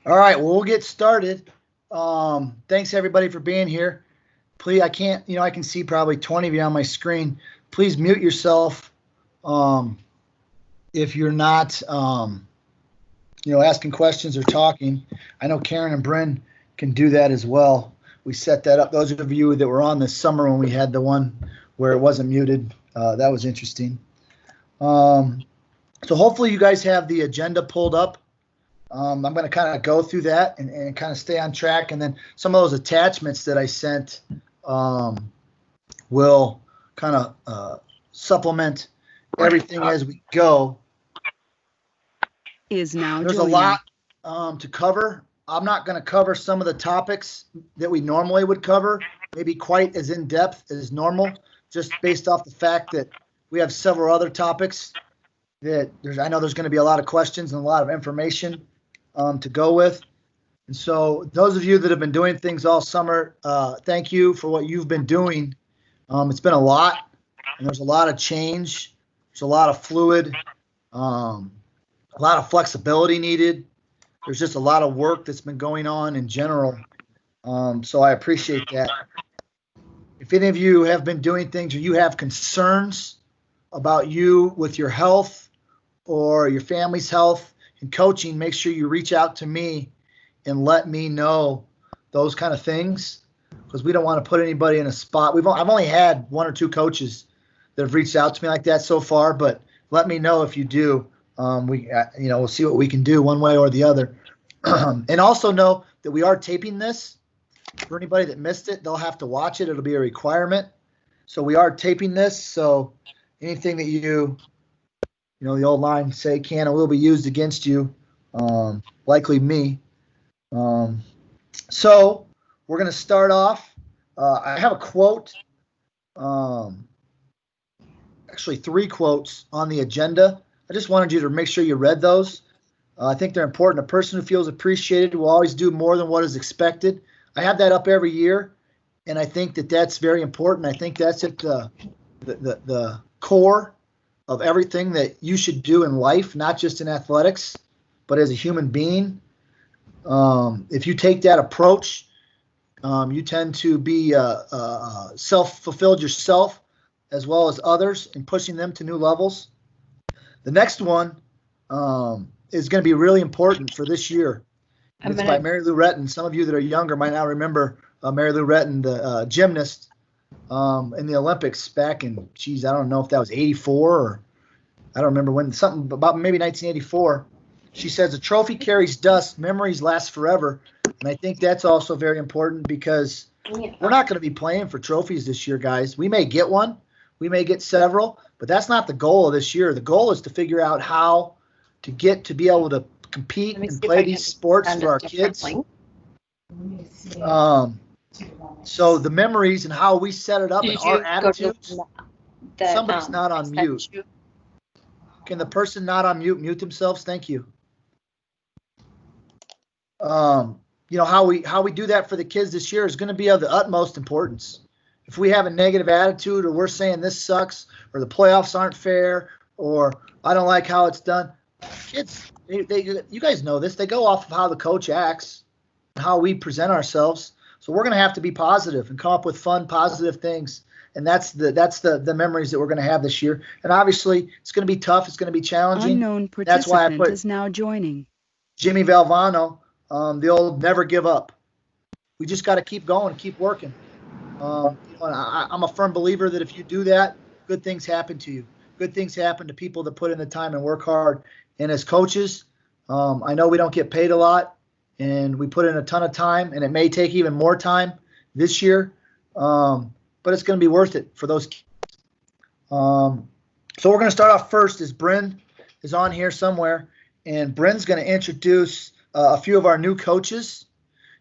All right, well, we'll get started. Thanks everybody for being here. Please, I can see probably 20 of you on my screen. Please mute yourself if you're not, asking questions or talking. I know Karen and Bryn can do that as well. We set that up. Those of you that were on this summer when we had the one where it wasn't muted, that was interesting. So hopefully you guys have the agenda pulled up. I'm going to kind of go through that and kind of stay on track. And then some of those attachments that I sent will kind of supplement everything as we go. Is now There's joining. a lot to cover. I'm not going to cover some of the topics that we normally would cover, maybe quite as in depth as normal, just based off the fact that we have several other topics that I know there's going to be a lot of questions and a lot of information to go with. And so those of you that have been doing things all summer, thank you for what you've been doing. It's been a lot, and there's a lot of change. There's a lot of fluid, a lot of flexibility needed. There's just a lot of work that's been going on in general. So I appreciate that. If any of you have been doing things or you have concerns about you with your health or your family's health and coaching, make sure you reach out to me and let me know those kind of things, because we don't want to put anybody in a spot. I've only had one or two coaches that have reached out to me like that so far, but let me know if you do. We'll see what we can do one way or the other. And also know that we are taping this. For anybody that missed it, they'll have to watch it. It'll be a requirement. So we are taping this. So anything that the old line say can and will be used against you, likely me. So we're going to start off. I have a quote, actually 3 quotes on the agenda. I just wanted you to make sure you read those. I think they're important. A person who feels appreciated will always do more than what is expected. I have that up every year, and I think that that's very important. I think that's at the core of everything that you should do in life, not just in athletics, but as a human being. If you take that approach, you tend to be self-fulfilled yourself as well as others and pushing them to new levels. The next one is going to be really important for this year. It's by Mary Lou Retton. Some of you that are younger might not remember Mary Lou Retton, the gymnast in the Olympics back in, I don't know if that was 84 or I don't remember when, something about maybe 1984. She says, a trophy carries dust, memories last forever. And I think that's also very important because we're not going to be playing for trophies this year, guys. We may get one. We may get several, but that's not the goal of this year. The goal is to figure out how to get to be able to compete and play these sports for our kids. So the memories and how we set it up and our attitudes. Somebody's not on mute. Can the person not on mute themselves? Thank you. How we do that for the kids this year is going to be of the utmost importance. If we have a negative attitude or we're saying this sucks or the playoffs aren't fair or I don't like how it's done, kids, you guys know this. They go off of how the coach acts and how we present ourselves. So we're going to have to be positive and come up with fun, positive things. And that's the memories that we're going to have this year. And obviously, it's going to be tough. It's going to be challenging. Unknown participant that's why I put is now joining. Jimmy Valvano, the old never give up. We just got to keep going, keep working. I'm a firm believer that if you do that, good things happen to you. Good things happen to people that put in the time and work hard. And as coaches, I know we don't get paid a lot, and we put in a ton of time, and it may take even more time this year, but it's going to be worth it for those kids. So we're going to start off first as Bryn is on here somewhere, and Bryn's going to introduce a few of our new coaches,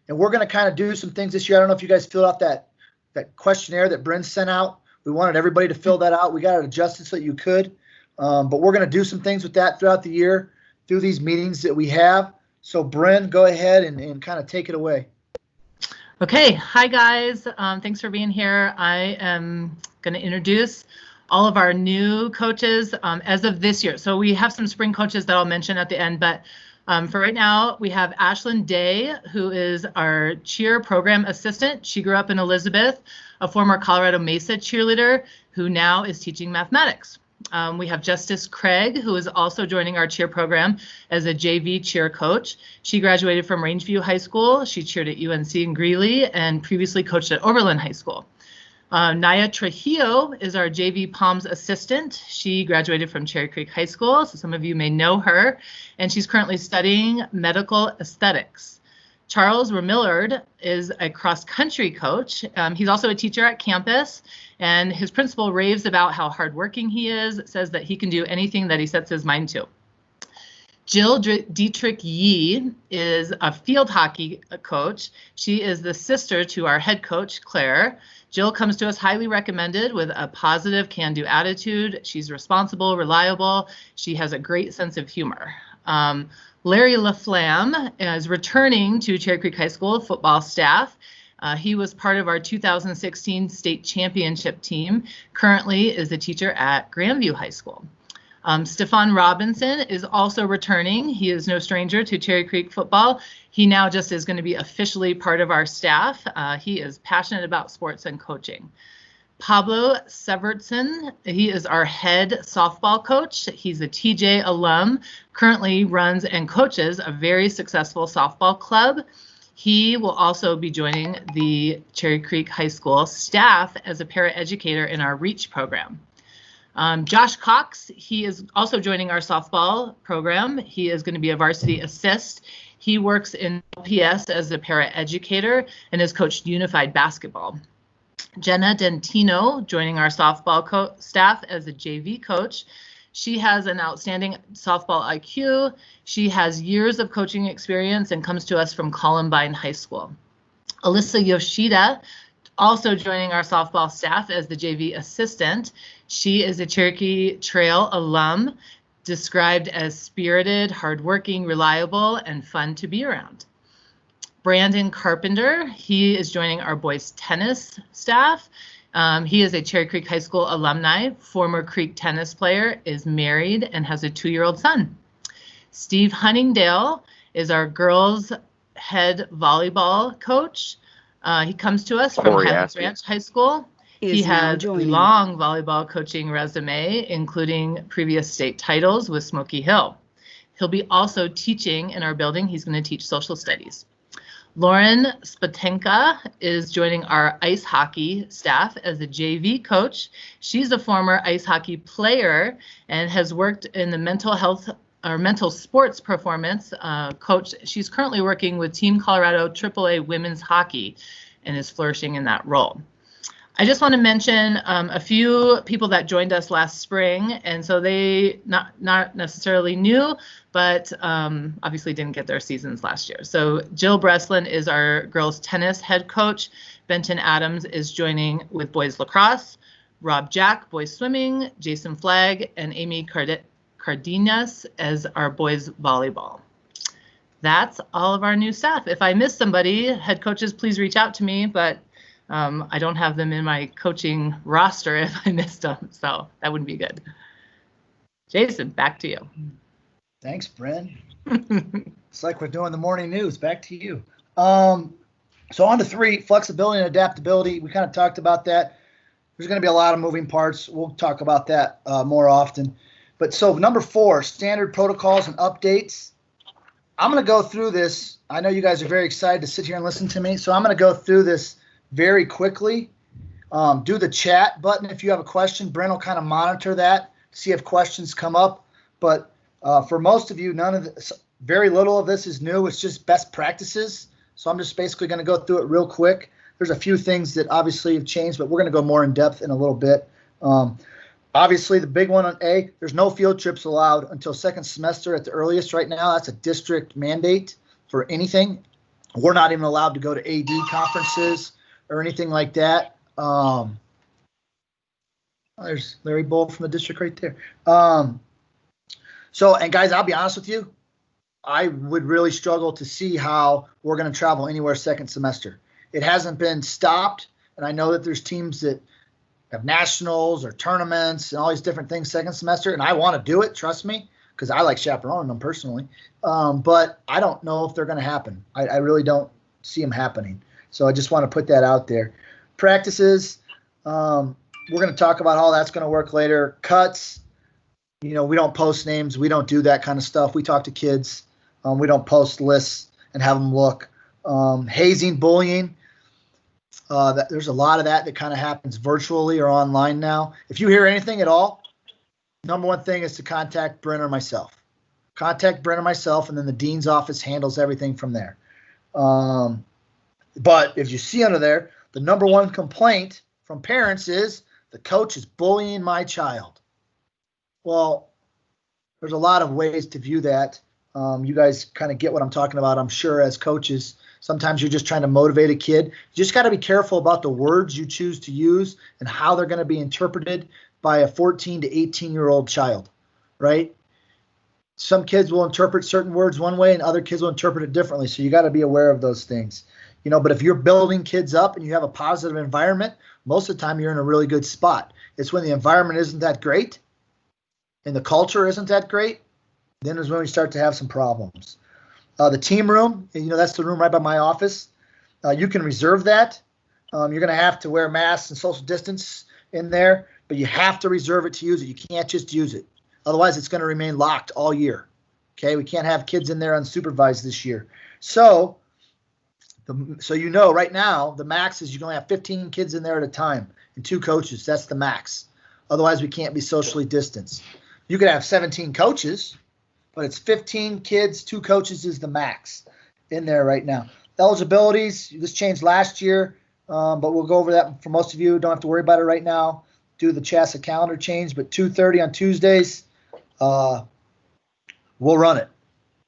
and we're going to kind of do some things this year. I don't know if you guys filled out that questionnaire that Bryn sent out. We wanted everybody to fill that out. We got it adjusted so that you could. But we're going to do some things with that throughout the year through these meetings that we have. So, Bryn, go ahead and kind of take it away. Okay. Hi, guys. Thanks for being here. I am going to introduce all of our new coaches as of this year. So we have some spring coaches that I'll mention at the end, but For right now, we have Ashlyn Day, who is our cheer program assistant. She grew up in Elizabeth, a former Colorado Mesa cheerleader who now is teaching mathematics. We have Justice Craig, who is also joining our cheer program as a JV cheer coach. She graduated from Rangeview High School. She cheered at UNC in Greeley and previously coached at Oberlin High School. Naya Trujillo is our JV Palms assistant. She graduated from Cherry Creek High School, so some of you may know her, and she's currently studying medical aesthetics. Charles Ramillard is a cross-country coach. He's also a teacher at campus, and his principal raves about how hardworking he is, says that he can do anything that he sets his mind to. Jill Dietrich Yee is a field hockey coach. She is the sister to our head coach, Claire. Jill comes to us highly recommended with a positive can-do attitude. She's responsible, reliable. She has a great sense of humor. Larry LaFlamme is returning to Cherry Creek High School football staff. He was part of our 2016 state championship team. Currently is a teacher at Grandview High School. Stefan Robinson is also returning. He is no stranger to Cherry Creek football. He now just is going to be officially part of our staff. He is passionate about sports and coaching. Pablo Severtson, he is our head softball coach. He's a TJ alum, currently runs and coaches a very successful softball club. He will also be joining the Cherry Creek High School staff as a paraeducator in our REACH program. Josh Cox, he is also joining our softball program. He is going to be a varsity assist. He works in LPS as a paraeducator and has coached unified basketball. Jenna Dentino joining our softball staff as a JV coach. She has an outstanding softball IQ. She has years of coaching experience and comes to us from Columbine High School. Alyssa Yoshida, also joining our softball staff as the JV assistant. She is a Cherokee Trail alum, described as spirited, hardworking, reliable, and fun to be around. Brandon Carpenter, he is joining our boys tennis staff. He is a Cherry Creek High School alumni, former Creek tennis player, is married, and has a 2-year-old son. Steve Huntingdale is our girls head volleyball coach. He comes to us from Highlands Ranch High School. He has a long volleyball coaching resume, including previous state titles with Smoky Hill. He'll be also teaching in our building. He's going to teach social studies. Lauren Spatenka is joining our ice hockey staff as a JV coach. She's a former ice hockey player and has worked in the mental health or mental sports performance coach. She's currently working with Team Colorado AAA Women's Hockey and is flourishing in that role. I just want to mention a few people that joined us last spring, and so they not necessarily new, but obviously didn't get their seasons last year. So Jill Breslin is our girls tennis head coach. Benton Adams is joining with boys lacrosse. Rob Jack, boys swimming. Jason Flagg and Amy Cardenas as our boys volleyball. That's all of our new staff. If I missed somebody, head coaches, please reach out to me, but I don't have them in my coaching roster if I missed them, so that wouldn't be good. Jason, back to you. Thanks, Bryn. It's like we're doing the morning news. Back to you. So on to 3, flexibility and adaptability. We kind of talked about that. There's going to be a lot of moving parts. We'll talk about that more often. But so number 4, standard protocols and updates. I'm going to go through this. I know you guys are very excited to sit here and listen to me, so I'm going to go through this very quickly. Do the chat button if you have a question. Brent will kind of monitor that, see if questions come up. But for most of you, very little of this is new. It's just best practices. So I'm just basically going to go through it real quick. There's a few things that obviously have changed, but we're going to go more in depth in a little bit. Obviously, the big one on A, there's no field trips allowed until second semester at the earliest right now. That's a district mandate for anything. We're not even allowed to go to AD conferences or anything like that. There's Larry Bull from the district right there. And guys, I'll be honest with you, I would really struggle to see how we're going to travel anywhere second semester. It hasn't been stopped, and I know that there's teams that have nationals or tournaments and all these different things second semester, and I want to do it, trust me. because I like chaperoning them personally. But I don't know if they're going to happen. I really don't see them happening. So I just want to put that out there. Practices, we're going to talk about how that's going to work later. Cuts, we don't post names. We don't do that kind of stuff. We talk to kids. We don't post lists and have them look. Hazing, bullying. There's a lot of that kind of happens virtually or online now. If you hear anything at all, number one thing is to contact Brent or myself. Contact Brent or myself, and then the dean's office handles everything from there. But if you see under there, the number one complaint from parents is the coach is bullying my child. Well, there's a lot of ways to view that. You guys kind of get what I'm talking about, I'm sure, as coaches. Sometimes you're just trying to motivate a kid. You just got to be careful about the words you choose to use and how they're going to be interpreted by a 14 to 18-year-old child, right? Some kids will interpret certain words one way and other kids will interpret it differently. So you got to be aware of those things. But if you're building kids up and you have a positive environment, most of the time you're in a really good spot. It's when the environment isn't that great and the culture isn't that great, then is when we start to have some problems. The team room, that's the room right by my office. You can reserve that. You're going to have to wear masks and social distance in there, but you have to reserve it to use it. You can't just use it. Otherwise, it's going to remain locked all year. Okay, we can't have kids in there unsupervised this year. So right now, the max is you can only have 15 kids in there at a time and 2 coaches. That's the max. Otherwise, we can't be socially distanced. You could have 17 coaches, but it's 15 kids, 2 coaches is the max in there right now. Eligibilities, this changed last year, but we'll go over that for most of you. Don't have to worry about it right now due to the CHSA calendar change, but 2:30 on Tuesdays, we'll run it.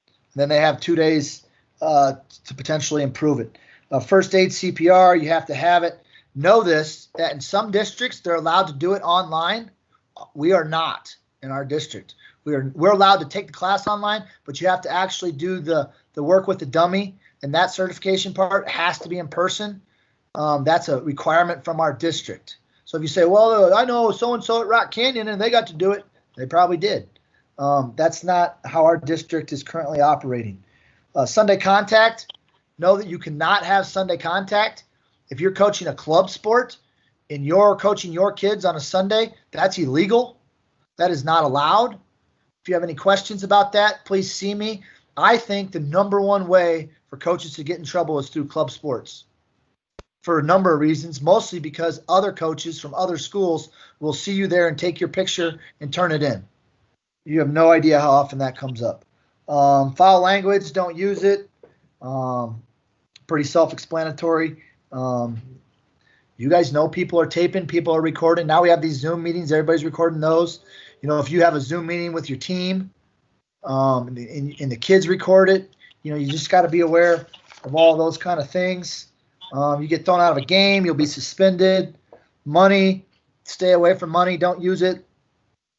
And then they have 2 days to potentially improve it. First aid CPR, you have to have it. Know this, that in some districts, they're allowed to do it online. We are not in our district. We're allowed to take the class online, but you have to actually do the work with the dummy, and that certification part has to be in person. That's a requirement from our district. So if you say, well, I know so-and-so at Rock Canyon, and they got to do it, they probably did. That's not how our district is currently operating. Sunday contact, know that you cannot have Sunday contact. If you're coaching a club sport and you're coaching your kids on a Sunday, that's illegal. That is not allowed. If you have any questions about that, please see me. I think the number one way for coaches to get in trouble is through club sports for a number of reasons, mostly because other coaches from other schools will see you there and take your picture and turn it in. You have no idea how often that comes up. Foul language, don't use it. Pretty self-explanatory. You guys know people are taping, people are recording. Now we have these Zoom meetings, everybody's recording those. If you have a Zoom meeting with your team and the kids record it, you just got to be aware of all those kind of things. You get thrown out of a game, you'll be suspended. Money, stay away from money, don't use it.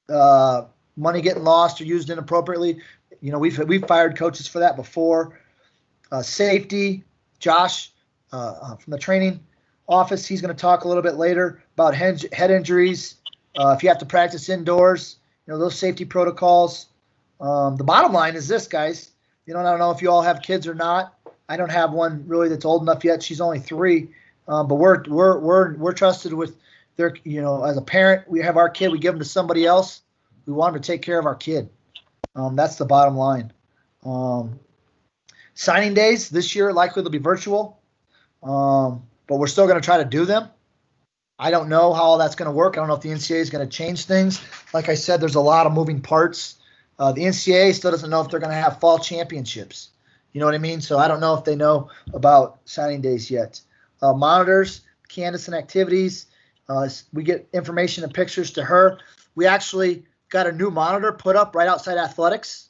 Money getting lost or used inappropriately. We've fired coaches for that before. Safety, Josh from the training office, he's going to talk a little bit later about head injuries. If you have to practice indoors, those safety protocols. The bottom line is this, guys. I don't know if you all have kids or not. I don't have one really that's old enough yet. She's only 3, but we're trusted with their. As a parent, we have our kid. We give them to somebody else. We want them to take care of our kid. That's the bottom line. Signing days this year likely they'll be virtual, but we're still going to try to do them. I don't know how all that's going to work. I don't know if the NCAA is going to change things. Like I said, there's a lot of moving parts. The NCAA still doesn't know if they're going to have fall championships. You know what I mean? So I don't know if they know about signing days yet. Monitors, Candace and activities. We get information and pictures to her. We actually got a new monitor put up right outside athletics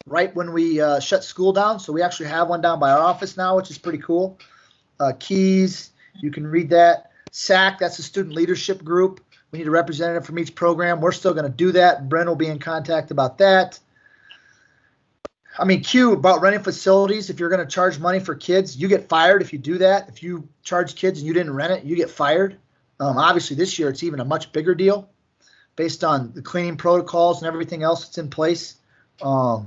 right when we shut school down. So we actually have one down by our office now, which is pretty cool. Keys, you can read that. SAC, that's the student leadership group. We need a representative from each program. We're still going to do that. Brent will be in contact about that. Q, about renting facilities. If you're going to charge money for kids, you get fired if you do that. If you charge kids and you didn't rent it, you get fired. Obviously, this year it's even a much bigger deal based on the cleaning protocols and everything else that's in place. So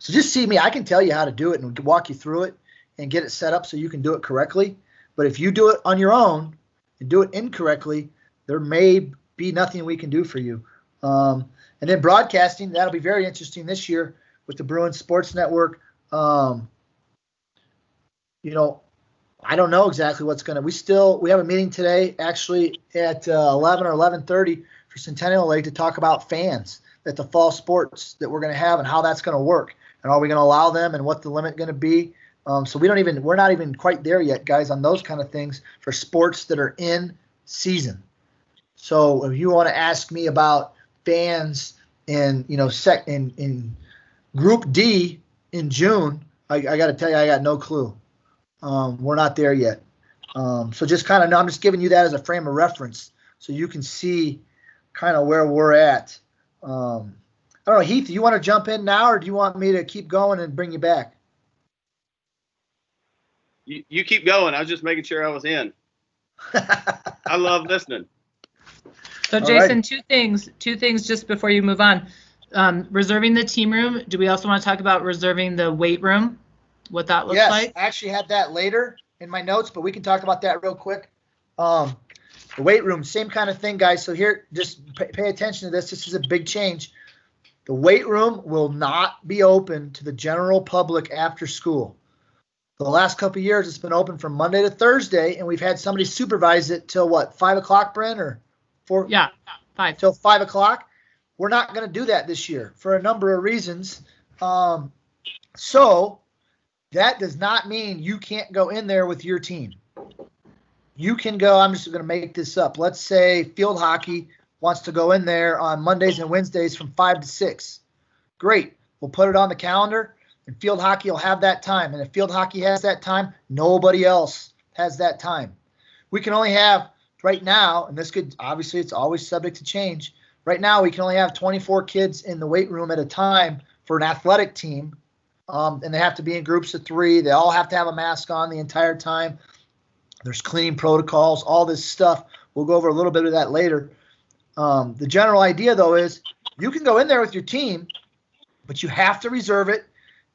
just see me. I can tell you how to do it and walk you through it and get it set up so you can do it correctly. But if you do it on your own and do it incorrectly, there may be nothing we can do for you. And then broadcasting, that'll be very interesting this year with the Bruins Sports Network. I don't know exactly what's going to – we have a meeting today actually at 11 or 11:30 for Centennial Lake to talk about fans at the fall sports that we're going to have and how that's going to work. And are we going to allow them and what the limit going to be? So we're not even quite there yet, guys, on those kind of things for sports that are in season. So if you want to ask me about fans in Group D in June, I got to tell you I got no clue. We're not there yet. So just kind of, I'm just giving you that as a frame of reference so you can see kind of where we're at. I don't know, Heath, do you want to jump in now or do you want me to keep going and bring you back? You keep going. I was just making sure I was in. I love listening. So Jason, two things just before you move on. Reserving the team room. Do we also want to talk about reserving the weight room? What that looks like? Yes, I actually had that later in my notes, but we can talk about that real quick. The weight room, same kind of thing, guys. So here, just pay attention to this. This is a big change. The weight room will not be open to the general public after school. For the last couple of years, it's been open from Monday to Thursday, and we've had somebody supervise it till what, 5 o'clock, Brent, or 4? Yeah, 5. Till 5 o'clock. We're not going to do that this year for a number of reasons. So that does not mean you can't go in there with your team. You can go, I'm just going to make this up. Let's say field hockey wants to go in there on Mondays and Wednesdays from 5 to 6. Great. We'll put it on the calendar, and field hockey will have that time. And if field hockey has that time, nobody else has that time. We can only have right now, and this could, obviously it's always subject to change. Right now, we can only have 24 kids in the weight room at a time for an athletic team. And they have to be in groups of 3. They all have to have a mask on the entire time. There's cleaning protocols, all this stuff. We'll go over a little bit of that later. The general idea, though, is you can go in there with your team, but you have to reserve it.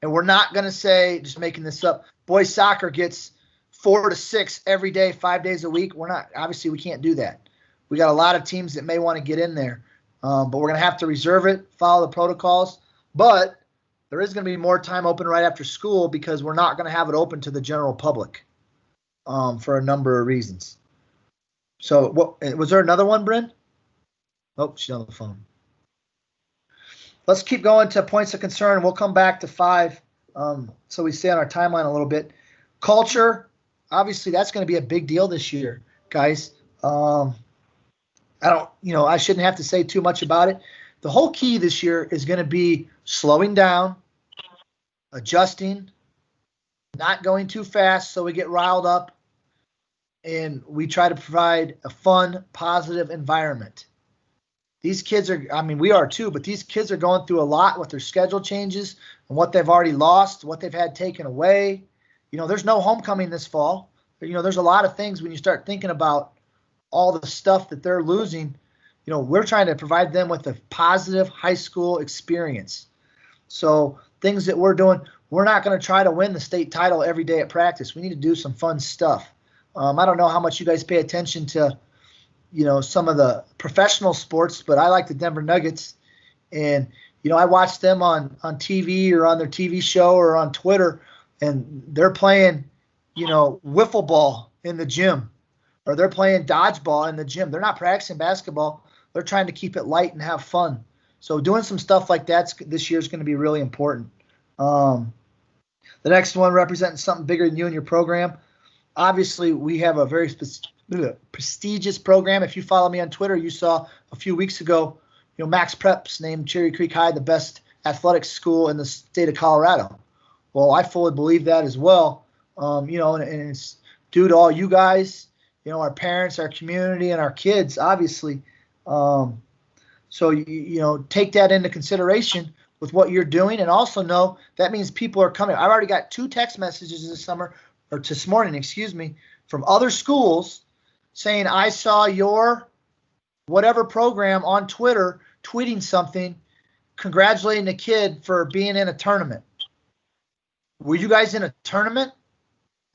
And we're not going to say, just making this up, boys soccer gets 4 to 6 every day, 5 days a week. We're not, obviously, we can't do that. We got a lot of teams that may want to get in there. But we're going to have to reserve it, follow the protocols. But there is going to be more time open right after school because we're not going to have it open to the general public for a number of reasons. So was there another one, Bryn? Oh, she's on the phone. Let's keep going to points of concern. We'll come back to 5 so we stay on our timeline a little bit. Culture, obviously that's going to be a big deal this year, guys. I shouldn't have to say too much about it. The whole key this year is going to be slowing down, adjusting, not going too fast so we get riled up, and we try to provide a fun, positive environment. These kids are, we are too, but these kids are going through a lot with their schedule changes and what they've already lost, what they've had taken away. There's no homecoming this fall. There's a lot of things when you start thinking about all the stuff that they're losing. We're trying to provide them with a positive high school experience. So things that we're doing, we're not going to try to win the state title every day at practice. We need to do some fun stuff. I don't know how much you guys pay attention to, some of the professional sports, but I like the Denver Nuggets. And, I watch them on TV or on their TV show or on Twitter, and they're playing, wiffle ball in the gym, or they're playing dodgeball in the gym. They're not practicing basketball. They're trying to keep it light and have fun. So doing some stuff like that this year is going to be really important. The next one, representing something bigger than you and your program. Obviously, we have a very prestigious program. If you follow me on Twitter, you saw a few weeks ago, Max Preps named Cherry Creek High the best athletic school in the state of Colorado. Well, I fully believe that as well. And it's due to all you guys, our parents, our community, and our kids, obviously. So, take that into consideration with what you're doing, and also know that means people are coming. I've already got 2 text messages this morning, from other schools saying, I saw your whatever program on Twitter tweeting something. congratulating a kid for being in a tournament. Were you guys in a tournament?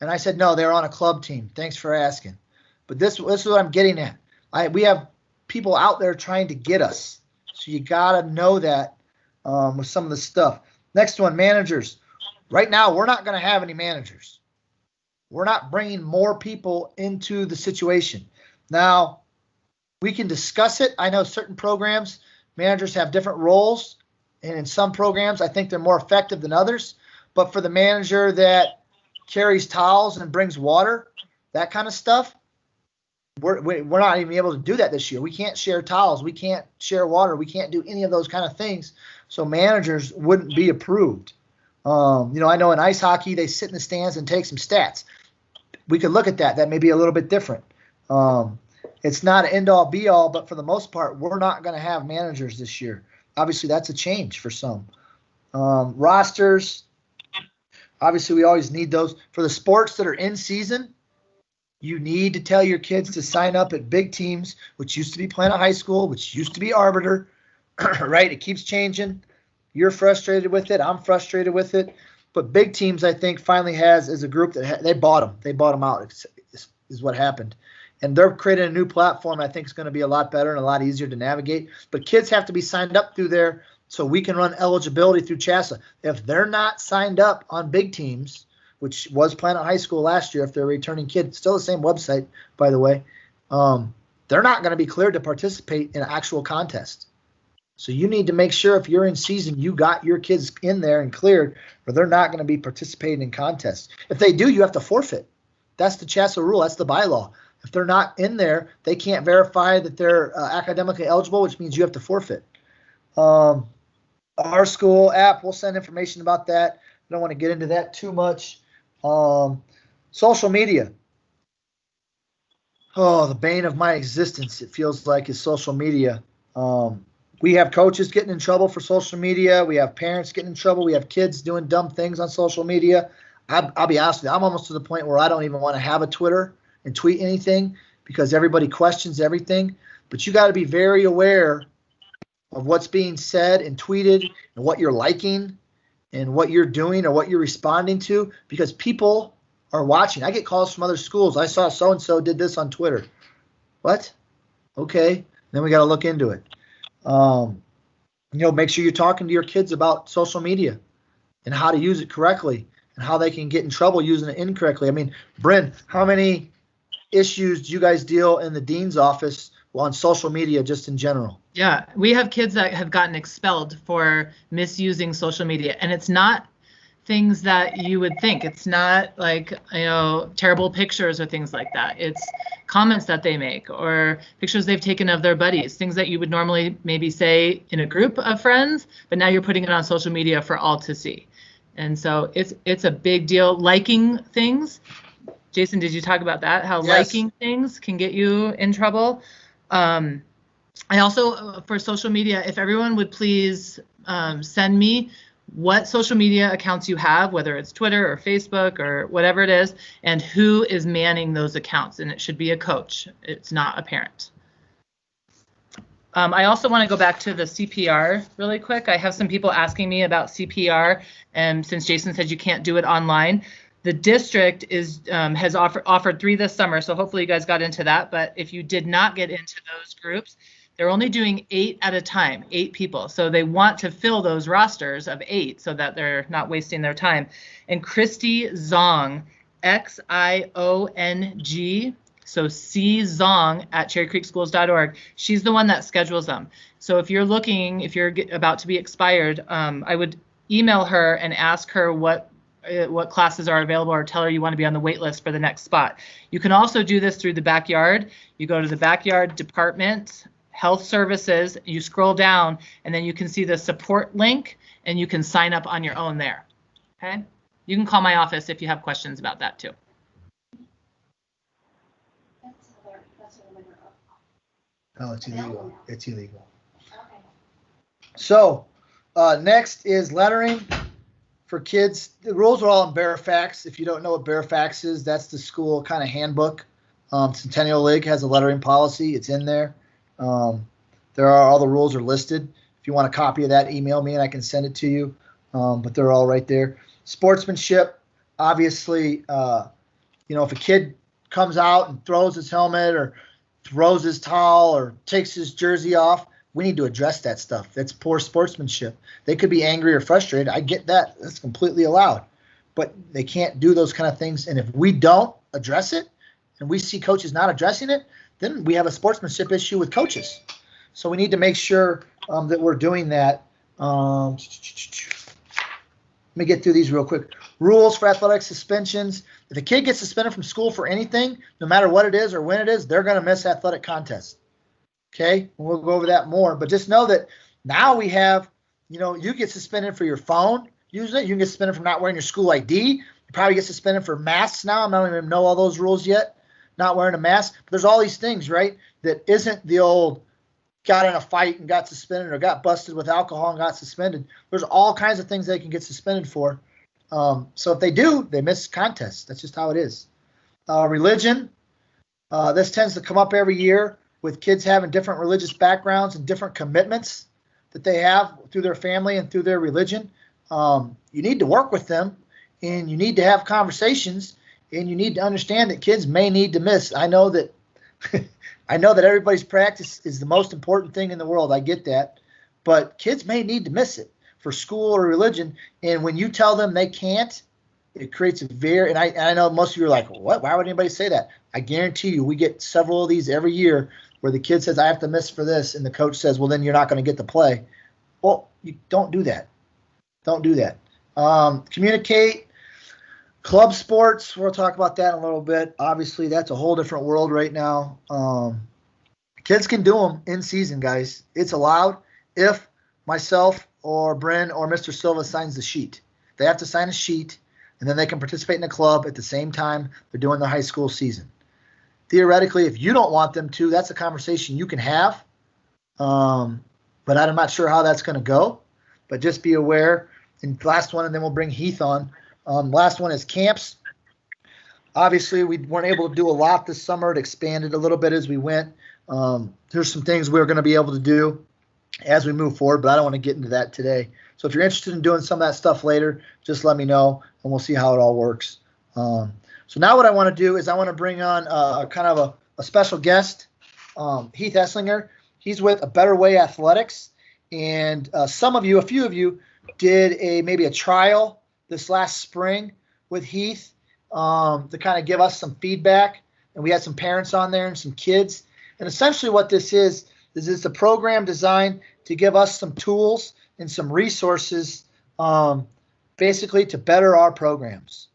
And I said, no, they were on a club team. Thanks for asking. But this is what I'm getting at. We have people out there trying to get us. So you got to know that with some of the stuff. Next one, managers. Right now, we're not going to have any managers. We're not bringing more people into the situation. Now, we can discuss it. I know certain programs, managers have different roles. And in some programs, I think they're more effective than others. But for the manager that carries towels and brings water, that kind of stuff, we're not even able to do that this year. We can't share towels. We can't share water. We can't do any of those kind of things. So managers wouldn't be approved. I know in ice hockey, they sit in the stands and take some stats. We could look at that. That may be a little bit different. It's not an end-all, be-all, but for the most part, we're not going to have managers this year. Obviously, that's a change for some. Rosters, obviously, we always need those. For the sports that are in season, you need to tell your kids to sign up at big teams, which used to be Planet High School, which used to be Arbiter, right? It keeps changing. You're frustrated with it. I'm frustrated with it. But big teams, I think, finally has as a group that they bought them. They bought them out is what happened. And they're creating a new platform I think is going to be a lot better and a lot easier to navigate. But kids have to be signed up through there so we can run eligibility through CHSA. If they're not signed up on big teams, which was Planet High School last year, if they're a returning kid, still the same website, by the way, they're not going to be cleared to participate in an actual contest. So you need to make sure if you're in season, you got your kids in there and cleared, or they're not going to be participating in contests. If they do, you have to forfeit. That's the CHSA rule. That's the bylaw. If they're not in there, they can't verify that they're academically eligible, which means you have to forfeit. Our school app, we'll send information about that. I don't want to get into that too much. Social media. Oh, the bane of my existence, it feels like, is social media. We have coaches getting in trouble for social media. We have parents getting in trouble. We have kids doing dumb things on social media. I'll be honest with you, I'm almost to the point where I don't even want to have a Twitter and tweet anything because everybody questions everything. But you got to be very aware of what's being said and tweeted and what you're liking and what you're doing or what you're responding to, because people are watching. I get calls from other schools. I saw so-and-so did this on Twitter. What? Okay. Then we got to look into it. Make sure you're talking to your kids about social media and how to use it correctly and how they can get in trouble using it incorrectly. I mean, Bryn, how many issues do you guys deal in the dean's office on social media just in general? Yeah, we have kids that have gotten expelled for misusing social media, and it's not things that you would think. It's not like, terrible pictures or things like that. It's comments that they make or pictures they've taken of their buddies, things that you would normally maybe say in a group of friends, but now you're putting it on social media for all to see. And so it's a big deal. Liking things. Jason, did you talk about that? How Yes. Liking things can get you in trouble. I also, for social media, if everyone would please send me what social media accounts you have, whether it's Twitter or Facebook or whatever it is, and who is manning those accounts. And it should be a coach. It's not a parent. I also want to go back to the CPR really quick. I have some people asking me about CPR, and since Jason said you can't do it online, the district has offered 3 this summer, so hopefully you guys got into that. But if you did not get into those groups, they're only doing 8 at a time, 8 people. So they want to fill those rosters of 8 so that they're not wasting their time. And Christy Zong, Xiong, so C Zong at cherrycreekschools.org. She's the one that schedules them. So if you're about to be expired, I would email her and ask her what classes are available, or tell her you want to be on the wait list for the next spot. You can also do this through the backyard. You go to the backyard department, health services, you scroll down, and then you can see the support link, and you can sign up on your own there. Okay? You can call my office if you have questions about that too. No, it's illegal. It's illegal. Okay. So next is lettering for kids. The rules are all in Bearifax. If you don't know what Bearifax is, that's the school kind of handbook. Centennial League has a lettering policy. It's in there. All the rules are listed. If you want a copy of that, email me and I can send it to you. But they're all right there. Sportsmanship, obviously, if a kid comes out and throws his helmet or throws his towel or takes his jersey off, we need to address that stuff. That's poor sportsmanship. They could be angry or frustrated. I get that. That's completely allowed. But they can't do those kind of things. And if we don't address it and we see coaches not addressing it, then we have a sportsmanship issue with coaches. So we need to make sure that we're doing that. Let me get through these real quick. Rules for athletic suspensions. If a kid gets suspended from school for anything, no matter what it is or when it is, they're going to miss athletic contests. Okay? We'll go over that more. But just know that now we have, you get suspended for your phone using it. You can get suspended for not wearing your school ID. You probably get suspended for masks now. I don't even know all those rules yet. Not wearing a mask. But there's all these things, right, that isn't the old got in a fight and got suspended or got busted with alcohol and got suspended. There's all kinds of things they can get suspended for. So if they do, they miss contests. That's just how it is. Religion. This tends to come up every year with kids having different religious backgrounds and different commitments that they have through their family and through their religion. You need to work with them, and you need to have conversations, and you need to understand that kids may need to miss. I know that everybody's practice is the most important thing in the world. I get that. But kids may need to miss it for school or religion. And when you tell them they can't, it creates a and I know most of you are like, what? Why would anybody say that? I guarantee you we get several of these every year where the kid says, I have to miss for this. And the coach says, well, then you're not going to get to play. Well, you don't do that. Don't do that. Communicate. Club sports, we'll talk about that in a little bit. Obviously, that's a whole different world right now. Kids can do them in season, guys. It's allowed if myself or Bryn or Mr. Silva signs the sheet. They have to sign a sheet, and then they can participate in the club at the same time they're doing the high school season. Theoretically, if you don't want them to, that's a conversation you can have. But I'm not sure how that's going to go. But just be aware. And last one, and then we'll bring Heath on. Last one is camps. Obviously, we weren't able to do a lot this summer. It expanded a little bit as we went. There's some things we're going to be able to do as we move forward, but I don't want to get into that today. So if you're interested in doing some of that stuff later, just let me know, and we'll see how it all works. So now what I want to do is I want to bring on kind of a special guest, Heath Esslinger. He's with A Better Way Athletics, and a few of you did maybe a trial this last spring with Heath to kind of give us some feedback. And we had some parents on there and some kids. And essentially what this is it's a program designed to give us some tools and some resources basically to better our programs.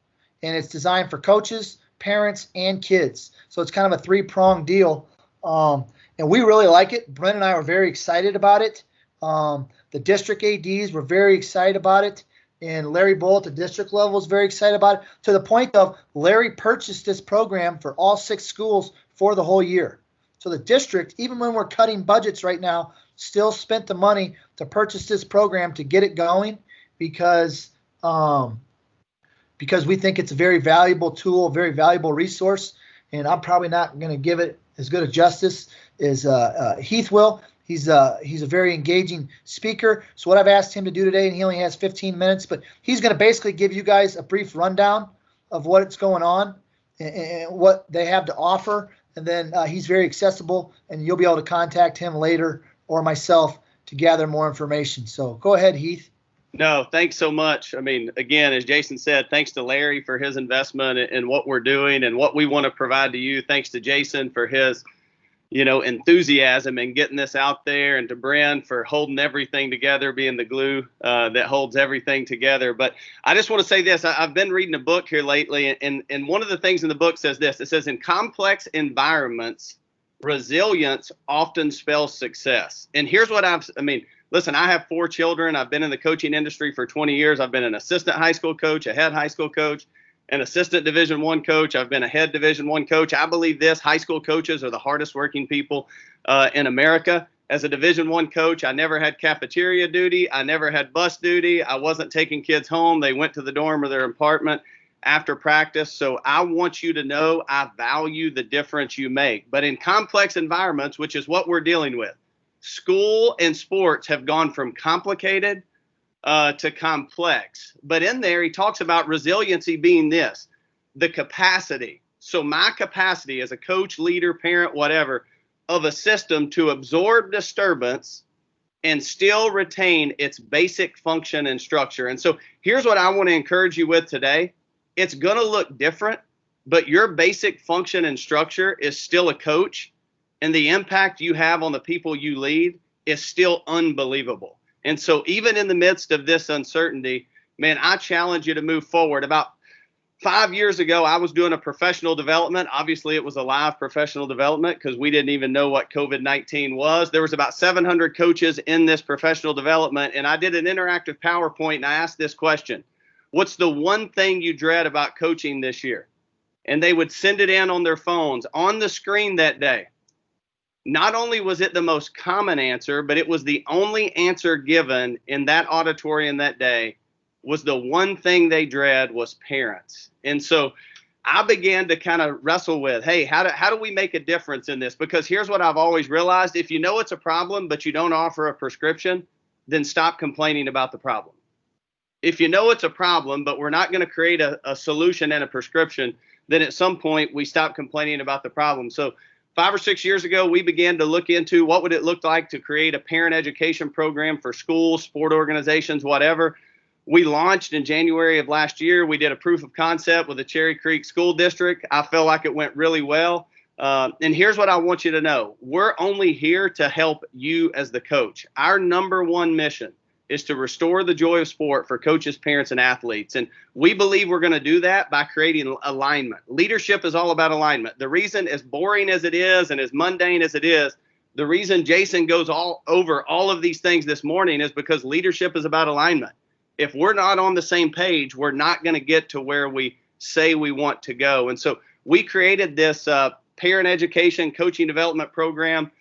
And it's designed for coaches, parents, and kids. So it's kind of a three-pronged deal. And we really like it. Brent and I were very excited about it. The district ADs were very excited about it. And Larry Bull at the district level is very excited about it, to the point of Larry purchased this program for all 6 schools for the whole year. So the district, even when we're cutting budgets right now, still spent the money to purchase this program to get it going because we think it's a very valuable tool, a very valuable resource. And I'm probably not going to give it as good a justice as Heath will. He's a very engaging speaker. So what I've asked him to do today, and he only has 15 minutes, but he's going to basically give you guys a brief rundown of what's going on and what they have to offer. And then he's very accessible, and you'll be able to contact him later or myself to gather more information. So go ahead, Heath. No, thanks so much. I mean, again, as Jason said, thanks to Larry for his investment in what we're doing and what we want to provide to you. Thanks to Jason for his enthusiasm and getting this out there, and to Bren for holding everything together, being the glue that holds everything together. But I just want to say this. I've been reading a book here lately, and one of the things in the book says this. It says, in complex environments, resilience often spells success. And here's what listen, I have 4 children. I've been in the coaching industry for 20 years. I've been an assistant high school coach, a head high school coach, an assistant Division I coach. I've been a head Division I coach. I believe this: high school coaches are the hardest working people in America. As a Division I coach, I never had cafeteria duty. I never had bus duty. I wasn't taking kids home. They went to the dorm or their apartment after practice. So I want you to know I value the difference you make. But in complex environments, which is what we're dealing with, school and sports have gone from complicated to complex. But in there, he talks about resiliency being the capacity. So my capacity as a coach, leader, parent, whatever, of a system to absorb disturbance and still retain its basic function and structure. And so here's what I want to encourage you with today. It's going to look different, but your basic function and structure is still a coach, and the impact you have on the people you lead is still unbelievable. And so even in the midst of this uncertainty, man, I challenge you to move forward. About 5 years ago, I was doing a professional development. Obviously, it was a live professional development because we didn't even know what COVID-19 was. There was about 700 coaches in this professional development, and I did an interactive PowerPoint, and I asked this question: what's the one thing you dread about coaching this year? And they would send it in on their phones. On the screen that day, not only was it the most common answer, but it was the only answer given in that auditorium that day, was the one thing they dread was parents. And so I began to kind of wrestle with, hey, how do we make a difference in this? Because here's what I've always realized: if you know it's a problem, but you don't offer a prescription, then stop complaining about the problem. If you know it's a problem, but we're not going to create a solution and a prescription, then at some point we stop complaining about the problem. So 5 or 6 years ago, we began to look into what would it look like to create a parent education program for schools, sport organizations, whatever. We launched in January of last year. We did a proof of concept with the Cherry Creek School District. I felt like it went really well. And here's what I want you to know. We're only here to help you as the coach. Our number one mission is to restore the joy of sport for coaches, parents, and athletes. And we believe we're going to do that by creating alignment. Leadership is all about alignment. The reason, as boring as it is and as mundane as it is, the reason Jason goes all over all of these things this morning is because leadership is about alignment. If we're not on the same page, we're not going to get to where we say we want to go. And so we created this parent education coaching development program.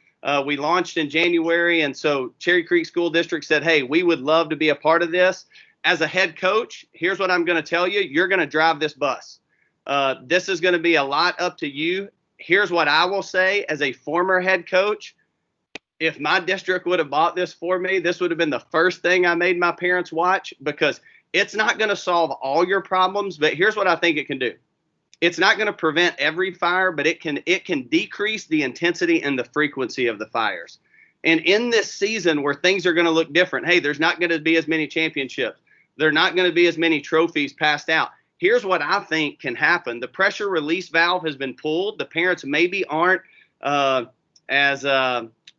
We launched in January. And so Cherry Creek School District said, hey, we would love to be a part of this. As a head coach, here's what I'm going to tell you. You're going to drive this bus. This is going to be a lot up to you. Here's what I will say as a former head coach. If my district would have bought this for me, this would have been the first thing I made my parents watch, because it's not going to solve all your problems. But here's what I think it can do. It's not going to prevent every fire, but it can decrease the intensity and the frequency of the fires. And in this season where things are going to look different, hey, there's not going to be as many championships. There are not going to be as many trophies passed out. Here's what I think can happen. The pressure release valve has been pulled. The parents maybe aren't as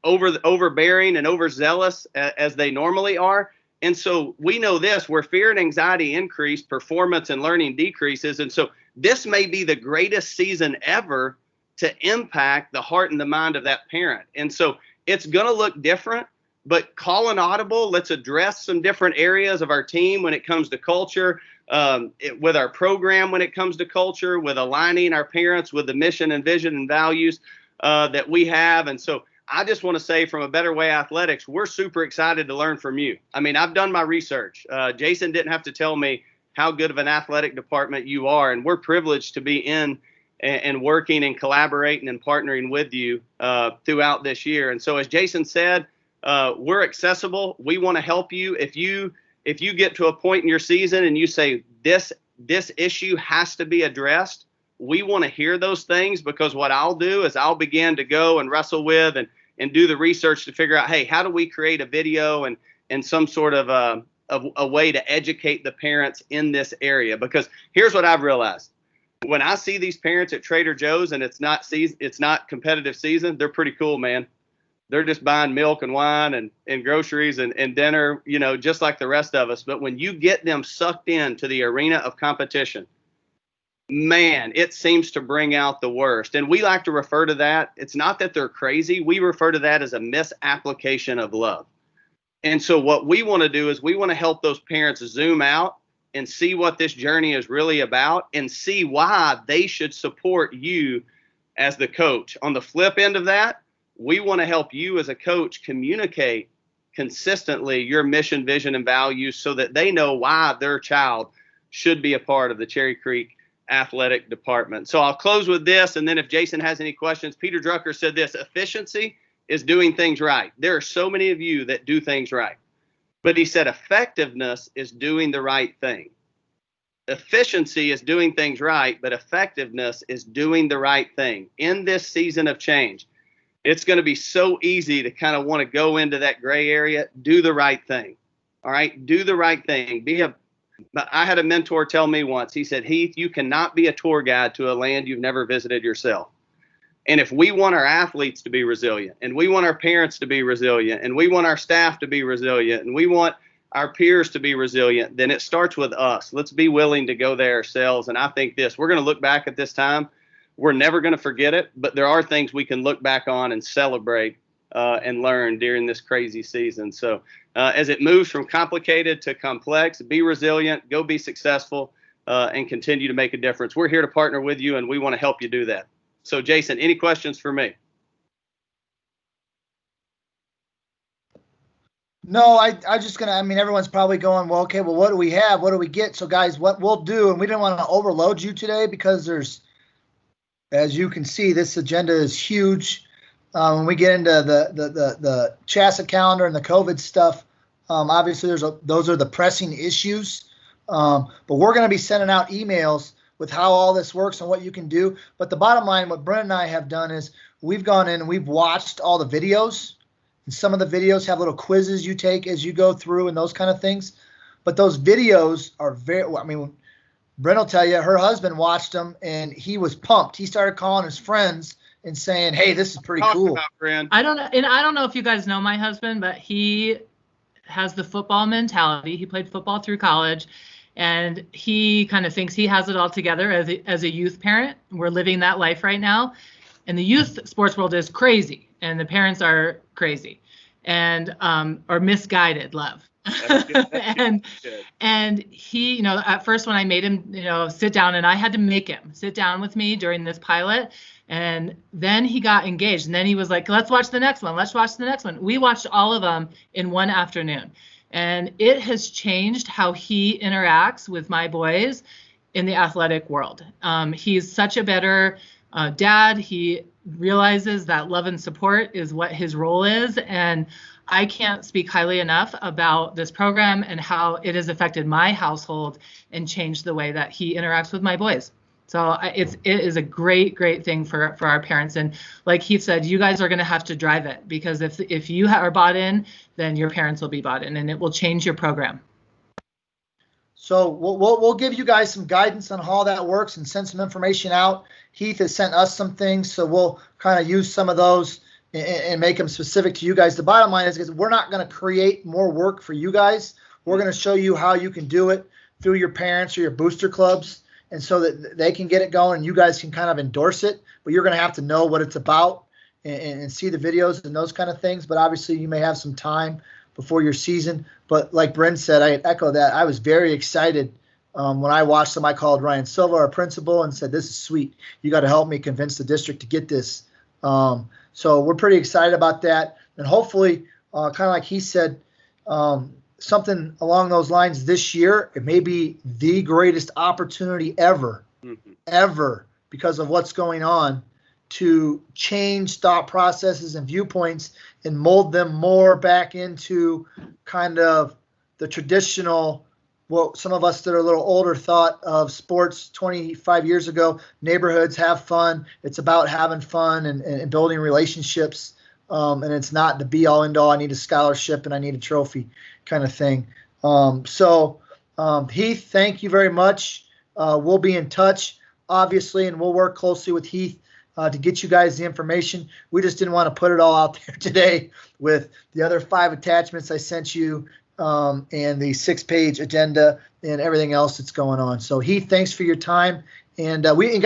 overbearing and overzealous as they normally are. And so we know this, where fear and anxiety increase, performance and learning decreases. And so this may be the greatest season ever to impact the heart and the mind of that parent. And so it's going to look different, but call an audible. Let's address some different areas of our team when it comes to culture, with our program when it comes to culture, with aligning our parents with the mission and vision and values that we have. And so I just want to say, from a Better Way Athletics, we're super excited to learn from you. I mean, I've done my research. Jason didn't have to tell me how good of an athletic department you are, and we're privileged to be in and working and collaborating and partnering with you throughout this year. And so, as Jason said, we're accessible. We want to help you. If you get to a point in your season and you say this issue has to be addressed, we want to hear those things, because what I'll do is I'll begin to go and wrestle with and do the research to figure out, hey, how do we create a video and some sort of a way to educate the parents in this area? Because here's what I've realized. When I see these parents at Trader Joe's and it's not competitive season, they're pretty cool, man. They're just buying milk and wine and groceries and dinner, just like the rest of us. But when you get them sucked into the arena of competition, man, it seems to bring out the worst. And we like to refer to that. It's not that they're crazy. We refer to that as a misapplication of love. And so what we want to do is we want to help those parents zoom out and see what this journey is really about and see why they should support you as the coach. On the flip end of that, we want to help you as a coach communicate consistently your mission, vision, and values so that they know why their child should be a part of the Cherry Creek athletic department. So I'll close with this, and then if Jason has any questions, Peter Drucker said this: efficiency is doing things right. There are so many of you that do things right. But he said effectiveness is doing the right thing. Efficiency is doing things right, but effectiveness is doing the right thing. In this season of change, it's going to be so easy to kind of want to go into that gray area. Do the right thing. All right. Do the right thing. I had a mentor tell me once, he said, Heath, you cannot be a tour guide to a land you've never visited yourself. And if we want our athletes to be resilient, and we want our parents to be resilient, and we want our staff to be resilient, and we want our peers to be resilient, then it starts with us. Let's be willing to go there ourselves. And I think we're going to look back at this time. We're never going to forget it, but there are things we can look back on and celebrate and learn during this crazy season. So as it moves from complicated to complex, be resilient, go be successful, and continue to make a difference. We're here to partner with you, and we want to help you do that. So, Jason, any questions for me? No, I just everyone's probably going, well, okay, well, what do we have? What do we get? So, guys, what we'll do, and we didn't want to overload you today because there's, as you can see, this agenda is huge. When we get into the CHSA calendar and the COVID stuff, obviously those are the pressing issues. But we're going to be sending out emails with how all this works and what you can do. But the bottom line, what Brent and I have done is we've gone in and we've watched all the videos. And some of the videos have little quizzes you take as you go through and those kind of things. But those videos are Brent will tell you her husband watched them and he was pumped. He started calling his friends and saying, hey, this is pretty cool. I don't know. And I don't know if you guys know my husband, but he has the football mentality. He played football through college. And he kind of thinks he has it all together as a youth parent. We're living that life right now. And the youth sports world is crazy. And the parents are crazy and are misguided love. And he, at first when I made him, sit down, and I had to make him sit down with me during this pilot. And then he got engaged. And then he was like, let's watch the next one. Let's watch the next one. We watched all of them in one afternoon. And it has changed how he interacts with my boys in the athletic world. He's such a better dad. He realizes that love and support is what his role is. And I can't speak highly enough about this program and how it has affected my household and changed the way that he interacts with my boys. So it is a great, great thing for our parents. And like Heath said, you guys are going to have to drive it, because if you are bought in, then your parents will be bought in, and it will change your program. So we'll give you guys some guidance on how that works and send some information out. Heath has sent us some things, so we'll kind of use some of those and make them specific to you guys. The bottom line is we're not going to create more work for you guys. We're going to show you how you can do it through your parents or your booster clubs, and so that they can get it going and you guys can kind of endorse it. But you're going to have to know what it's about and see the videos and those kind of things. But obviously you may have some time before your season. But like Brent said, I echo that. I was very excited when I watched them. I called Ryan Silva, our principal, and said, this is sweet. You got to help me convince the district to get this. So we're pretty excited about that. And hopefully, kind of like he said, something along those lines this year, it may be the greatest opportunity ever, because of what's going on, to change thought processes and viewpoints and mold them more back into kind of the traditional, what some of us that are a little older thought of sports 25 years ago. Neighborhoods have fun. It's about having fun and building relationships. And it's not the be all end all. I need a scholarship and I need a trophy kind of thing. Heath, thank you very much. We'll be in touch, obviously, and we'll work closely with Heath to get you guys the information. We just didn't want to put it all out there today with the other 5 attachments I sent you and the 6-page agenda and everything else that's going on. So Heath, thanks for your time. And we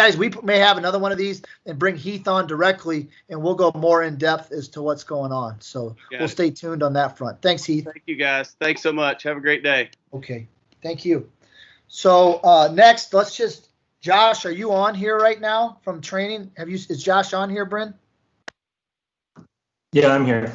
may have another one of these and bring Heath on directly, and we'll go more in depth as to what's going on. So we'll stay tuned on that front. Thanks, Heath. Thank you, guys. Thanks so much. Have a great day. Okay. Thank you. So next, Josh, are you on here right now from training? Is Josh on here, Bryn? Yeah, I'm here.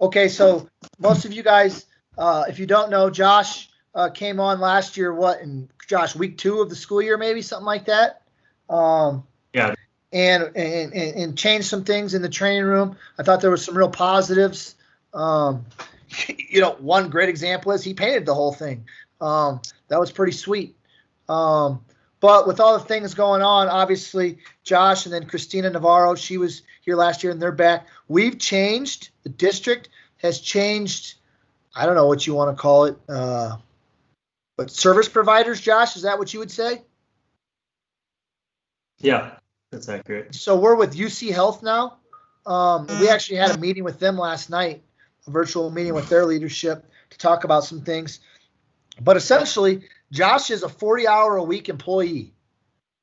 Okay. So most of you guys, if you don't know, Josh came on last year, in week 2 of the school year, maybe something like that. Yeah. and changed some things in the training room. I thought there was some real positives. One great example is he painted the whole thing. That was pretty sweet. But with all the things going on, obviously Josh and then Christina Navarro, she was here last year and they're back. We've changed. The district has changed. I don't know what you want to call it. But service providers, Josh, is that what you would say? Yeah, that's accurate. So we're with UC Health now. We actually had a meeting with them last night, a virtual meeting with their leadership to talk about some things. But essentially, Josh is a 40-hour-a-week employee.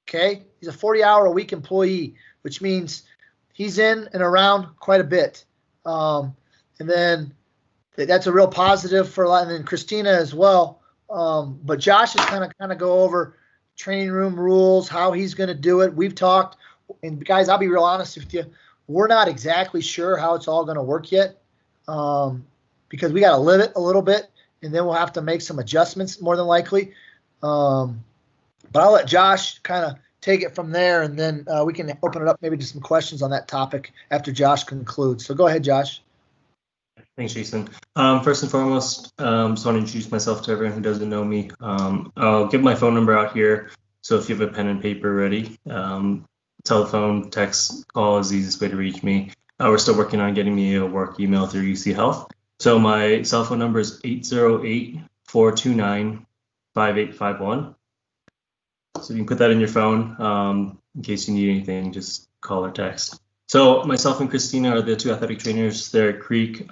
Okay? He's a 40-hour-a-week employee, which means he's in and around quite a bit. And then that's a real positive for a lot. And then Christina as well. But Josh is kind of go over training room rules, how he's going to do it. We've talked, and guys, I'll be real honest with you. We're not exactly sure how it's all going to work yet, because we got to live it a little bit, and then we'll have to make some adjustments more than likely. But I'll let Josh kind of take it from there, and then we can open it up maybe to some questions on that topic after Josh concludes. So go ahead, Josh. Thanks, Jason. First and foremost, just want to introduce myself to everyone who doesn't know me. I'll give my phone number out here. So if you have a pen and paper ready, telephone, text, call is the easiest way to reach me. We're still working on getting me a work email through UC Health. So my cell phone number is 808-429-5851. So you can put that in your phone in case you need anything, just call or text. So myself and Christina are the two athletic trainers there at Creek.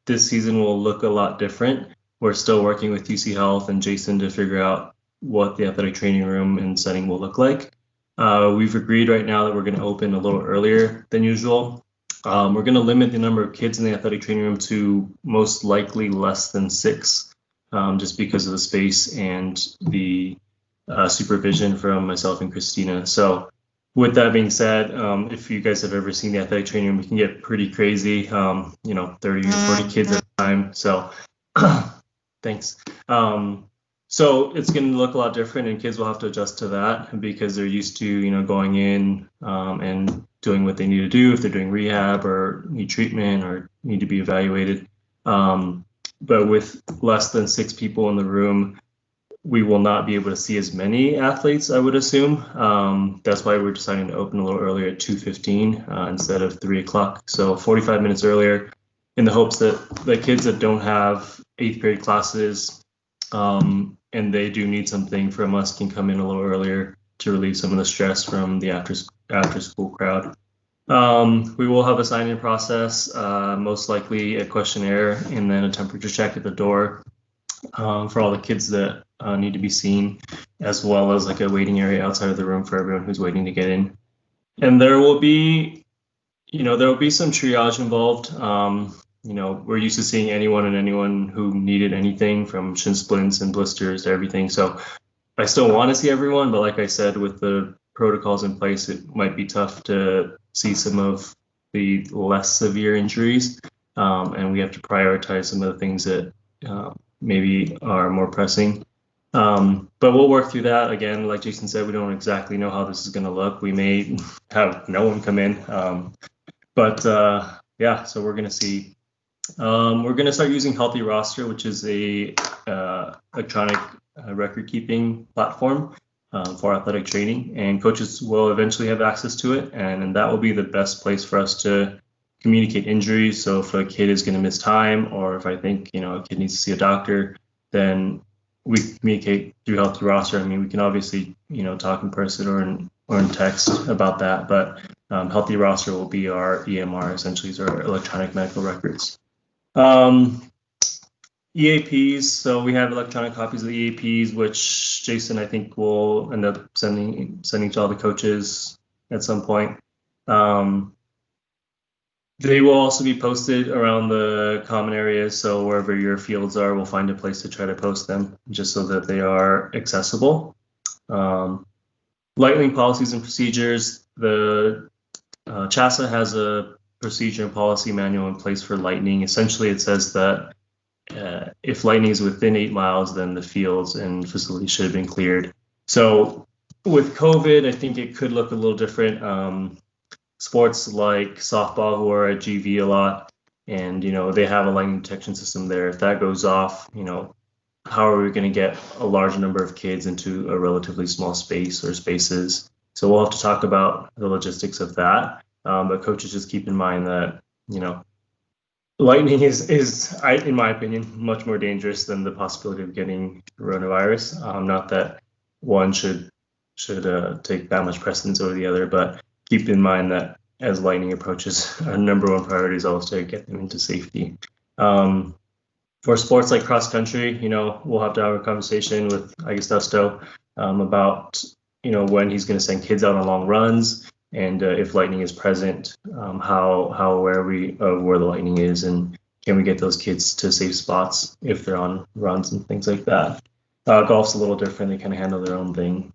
This season will look a lot different. We're still working with UC Health and Jason to figure out what the athletic training room and setting will look like. We've agreed right now that we're going to open a little earlier than usual. We're going to limit the number of kids in the athletic training room to most likely less than 6, just because of the space and the supervision from myself and Christina. So with that being said, if you guys have ever seen the athletic training room, we can get pretty crazy, 30 or 40 kids at a time. So thanks. So it's going to look a lot different, and kids will have to adjust to that because they're used to, going in and doing what they need to do if they're doing rehab or need treatment or need to be evaluated. But with less than 6 people in the room, we will not be able to see as many athletes, I would assume. That's why we're deciding to open a little earlier at 2:15 instead of 3 o'clock. So 45 minutes earlier, in the hopes that the kids that don't have 8th period classes and they do need something from us can come in a little earlier to relieve some of the stress from the after school crowd. We will have a sign-in process, most likely a questionnaire and then a temperature check at the door for all the kids that need to be seen, as well as like a waiting area outside of the room for everyone who's waiting to get in. And there will be some triage involved. We're used to seeing anyone and anyone who needed anything from shin splints and blisters to everything. So I still want to see everyone, but like I said, with the protocols in place, it might be tough to see some of the less severe injuries. And we have to prioritize some of the things that maybe are more pressing. But we'll work through that. Again, like Jason said, we don't exactly know how this is going to look. We may have no one come in. So we're going to see. We're going to start using Healthy Roster, which is a electronic record keeping platform for athletic training, and coaches will eventually have access to it, and that will be the best place for us to communicate injuries. So if a kid is going to miss time, or if I think a kid needs to see a doctor, then we communicate through Healthy Roster. I mean, we can obviously talk in person or in text about that, but Healthy Roster will be our EMR, essentially, our electronic medical records. EAPs, so we have electronic copies of the EAPs, which Jason, I think, will end up sending to all the coaches at some point. They will also be posted around the common areas, so wherever your fields are, we'll find a place to try to post them, just so that they are accessible. Lightning policies and procedures. The CHSA has a procedure and policy manual in place for lightning. Essentially, it says that if lightning is within 8 miles, then the fields and facilities should have been cleared. So with COVID, I think it could look a little different. Sports like softball, who are at GV a lot, and they have a lightning detection system there. If that goes off, how are we going to get a large number of kids into a relatively small space or spaces? So we'll have to talk about the logistics of that. But coaches, just keep in mind that lightning is in my opinion, much more dangerous than the possibility of getting coronavirus. Not that one should take that much precedence over the other, but keep in mind that as lightning approaches, our number one priority is always to get them into safety. For sports like cross country, we'll have to have a conversation with, I guess, Dusto about, when he's going to send kids out on long runs, and if lightning is present, how aware are we of where the lightning is, and can we get those kids to safe spots if they're on runs and things like that. Golf's a little different; they kind of handle their own thing.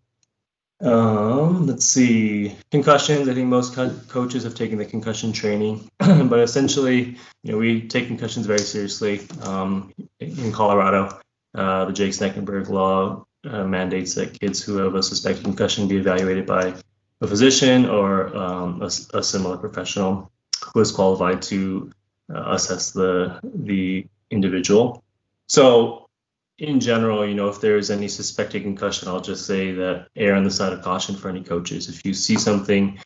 Let's see, concussions. I think most coaches have taken the concussion training, but essentially, we take concussions very seriously. In Colorado, the Jake Sneckenberg law mandates that kids who have a suspected concussion be evaluated by a physician or a similar professional who is qualified to assess the individual. So in general, if there is any suspected concussion, I'll just say that err on the side of caution for any coaches. If you see something,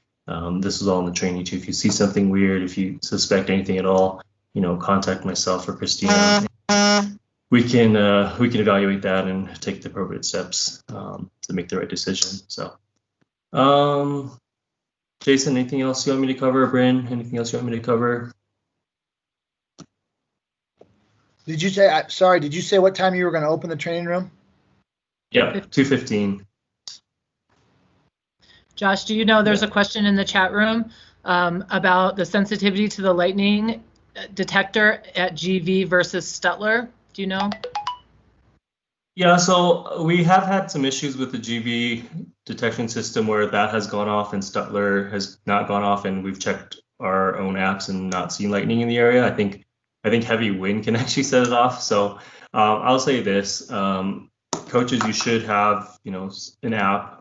this is all in the training too. If you see something weird, if you suspect anything at all, contact myself or Christina. We can evaluate that and take the appropriate steps to make the right decision. So, Jason, anything else you want me to cover? Bryn, anything else you want me to cover? Did you say, sorry, did you say what time you were going to open the training room? Yeah, 2:15. Josh, do you know there's a question in the chat room about the sensitivity to the lightning detector at GV versus Stutler? Do you know? Yeah, so we have had some issues with the GV detection system where that has gone off and Stutler has not gone off, and we've checked our own apps and not seen lightning in the area. I think heavy wind can actually set it off. So I'll say this, coaches, you should have, an app.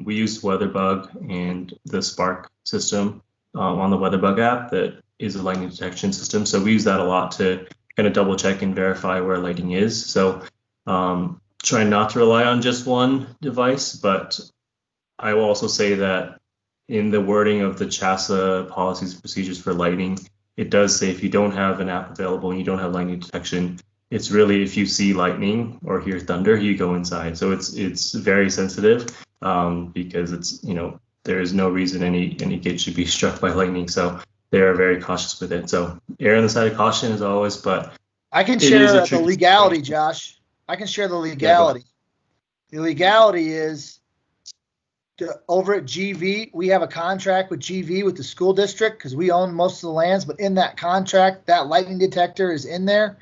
We use WeatherBug and the Spark system on the WeatherBug app that is a lightning detection system. So we use that a lot to kind of double check and verify where lightning is. So try not to rely on just one device, but I will also say that in the wording of the CHSA policies and procedures for lightning, it does say if you don't have an app available and you don't have lightning detection, it's really if you see lightning or hear thunder, you go inside. So it's very sensitive because it's, there is no reason any kid should be struck by lightning. So they are very cautious with it. So err on the side of caution as always, but I can share the legality, Josh. I can share the legality. The legality is over at GV, we have a contract with GV with the school district because we own most of the lands, but in that contract, that lightning detector is in there,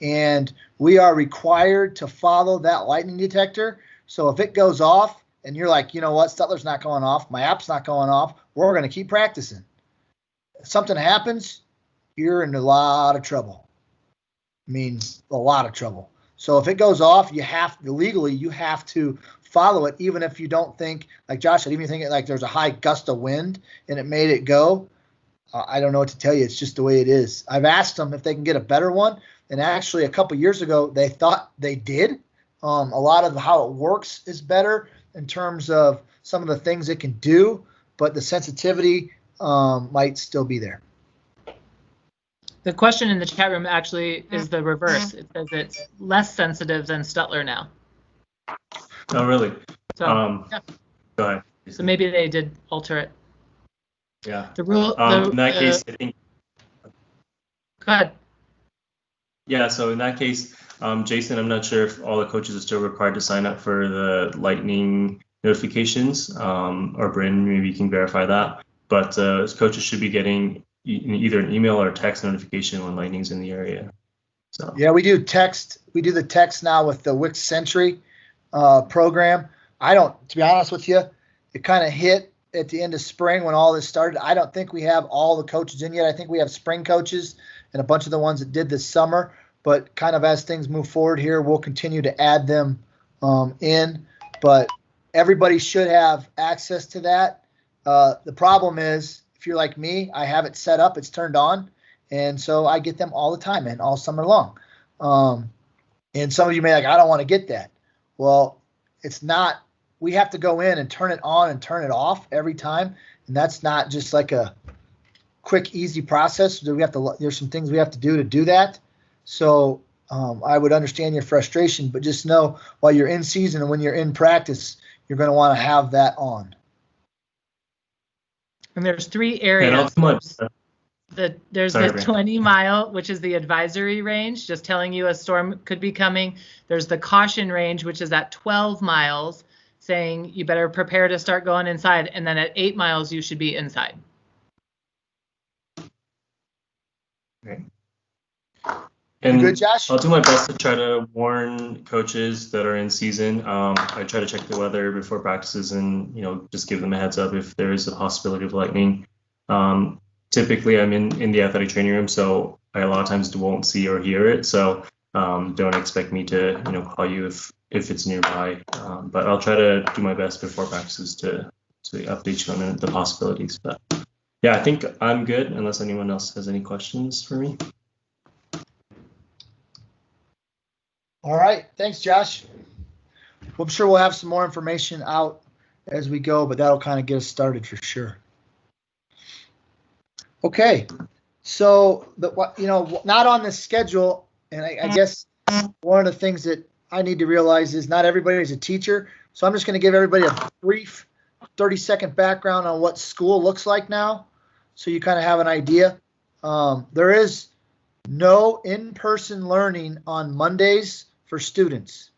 and we are required to follow that lightning detector. So if it goes off and you're like, you know what, Stutler's not going off, my app's not going off, we're going to keep practicing. If something happens, you're in a lot of trouble. I mean, a lot of trouble. So if it goes off, you have to follow it, even if you don't think, like Josh said, even if you think like there's a high gust of wind and it made it go. I don't know what to tell you. It's just the way it is. I've asked them if they can get a better one. And actually, a couple years ago, they thought they did. A lot of how it works is better in terms of some of the things it can do, but the sensitivity might still be there. The question in the chat room actually is the reverse. It says it's less sensitive than Stutler now. Oh, really? So, yeah. Go ahead. So maybe they did alter it. Yeah. The rule. In that case, I think. Go ahead. Yeah. So in that case, Jason, I'm not sure if all the coaches are still required to sign up for the lightning notifications, or Bryn, maybe you can verify that. But coaches should be getting either an email or a text notification when lightning's in the area. So. Yeah, we do text. We do the text now with the Wix Sentry program. To be honest with you, it kind of hit at the end of spring when all this started. I don't think we have all the coaches in yet. I think we have spring coaches and a bunch of the ones that did this summer. But kind of as things move forward here, we'll continue to add them in. But everybody should have access to that. The problem is, if you're like me, I have it set up, it's turned on, and so I get them all the time and all summer long. And some of you may be like, I don't want to get that. Well, it's not. We have to go in and turn it on and turn it off every time, and that's not just like a quick, easy process. There's some things we have to do that. So I would understand your frustration, but just know while you're in season and when you're in practice, you're going to want to have that on. And there's 3 areas. There's Sorry, the 20-mile, which is the advisory range, just telling you a storm could be coming. There's the caution range, which is at 12 miles, saying you better prepare to start going inside. And then at 8 miles, you should be inside. Okay. And good, Josh? I'll do my best to try to warn coaches that are in season. I try to check the weather before practices and, just give them a heads up if there is a possibility of lightning. Typically, I'm in the athletic training room, so I a lot of times won't see or hear it. So don't expect me to, call you if it's nearby. But I'll try to do my best before practices to update you on the possibilities. But yeah, I think I'm good unless anyone else has any questions for me. All right. Thanks, Josh. Well, I'm sure we'll have some more information out as we go, but that'll kind of get us started for sure. Okay. So, not on this schedule, and I guess one of the things that I need to realize is not everybody is a teacher. So I'm just going to give everybody a brief 30-second background on what school looks like now, so you kind of have an idea. There is no in-person learning on Mondays for students.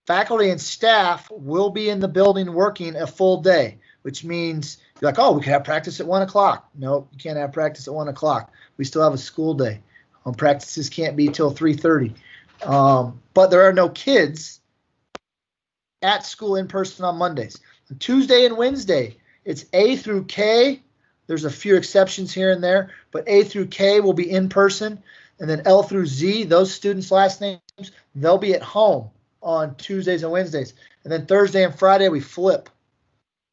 Faculty and staff will be in the building working a full day, which means you're like, oh, we can have practice at 1 o'clock. No, you can't have practice at 1 o'clock. We still have a school day. Practices can't be till 3:30. But there are no kids at school in person on Mondays. On Tuesday and Wednesday, it's A through K. There's a few exceptions here and there, but A through K will be in person. And then L through Z, those students' last names, they'll be at home on Tuesdays and Wednesdays. And then Thursday and Friday, we flip.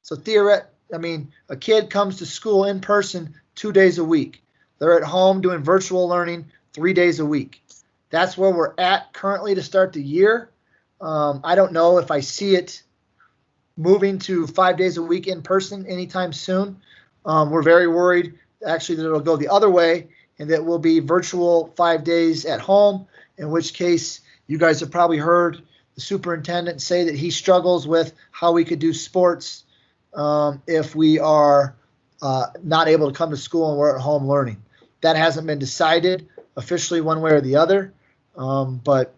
So a kid comes to school in person 2 days a week. They're at home doing virtual learning 3 days a week. That's where we're at currently to start the year. I don't know if I see it moving to 5 days a week in person anytime soon. We're very worried, actually, that it'll go the other way and that we'll be virtual 5 days at home, in which case you guys have probably heard the superintendent say that he struggles with how we could do sports if we are not able to come to school and we're at home learning. That hasn't been decided officially one way or the other, but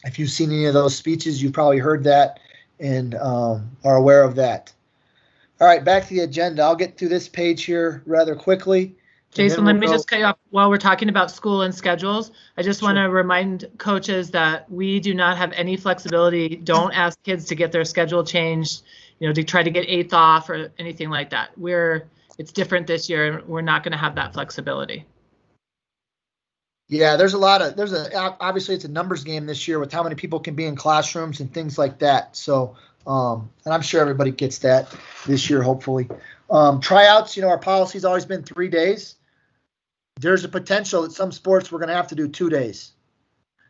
if you've seen any of those speeches, you've probably heard that and are aware of that. All right, back to the agenda. I'll get through this page here rather quickly. Jason, let me just cut you off while we're talking about school and schedules. I just want to remind coaches that we do not have any flexibility. Don't ask kids to get their schedule changed, to try to get 8th off or anything like that. It's different this year. We're not going to have that flexibility. Yeah, obviously it's a numbers game this year with how many people can be in classrooms and things like that. So, and I'm sure everybody gets that this year, hopefully. Tryouts, our policy's always been 3 days. There's a potential that some sports we're going to have to do 2 days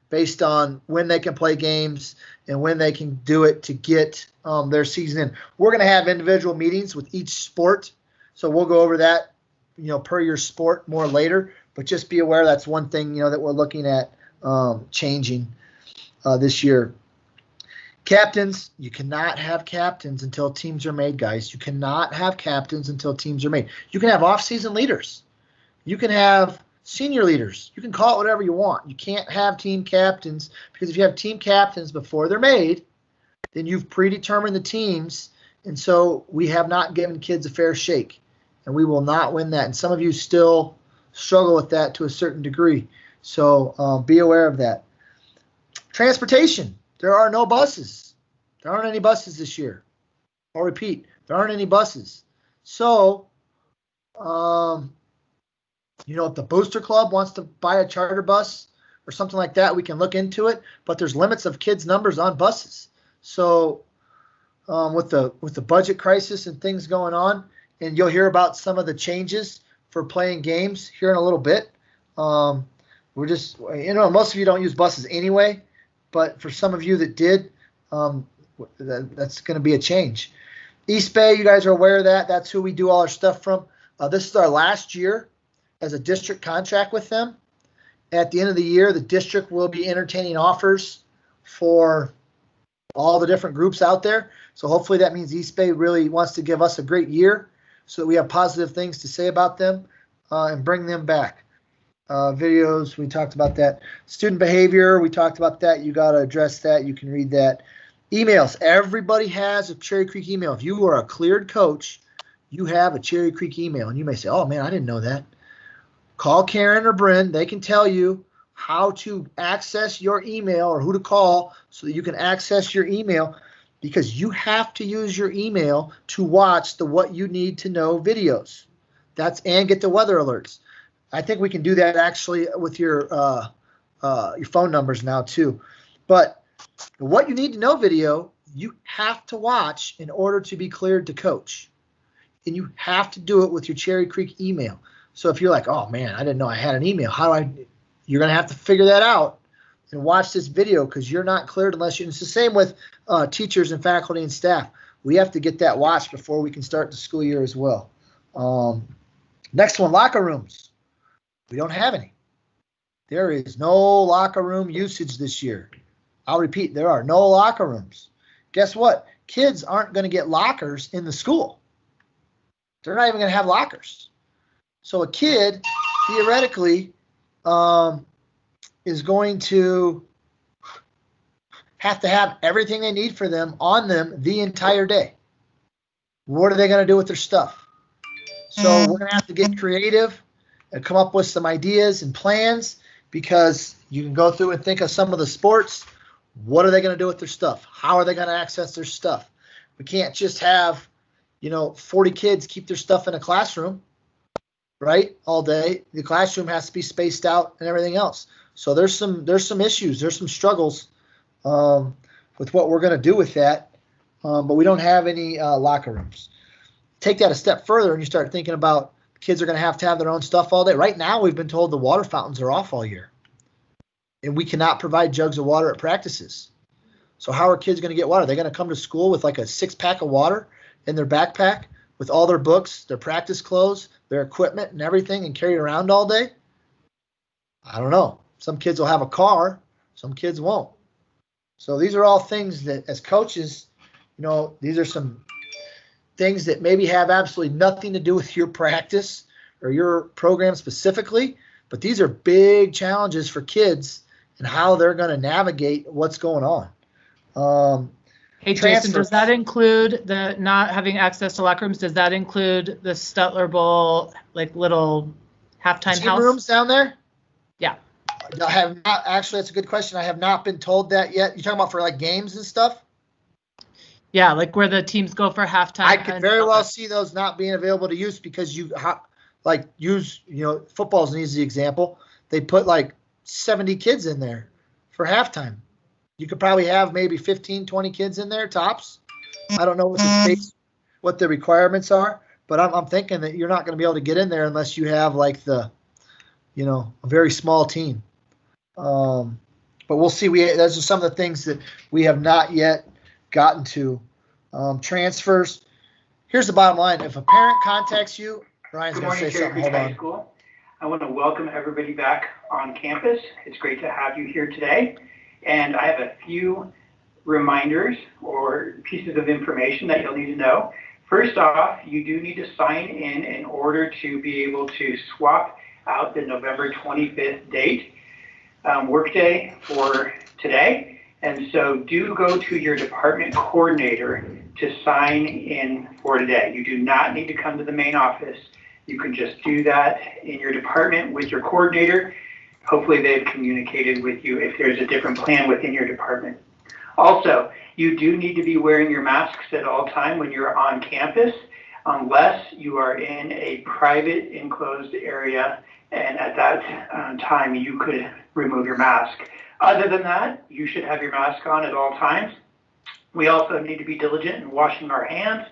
based on when they can play games and when they can do it to get their season in. We're going to have individual meetings with each sport. So we'll go over that, per your sport more later. But just be aware that's one thing, that we're looking at changing this year. Captains, you cannot have captains until teams are made, guys. You cannot have captains until teams are made. You can have off-season leaders. You can have senior leaders. You can call it whatever you want. You can't have team captains, because if you have team captains before they're made, then you've predetermined the teams, and so we have not given kids a fair shake, and we will not win that. And some of you still struggle with that to a certain degree, so be aware of that. Transportation. There are no buses. There aren't any buses this year. I'll repeat, there aren't any buses. So, if the Booster Club wants to buy a charter bus or something like that, we can look into it. But there's limits of kids' numbers on buses. So with the budget crisis and things going on, and you'll hear about some of the changes for playing games here in a little bit. We're just, most of you don't use buses anyway, but for some of you that did, that's going to be a change. East Bay, you guys are aware of that. That's who we do all our stuff from. This is our last year as a district contract with them. At the end of the year, the district will be entertaining offers for all the different groups out there. So hopefully that means East Bay really wants to give us a great year so that we have positive things to say about them and bring them back. Videos, we talked about that. Student behavior, we talked about that. You got to address that. You can read that. Emails. Everybody has a Cherry Creek email. If you are a cleared coach, you have a Cherry Creek email. And you may say, oh, man, I didn't know that. Call Karen or Bryn. They can tell you how to access your email or who to call so that you can access your email, because you have to use your email to watch the What You Need to Know videos. And get the weather alerts. I think we can do that actually with your phone numbers now too. But the What You Need to Know video, you have to watch in order to be cleared to coach. And you have to do it with your Cherry Creek email. So if you're like, oh man, I didn't know I had an email. You're going to have to figure that out and watch this video, because you're not cleared unless it's the same with teachers and faculty and staff. We have to get that watched before we can start the school year as well. Next one, locker rooms. We don't have any. There is no locker room usage this year. I'll repeat, there are no locker rooms. Guess what? Kids aren't going to get lockers in the school. They're not even going to have lockers. So a kid, theoretically, is going to have everything they need for them on them the entire day. What are they going to do with their stuff? So we're going to have to get creative and come up with some ideas and plans, because you can go through and think of some of the sports. What are they going to do with their stuff? How are they going to access their stuff? We can't just have, 40 kids keep their stuff in a classroom, right, all day. The classroom has to be spaced out and everything else. So there's some issues, there's some struggles with what we're going to do with that, but we don't have any locker rooms. Take that a step further and you start thinking about kids are going to have their own stuff all day. Right now, we've been told the water fountains are off all year, and we cannot provide jugs of water at practices. So how are kids going to get water? They're going to come to school with like a 6-pack of water in their backpack with all their books, their practice clothes, their equipment and everything, and carry it around all day? I don't know. Some kids will have a car, some kids won't. So these are all things that as coaches, these are some things that maybe have absolutely nothing to do with your practice or your program specifically, but these are big challenges for kids and how they're going to navigate what's going on. Hey, Jason, does that include the not having access to locker rooms? Does that include the Stutler Bowl, like little halftime house rooms down there? Yeah. I have not, actually, that's a good question. I have not been told that yet. You're talking about for like games and stuff? Yeah, like where the teams go for halftime. I could very well see those not being available to use, because football's an easy example. They put like 70 kids in there for halftime. You could probably have maybe 15, 20 kids in there tops. I don't know what the space, what the requirements are, but I'm thinking that you're not going to be able to get in there unless you have like a very small team. But we'll see. Those are some of the things that we have not yet gotten to. Transfers. Here's the bottom line. If a parent contacts you, Ryan's going to say something. Hold on. School. I want to welcome everybody back on campus. It's great to have you here today. And I have a few reminders or pieces of information that you'll need to know. First off, you do need to sign in order to be able to swap out the November 25th date workday for today. And so do go to your department coordinator to sign in for today. You do not need to come to the main office. You can just do that in your department with your coordinator. Hopefully they've communicated with you if there's a different plan within your department. Also, you do need to be wearing your masks at all time when you're on campus, unless you are in a private enclosed area, and at that time you could remove your mask. Other than that, you should have your mask on at all times. We also need to be diligent in washing our hands,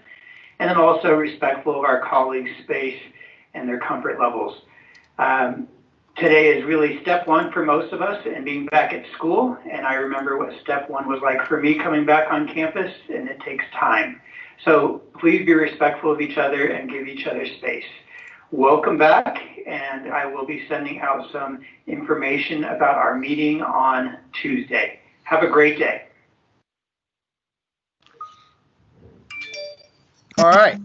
and then also respectful of our colleagues' space and their comfort levels. Today is really step one for most of us in being back at school, and I remember what step one was like for me coming back on campus, and it takes time. So please be respectful of each other and give each other space. Welcome back, and I will be sending out some information about our meeting on Tuesday. Have a great day. All right,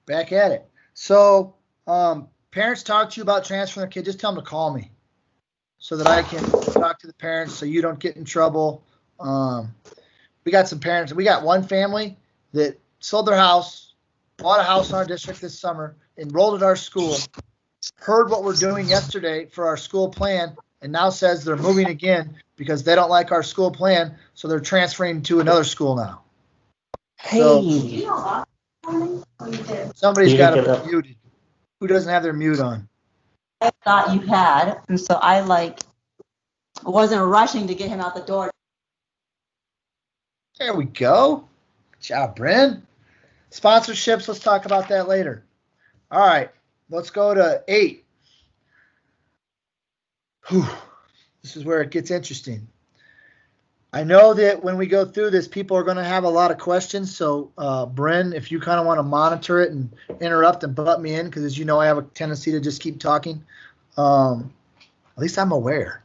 back at it. So parents talk to you about transferring their kid, just tell them to call me so that I can talk to the parents so you don't get in trouble. We got some parents, we got one family that sold their house, bought a house in our district this summer, enrolled at our school, heard what we're doing yesterday for our school plan, and now says they're moving again because they don't like our school plan, so they're transferring to another school now. So somebody's got to be muted. Who doesn't have their mute on? I thought you had, and so I wasn't rushing to get him out the door. There we go. Good job, Bryn. Sponsorships, let's talk about that later. All right, let's go to 8. Whew. This is where it gets interesting. I know that when we go through this, people are going to have a lot of questions. So, Bryn, if you kind of want to monitor it and interrupt and butt me in, because as you know, I have a tendency to just keep talking. At least I'm aware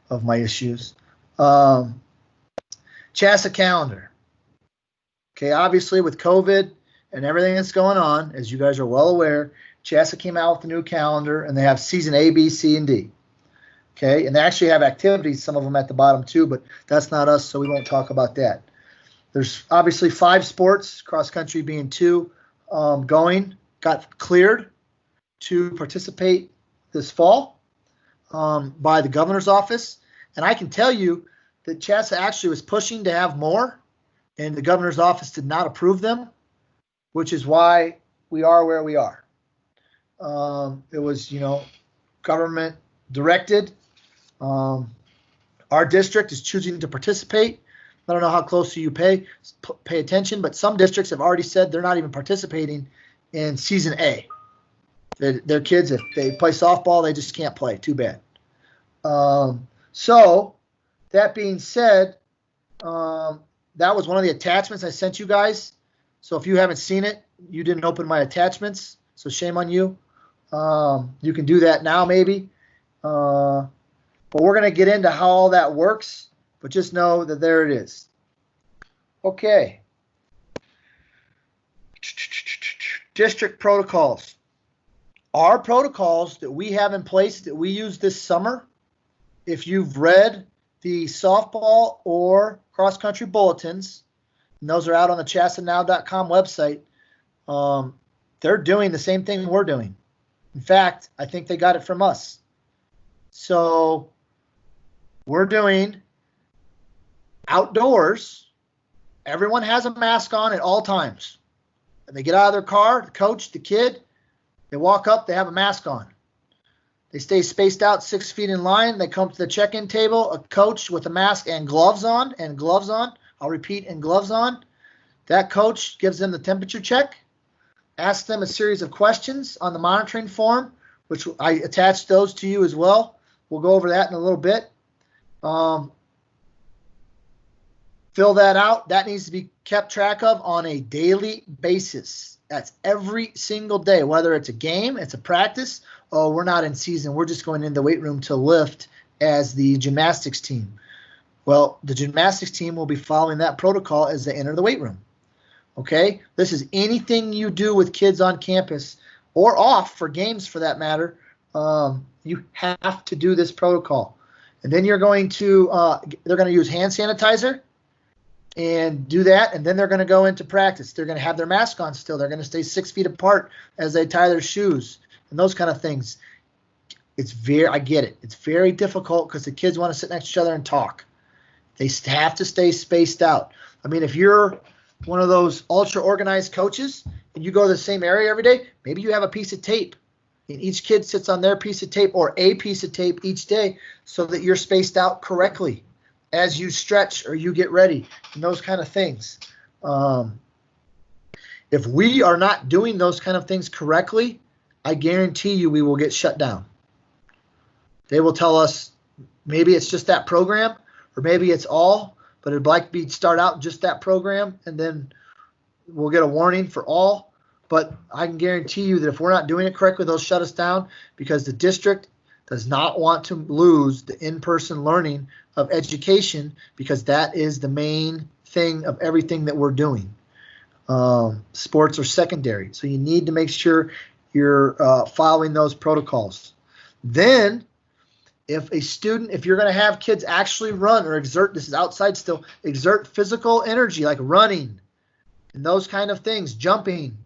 of my issues. CCHS calendar. Okay, obviously with COVID and everything that's going on, as you guys are well aware, CCHS came out with a new calendar, and they have season A, B, C, and D. Okay, and they actually have activities, some of them at the bottom too, but that's not us, so we won't talk about that. There's obviously 5 sports, cross country being 2, got cleared to participate this fall by the governor's office. And I can tell you that CCHS actually was pushing to have more, and the governor's office did not approve them, which is why we are where we are. It was, government directed. Our district is choosing to participate. I don't know how closely you pay attention, but some districts have already said they're not even participating in season A. Their kids, if they play softball, they just can't play. Too bad. So that being said, that was one of the attachments I sent you guys. So if you haven't seen it, you didn't open my attachments, so shame on you. You can do that now maybe. But we're going to get into how all that works, but just know that there it is. Okay. District protocols. Our protocols that we have in place that we use this summer, if you've read the softball or cross-country bulletins, and those are out on the chassanow.com website, they're doing the same thing we're doing. In fact, I think they got it from us. So we're doing outdoors. Everyone has a mask on at all times. And they get out of their car, the coach, the kid, they walk up, they have a mask on. They stay spaced out 6 feet in line. They come to the check-in table, a coach with a mask and gloves on, I'll repeat, and gloves on. That coach gives them the temperature check, asks them a series of questions on the monitoring form, which I attached those to you as well. We'll go over that in a little bit. Fill that out. That needs to be kept track of on a daily basis. That's every single day, whether it's a game, it's a practice. Oh, we're not in season. We're just going in the weight room to lift as the gymnastics team. Well, the gymnastics team will be following that protocol as they enter the weight room. Okay? This is anything you do with kids on campus or off for games for that matter. You have to do this protocol. And then you're going to, they're going to use hand sanitizer and do that. And then they're going to go into practice. They're going to have their mask on still. They're going to stay 6 feet apart as they tie their shoes and those kind of things. I get it. It's very difficult because the kids want to sit next to each other and talk. They have to stay spaced out. I mean, if you're one of those ultra organized coaches and you go to the same area every day, maybe you have a piece of tape and each kid sits on their piece of tape or a piece of tape each day so that you're spaced out correctly. as you stretch or you get ready and those kind of things. If we are not doing those kind of things correctly, I guarantee you we will get shut down. They will tell us maybe it's just that program or maybe it's all, but it'd like to start out just that program and then we'll get a warning for all. But I can guarantee you that if we're not doing it correctly, they'll shut us down because the district does not want to lose the in-person learning of education because that is the main thing of everything that we're doing. Sports are secondary. So you need to make sure you're following those protocols. Then if you're going to have kids actually run or exert, this is outside still, exert physical energy like running and those kind of things, jumping,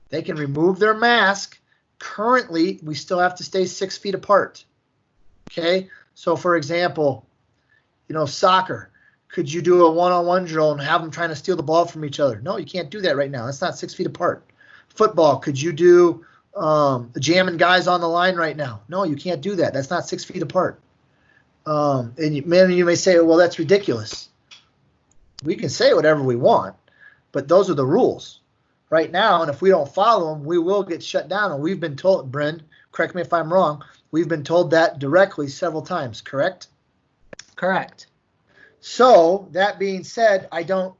they can remove their mask. Currently, we still have to stay 6 feet apart. Okay, so for example, soccer, could you do a one-on-one drill and have them trying to steal the ball from each other? No, you can't do that right now. That's not 6 feet apart. Football, could you do jamming guys on the line right now? No, you can't do that. That's not 6 feet apart. And you may say, well, that's ridiculous. We can say whatever we want, but those are the rules right now. And if we don't follow them, we will get shut down. And we've been told, Bryn, correct me if I'm wrong, we've been told that directly several times, correct? Correct. So that being said, I know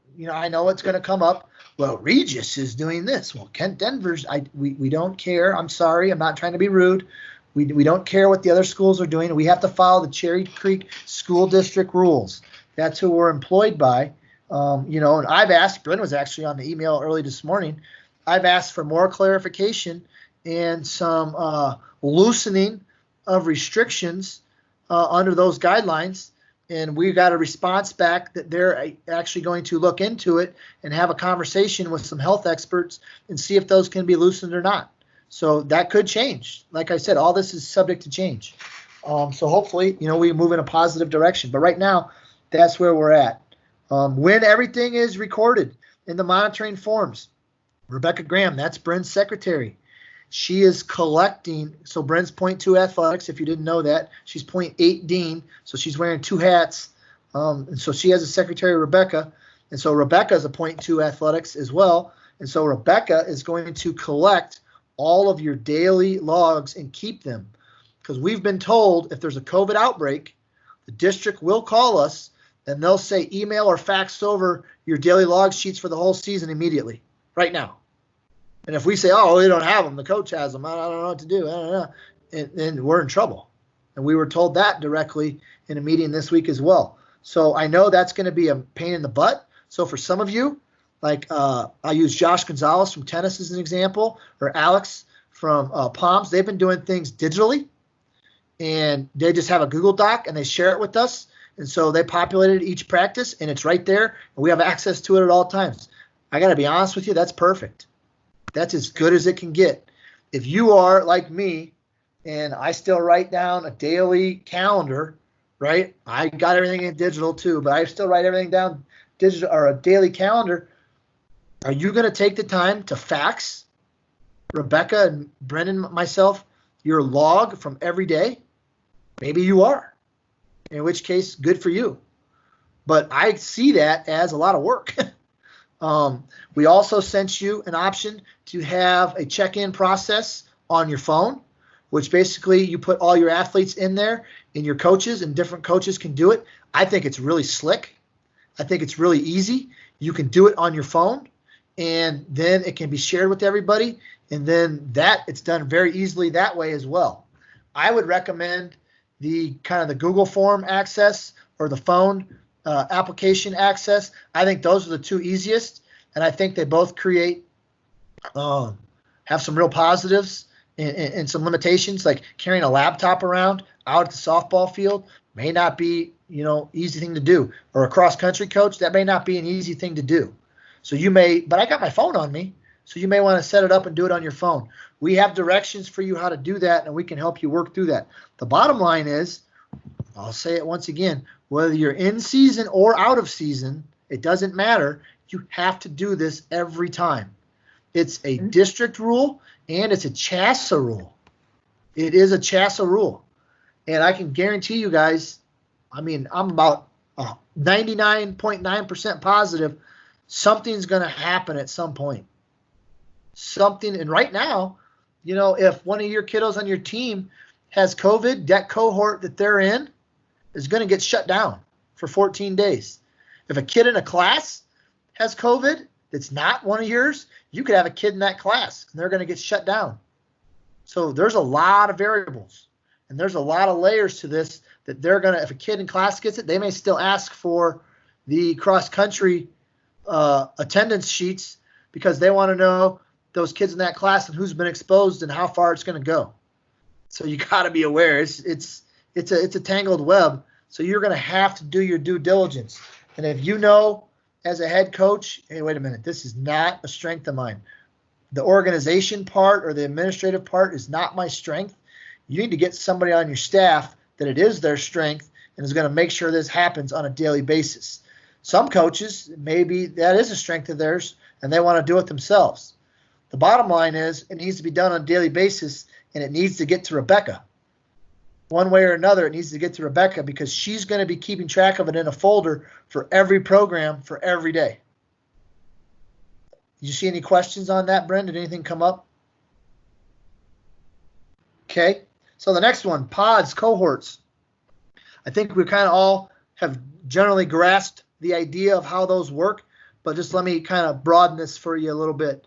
it's going to come up. Well, Regis is doing this. Well, Kent Denver's, we don't care. I'm sorry. I'm not trying to be rude. We don't care what the other schools are doing. We have to follow the Cherry Creek School District rules. That's who we're employed by. And I've asked, Bryn was actually on the email early this morning, I've asked for more clarification and some loosening of restrictions under those guidelines. And we got a response back that they're actually going to look into it and have a conversation with some health experts and see if those can be loosened or not. So that could change. Like I said, all this is subject to change. So hopefully, we move in a positive direction. But right now, that's where we're at. When everything is recorded in the monitoring forms, Rebecca Graham, that's Bryn's secretary. She is collecting. So Bryn's .2 athletics, if you didn't know that. She's .8 dean, so she's wearing two hats. And so she has a secretary, Rebecca. And so Rebecca is a .2 athletics as well. And so Rebecca is going to collect all of your daily logs and keep them. Because we've been told if there's a COVID outbreak, the district will call us and they'll say email or fax over your daily log sheets for the whole season immediately, right now. And if we say, oh, we don't have them, the coach has them, I don't know what to do, I don't know, and we're in trouble. And we were told that directly in a meeting this week as well. So I know that's going to be a pain in the butt. So for some of you, like I use Josh Gonzalez from tennis as an example, or Alex from Palms, they've been doing things digitally, and they just have a Google Doc and they share it with us. And so they populated each practice, and it's right there, and we have access to it at all times. I got to be honest with you, that's perfect. That's as good as it can get. If you are like me, and I still write down a daily calendar, right? I got everything in digital too, but I still write everything down digital or a daily calendar. Are you going to take the time to fax Rebecca and Brendan, myself, your log from every day? Maybe you are. In which case, good for you. But I see that as a lot of work. We also sent you an option to have a check-in process on your phone, which basically you put all your athletes in there and your coaches, and different coaches can do it. I think it's really slick. I think it's really easy. You can do it on your phone, and then it can be shared with everybody, and then it's done very easily that way as well. I would recommend the kind of the Google form access or the phone application access. I think those are the two easiest, and I think they both create have some real positives and some limitations, like carrying a laptop around out at the softball field may not be easy thing to do, or a cross country coach, that may not be an easy thing to do. So but I got my phone on me, so you may want to set it up and do it on your phone. We have directions for you how to do that, and we can help you work through that. The bottom line is, I'll say it once again, whether you're in season or out of season, it doesn't matter. You have to do this every time. It's a district rule, and it's a CHSA rule. It is a CHSA rule. And I can guarantee you guys, I'm about 99.9% positive, something's going to happen at some point. Something, and right now, you know, if one of your kiddos on your team has COVID, that cohort that they're in is going to get shut down for 14 days. If a kid in a class has COVID that's not one of yours, you could have a kid in that class and they're going to get shut down. So there's a lot of variables and there's a lot of layers to this that they're going to, if a kid in class gets it, they may still ask for the cross-country attendance sheets because they want to know those kids in that class and who's been exposed and how far it's going to go. So you got to be aware. It's a tangled web. So you're going to have to do your due diligence. And if you know as a head coach, hey, wait a minute, this is not a strength of mine. The organization part or the administrative part is not my strength. You need to get somebody on your staff that it is their strength and is going to make sure this happens on a daily basis. Some coaches, maybe that is a strength of theirs and they want to do it themselves. The bottom line is it needs to be done on a daily basis and it needs to get to Rebecca. One way or another, it needs to get to Rebecca because she's going to be keeping track of it in a folder for every program for every day. Did you see any questions on that, Brent? Did anything come up? Okay. So the next one, pods, cohorts. I think we kind of all have generally grasped the idea of how those work, but just let me kind of broaden this for you a little bit.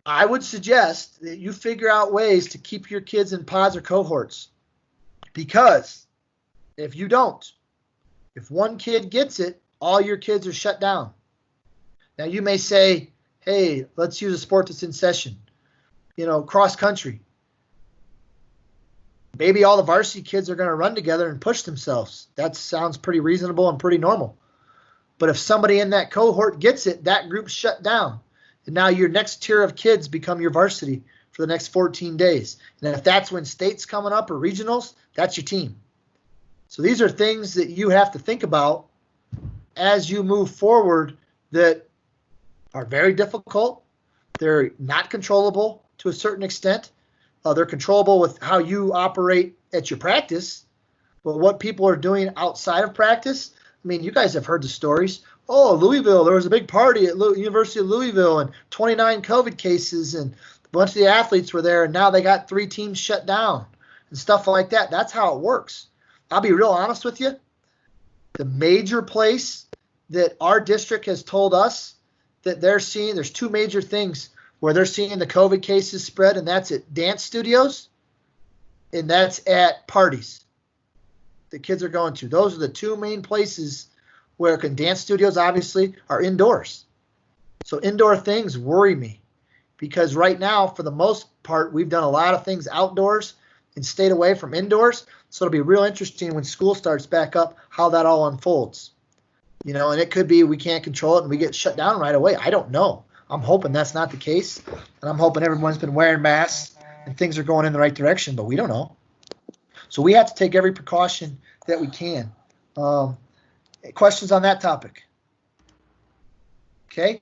I would suggest that you figure out ways to keep your kids in pods or cohorts, because if you don't, if one kid gets it, all your kids are shut down. Now you may say, hey, let's use a sport that's in session, you know, cross country. Maybe all the varsity kids are going to run together and push themselves. That sounds pretty reasonable and pretty normal. But if somebody in that cohort gets it, that group's shut down. And now your next tier of kids become your varsity for the next 14 days. And if that's when state's coming up or regionals, that's your team. So these are things that you have to think about as you move forward that are very difficult. They're not controllable to a certain extent. They're controllable with how you operate at your practice. But what people are doing outside of practice, I mean, you guys have heard the stories. Oh, Louisville, there was a big party at University of Louisville and 29 COVID cases and a bunch of the athletes were there and now they got 3 teams shut down and stuff like that. That's how it works. I'll be real honest with you. The major place that our district has told us that they're seeing, there's 2 major things where they're seeing the COVID cases spread, and that's at dance studios and that's at parties the kids are going to. Those are the 2 main places where dance studios obviously are indoors. So indoor things worry me because right now, for the most part, we've done a lot of things outdoors and stayed away from indoors. So it'll be real interesting when school starts back up, how that all unfolds. You know, and it could be we can't control it and we get shut down right away. I don't know. I'm hoping that's not the case. And I'm hoping everyone's been wearing masks and things are going in the right direction, but we don't know. So we have to take every precaution that we can. Questions on that topic? Okay.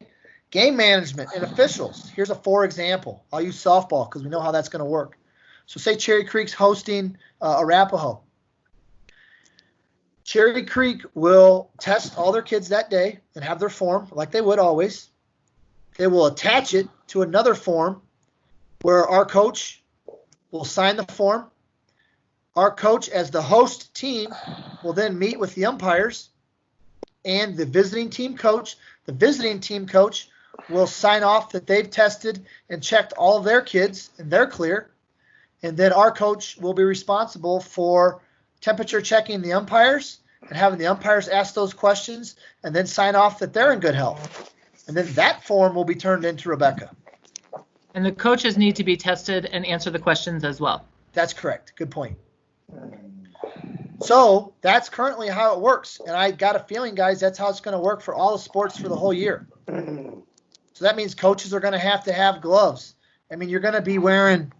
Game management and officials. Here's a for example. I'll use softball because we know how that's going to work. So say Cherry Creek's hosting Arapahoe. Cherry Creek will test all their kids that day and have their form like they would always. They will attach it to another form where our coach will sign the form. Our coach, as the host team, will then meet with the umpires and the visiting team coach. The visiting team coach will sign off that they've tested and checked all of their kids and they're clear. And then our coach will be responsible for temperature checking the umpires and having the umpires ask those questions and then sign off that they're in good health. And then that form will be turned into Rebecca. And the coaches need to be tested and answer the questions as well. That's correct. Good point. So that's currently how it works. And I got a feeling, guys, that's how it's going to work for all the sports for the whole year. So that means coaches are going to have gloves. I mean, you're going to be wearing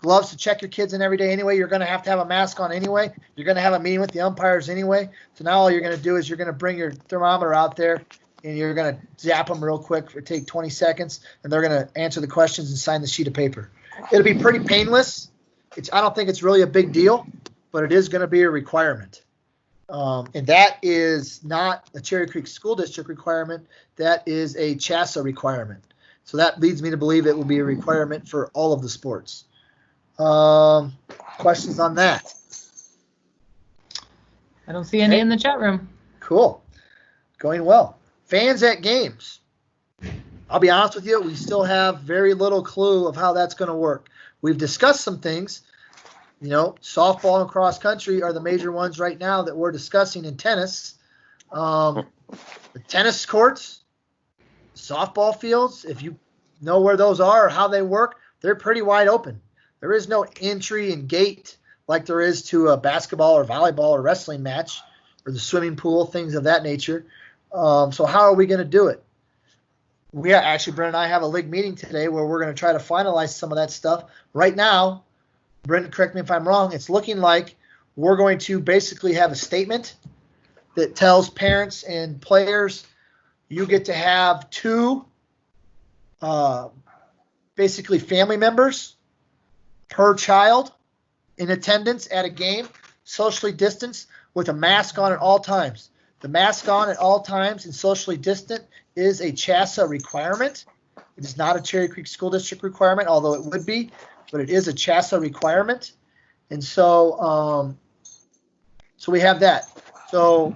gloves to check your kids in every day anyway. You're going to have a mask on anyway. You're going to have a meeting with the umpires anyway. So now all you're going to do is you're going to bring your thermometer out there and you're going to zap them real quick for take 20 seconds, and they're going to answer the questions and sign the sheet of paper. It'll be pretty painless. I don't think it's really a big deal, but it is going to be a requirement. And that is not a Cherry Creek School District requirement. That is a CHSA requirement. So that leads me to believe it will be a requirement for all of the sports. Questions on that? I don't see any in the chat room. Cool. Going well. Fans at games. I'll be honest with you, we still have very little clue of how that's going to work. We've discussed some things. You know, softball and cross country are the major ones right now that we're discussing in tennis. The tennis courts, softball fields, if you know where those are or how they work, they're pretty wide open. There is no entry and gate like there is to a basketball or volleyball or wrestling match or the swimming pool, things of that nature. So how are we going to do it? Brent and I have a league meeting today where we're going to try to finalize some of that stuff. Right now, Brent, correct me if I'm wrong, it's looking like we're going to basically have a statement that tells parents and players you get to have two basically family members per child in attendance at a game, socially distanced with a mask on at all times. The mask on at all times and socially distant is a CHSA requirement. It is not a Cherry Creek School District requirement, although it would be, but it is a CHSA requirement. And so, so we have that. So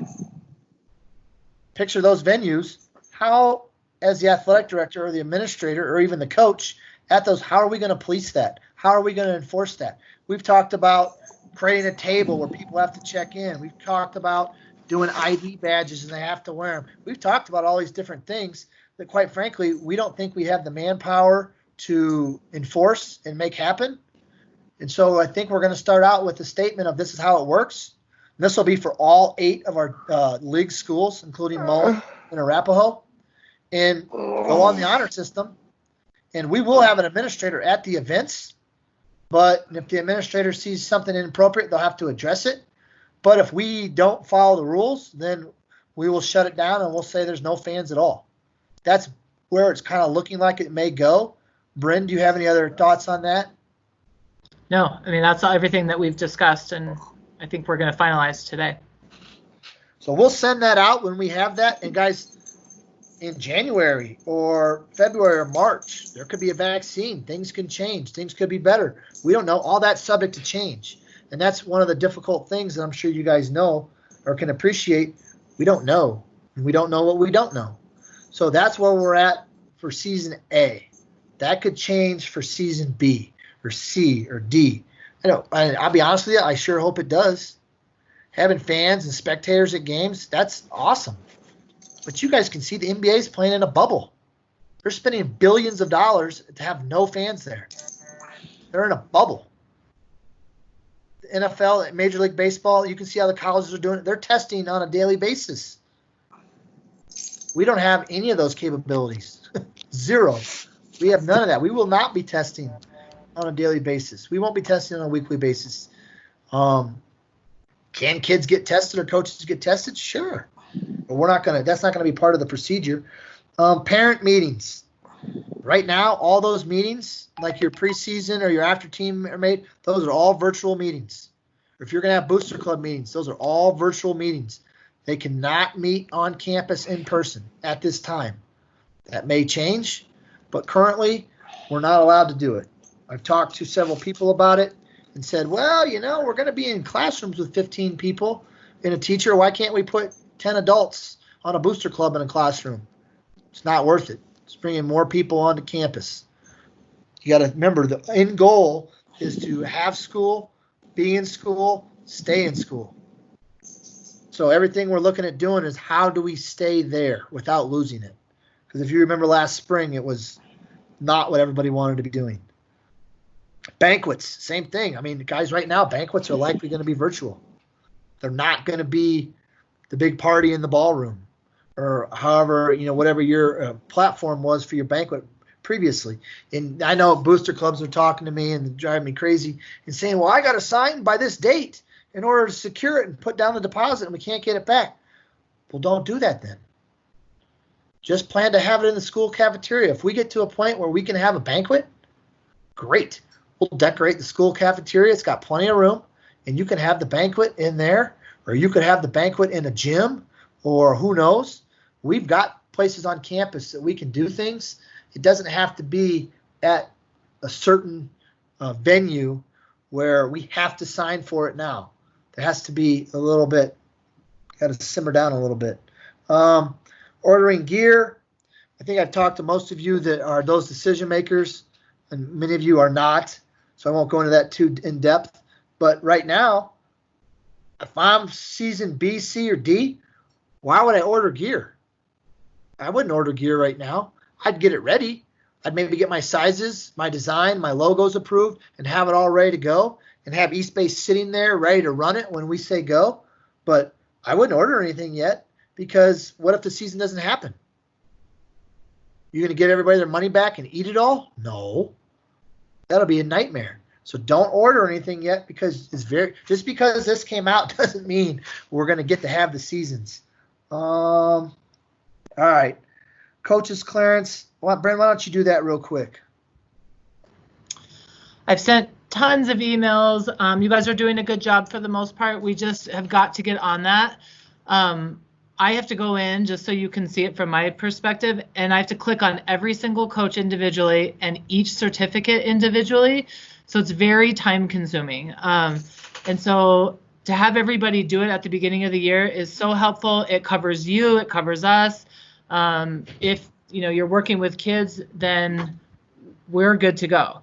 picture those venues. How, as the athletic director or the administrator or even the coach at those, how are we going to police that? How are we going to enforce that? We've talked about creating a table where people have to check in. We've talked about doing ID badges and they have to wear them. We've talked about all these different things that, quite frankly, we don't think we have the manpower to enforce and make happen. And so I think we're going to start out with a statement of this is how it works. And this will be for all 8 of our league schools, including Mullen and Arapahoe, and go on the honor system. And we will have an administrator at the events, but if the administrator sees something inappropriate, they'll have to address it. But if we don't follow the rules, then we will shut it down and we'll say there's no fans at all. That's where it's kind of looking like it may go. Bryn, do you have any other thoughts on that? No, I mean, that's everything that we've discussed, and I think we're going to finalize today. So we'll send that out when we have that. And guys, in January or February or March, there could be a vaccine. Things can change. Things could be better. We don't know. All that's subject to change. And that's one of the difficult things that I'm sure you guys know or can appreciate. We don't know. And we don't know what we don't know. So that's where we're at for season A. That could change for season B or C or D. I'll be honest with you, I sure hope it does. Having fans and spectators at games, that's awesome. But you guys can see the NBA is playing in a bubble. They're spending billions of dollars to have no fans there. They're in a bubble. The NFL, Major League Baseball, you can see how the colleges are doing it. They're testing on a daily basis. We don't have any of those capabilities. Zero. We have none of that. We will not be testing on a daily basis. We won't be testing on a weekly basis. Can kids get tested or coaches get tested? Sure. But we're not gonna. That's not gonna be part of the procedure. Parent meetings. Right now, all those meetings, like your preseason or your after team are made, those are all virtual meetings. Or if you're gonna have booster club meetings, those are all virtual meetings. They cannot meet on campus in person at this time. That may change, but currently, we're not allowed to do it. I've talked to several people about it and said, well, we're going to be in classrooms with 15 people and a teacher. Why can't we put 10 adults on a booster club in a classroom? It's not worth it. It's bringing more people onto campus. You got to remember the end goal is to have school, be in school, stay in school. So everything we're looking at doing is how do we stay there without losing it? Because if you remember last spring, it was not what everybody wanted to be doing. Banquets, same thing. I mean, guys, right now, banquets are likely going to be virtual. They're not going to be the big party in the ballroom or however, whatever your platform was for your banquet previously. And I know booster clubs are talking to me and driving me crazy and saying, well, I got to sign by this date in order to secure it and put down the deposit and we can't get it back. Well, don't do that then. Just plan to have it in the school cafeteria. If we get to a point where we can have a banquet, great. We'll decorate the school cafeteria. It's got plenty of room, and you can have the banquet in there or you could have the banquet in a gym, or who knows. We've got places on campus that we can do things. It doesn't have to be at a certain venue where we have to sign for it now. There has to be a little bit, got to simmer down a little bit. Ordering gear. I think I've talked to most of you that are those decision makers, and many of you are not, so I won't go into that too in depth. But right now, if I'm season B, C, or D, why would I order gear? I wouldn't order gear right now. I'd get it ready. I'd maybe get my sizes, my design, my logos approved, and have it all ready to go, and have East Bay sitting there ready to run it when we say go. But I wouldn't order anything yet, because what if the season doesn't happen? You're going to give everybody their money back and eat it all? No. That'll be a nightmare. So don't order anything yet, because just because this came out doesn't mean we're going to get to have the seasons. All right. Coach's clearance. Well, Brent, why don't you do that real quick? I've sent tons of emails. You guys are doing a good job for the most part. We just have got to get on that. I have to go in, just so you can see it from my perspective, and I have to click on every single coach individually and each certificate individually. So it's very time consuming. And so to have everybody do it at the beginning of the year is so helpful. It covers you, it covers us. If you're working with kids, then we're good to go.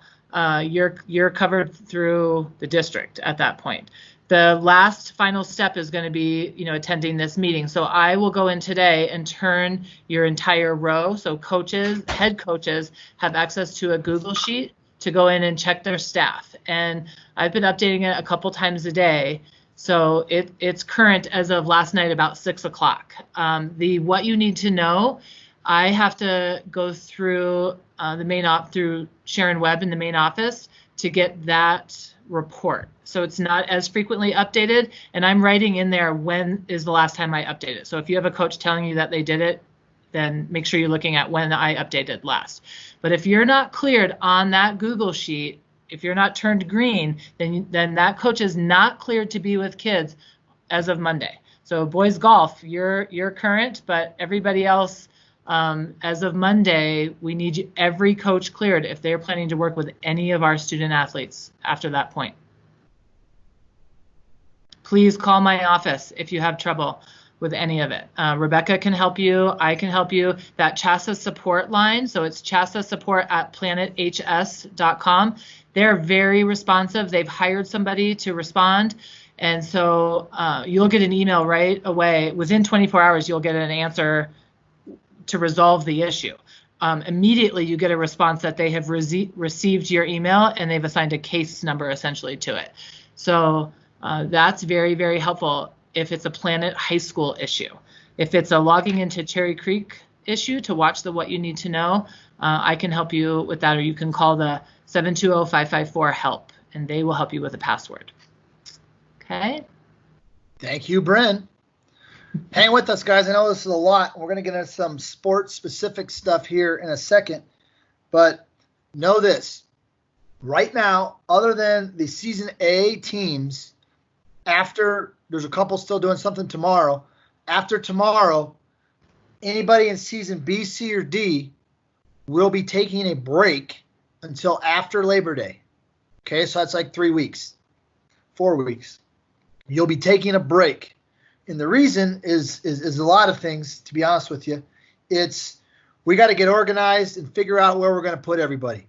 You're covered through the district at that point. The last final step is going to be, attending this meeting. So I will go in today and turn your entire row. So coaches, head coaches have access to a Google Sheet to go in and check their staff. And I've been updating it a couple times a day. So it's current as of last night about 6 o'clock. What you need to know, I have to go through through Sharon Webb in the main office to get that report. So it's not as frequently updated, and I'm writing in there when is the last time I updated. So if you have a coach telling you that they did it, then make sure you're looking at when I updated last. But if you're not cleared on that Google Sheet, if you're not turned green, then that coach is not cleared to be with kids as of Monday. So boys golf, you're current, but everybody else, as of Monday, we need every coach cleared if they're planning to work with any of our student athletes after that point. Please call my office if you have trouble with any of it. Rebecca can help you. I can help you. That CHSA support line, so it's chsasupport@planeths.com. They're very responsive. They've hired somebody to respond. And so you'll get an email right away. Within 24 hours, you'll get an answer to resolve the issue. Immediately, you get a response that they have received your email and they've assigned a case number essentially to it. So that's very, very helpful if it's a Planet High School issue. If it's a logging into Cherry Creek issue to watch the What You Need to Know, I can help you with that, or you can call the 720-554-HELP and they will help you with a password. Okay. Thank you, Bryn. Hang with us, guys. I know this is a lot. We're going to get into some sports-specific stuff here in a second. But know this. Right now, other than the Season A teams, after there's a couple still doing something tomorrow, after tomorrow, anybody in Season B, C, or D will be taking a break until after Labor Day. Okay, so that's like 3 weeks, 4 weeks. You'll be taking a break. And the reason is a lot of things, to be honest with you. It's we got to get organized and figure out where we're going to put everybody.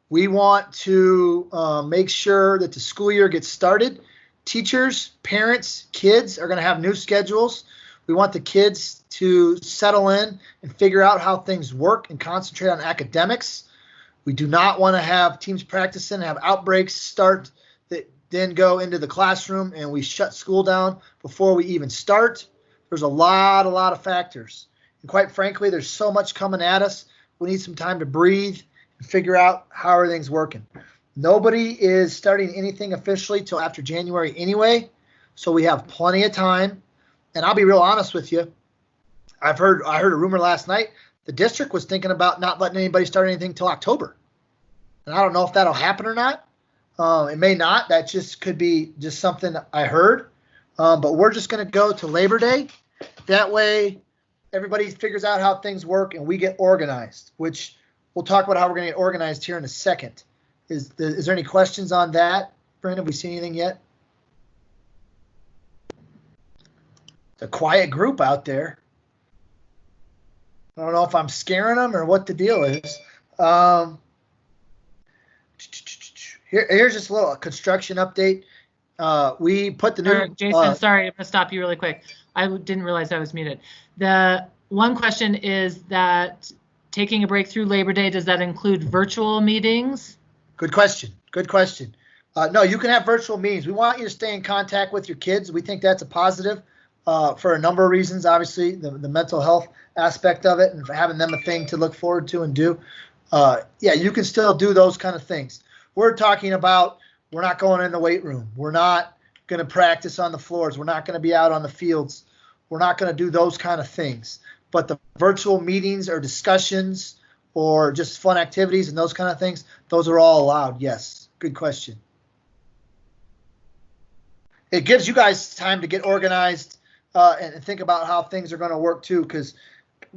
We want to make sure that the school year gets started. Teachers, parents, kids are going to have new schedules. We want the kids to settle in and figure out how things work and concentrate on academics. We do not want to have teams practicing and have outbreaks start that then go into the classroom and we shut school down before we even start. There's a lot of factors. And quite frankly, there's so much coming at us. We need some time to breathe and figure out how everything's working. Nobody is starting anything officially till after January anyway, so we have plenty of time. And I'll be real honest with you. I heard a rumor last night. The district was thinking about not letting anybody start anything till October. And I don't know if that'll happen or not. It may not. That just could be just something I heard. But we're just going to go to Labor Day. That way, everybody figures out how things work and we get organized, which we'll talk about how we're going to get organized here in a second. Is there any questions on that? Brandon, have we seen anything yet? It's a quiet group out there. I don't know if I'm scaring them or what the deal is. Here's just a little construction update. We put the new. Jason, sorry, I'm gonna stop you really quick. I didn't realize I was muted. The one question is that taking a break through Labor Day, does that include virtual meetings? Good question. Good question. No, you can have virtual meetings. We want you to stay in contact with your kids. We think that's a positive for a number of reasons. Obviously, the mental health aspect of it and for having them a thing to look forward to and do. Yeah, you can still do those kind of things. We're talking about we're not going in the weight room. We're not going to practice on the floors. We're not going to be out on the fields. We're not going to do those kind of things. But the virtual meetings or discussions or just fun activities and those kind of things, those are all allowed. Yes. Good question. It gives you guys time to get organized and think about how things are going to work too, because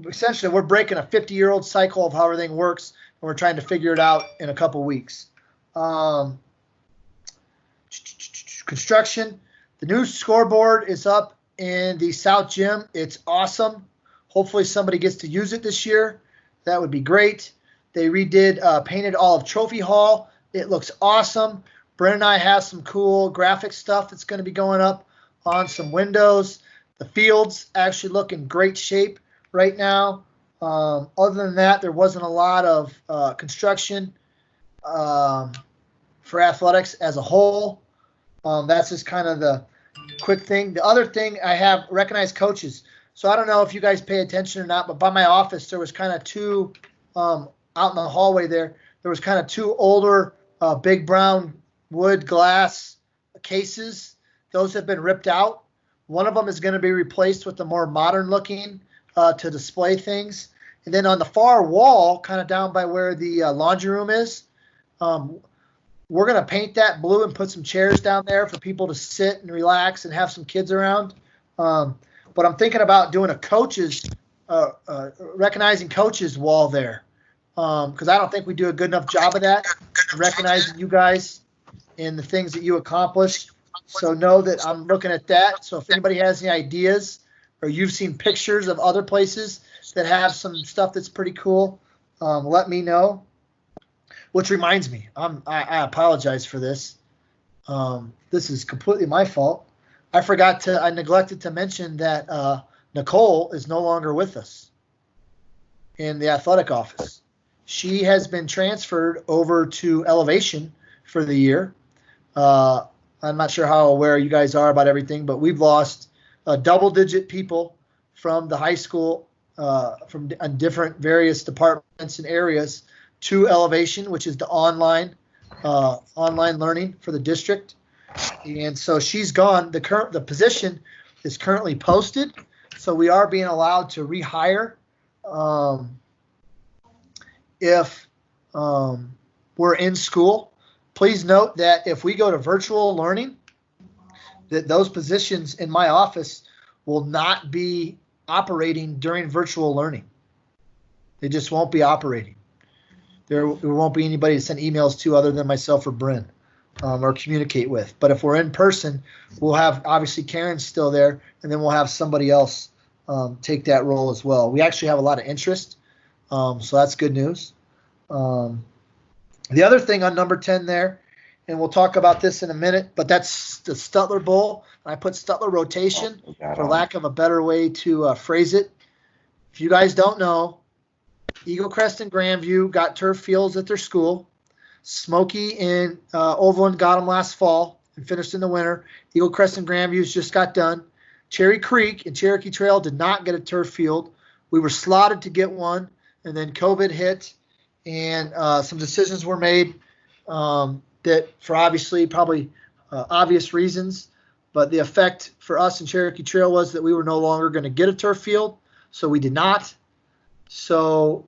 essentially we're breaking a 50-year-old cycle of how everything works, and we're trying to figure it out in a couple weeks. Construction. The new scoreboard is up in the South Gym. It's awesome. Hopefully somebody gets to use it this year. That would be great. They redid, painted all of Trophy Hall. It looks awesome. Brent and I have some cool graphic stuff that's going to be going up on some windows. The fields actually look in great shape right now. Other than that, there wasn't a lot of construction for athletics as a whole. That's just kind of the quick thing. The other thing I have recognized coaches. So I don't know if you guys pay attention or not, but by my office, there was kind of two out in the hallway there. There was kind of two older big brown wood glass cases. Those have been ripped out. One of them is going to be replaced with a more modern looking to display things. And then on the far wall, kind of down by where the laundry room is, we're going to paint that blue and put some chairs down there for people to sit and relax and have some kids around. But I'm thinking about doing a coaches, recognizing coaches wall there, because I don't think we do a good enough job of that, recognizing you guys and the things that you accomplished. So know that I'm looking at that. So if anybody has any ideas or you've seen pictures of other places that have some stuff that's pretty cool, let me know. Which reminds me, I apologize for this. This is completely my fault. I neglected to mention that Nicole is no longer with us in the athletic office. She has been transferred over to Elevation for the year. I'm not sure how aware you guys are about everything, but we've lost double-digit people from the high school, from different various departments and areas to Elevation, which is the online learning for the district. And so she's gone. The position is currently posted, so we are being allowed to rehire if we're in school. Please note that if we go to virtual learning, that those positions in my office will not be operating during virtual learning. They just won't be operating. There won't be anybody to send emails to other than myself or Bryn or communicate with. But if we're in person, we'll have, obviously Karen's still there, and then we'll have somebody else take that role as well. We actually have a lot of interest, so that's good news. The other thing on number 10 there, and we'll talk about this in a minute, but that's the Stutler Bowl. I put Stutler rotation for lack of a better way to phrase it. If you guys don't know, Eagle Crest and Grandview got turf fields at their school. Smoky and Overland got them last fall and finished in the winter. Eagle Crest and Grandview's just got done. Cherry Creek and Cherokee Trail did not get a turf field. We were slotted to get one, and then COVID hit, and some decisions were made that for obviously probably obvious reasons, but the effect for us in Cherokee Trail was that we were no longer going to get a turf field, so we did not. So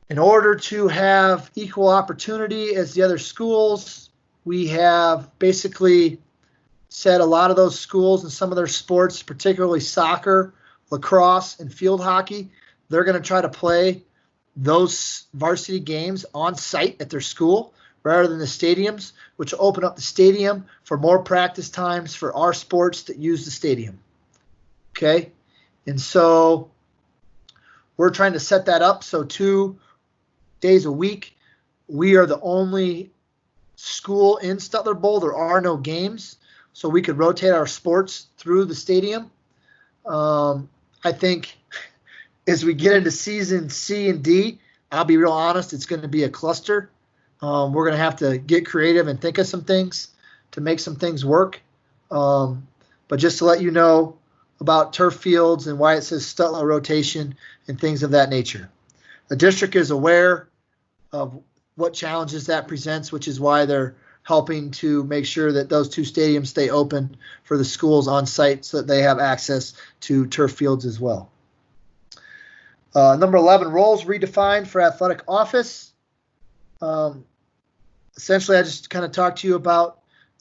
in order to have equal opportunity as the other schools, we have basically said a lot of those schools and some of their sports, particularly soccer, lacrosse, and field hockey, they're going to try to play those varsity games on site at their school rather than the stadiums, which will open up the stadium for more practice times for our sports that use the stadium. Okay? And so we're trying to set that up. So 2 days a week, we are the only school in Stutler Bowl. There are no games, so we could rotate our sports through the stadium. I think as we get into season C and D, I'll be real honest, it's going to be a cluster. We're going to have to get creative and think of some things to make some things work. But just to let you know about turf fields and why it says Stutler rotation and things of that nature. The district is aware of what challenges that presents, which is why they're helping to make sure that those 2 stadiums stay open for the schools on site so that they have access to turf fields as well. Number 11, roles redefined for athletic office. Essentially, I just kind of talked to you about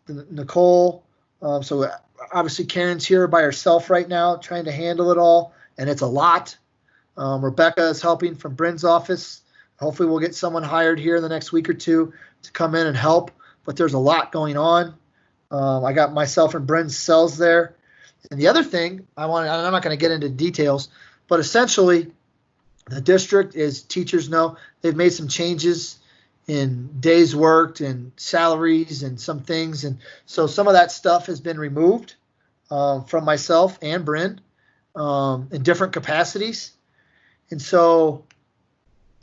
Nicole. So obviously Karen's here by herself right now trying to handle it all, and it's a lot. Rebecca is helping from Bryn's office. Hopefully we'll get someone hired here in the next week or 2 to come in and help, but there's a lot going on. I got myself and Bryn's cells there. And the other thing I'm not going to get into details, but essentially the district, as teachers know, they've made some changes in days worked and salaries and some things. And so some of that stuff has been removed from myself and Bryn in different capacities. And so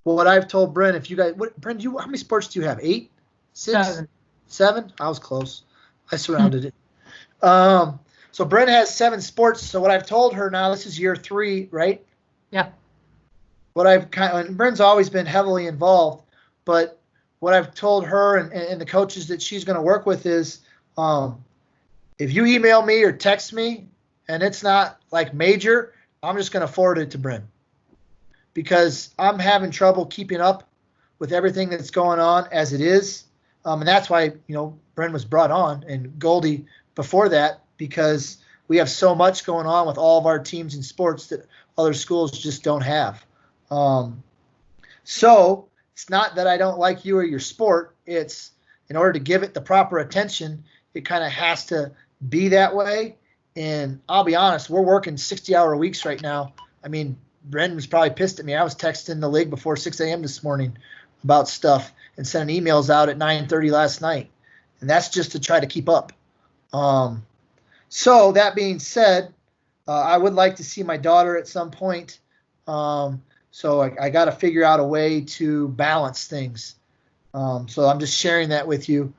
what I've told Bryn, if you guys, Bryn, how many sports do you have? 8? 6? 7? I was close. I surrounded it. So Bryn has 7 sports. So what I've told her now, this is year 3, right? Yeah. And Bryn's always been heavily involved, but what I've told her and the coaches that she's going to work with is, if you email me or text me and it's not like major, I'm just going to forward it to Bryn, because I'm having trouble keeping up with everything that's going on as it is. And that's why, Bryn was brought on, and Goldie before that, because we have so much going on with all of our teams and sports that other schools just don't have. So it's not that I don't like you or your sport. It's in order to give it the proper attention, it kind of has to be that way. And I'll be honest, we're working 60-hour weeks right now. I mean, Bryn was probably pissed at me. I was texting the league before 6 a.m. this morning about stuff and sending emails out at 9:30 last night. And that's just to try to keep up. So that being said, I would like to see my daughter at some point. So I got to figure out a way to balance things. So I'm just sharing that with you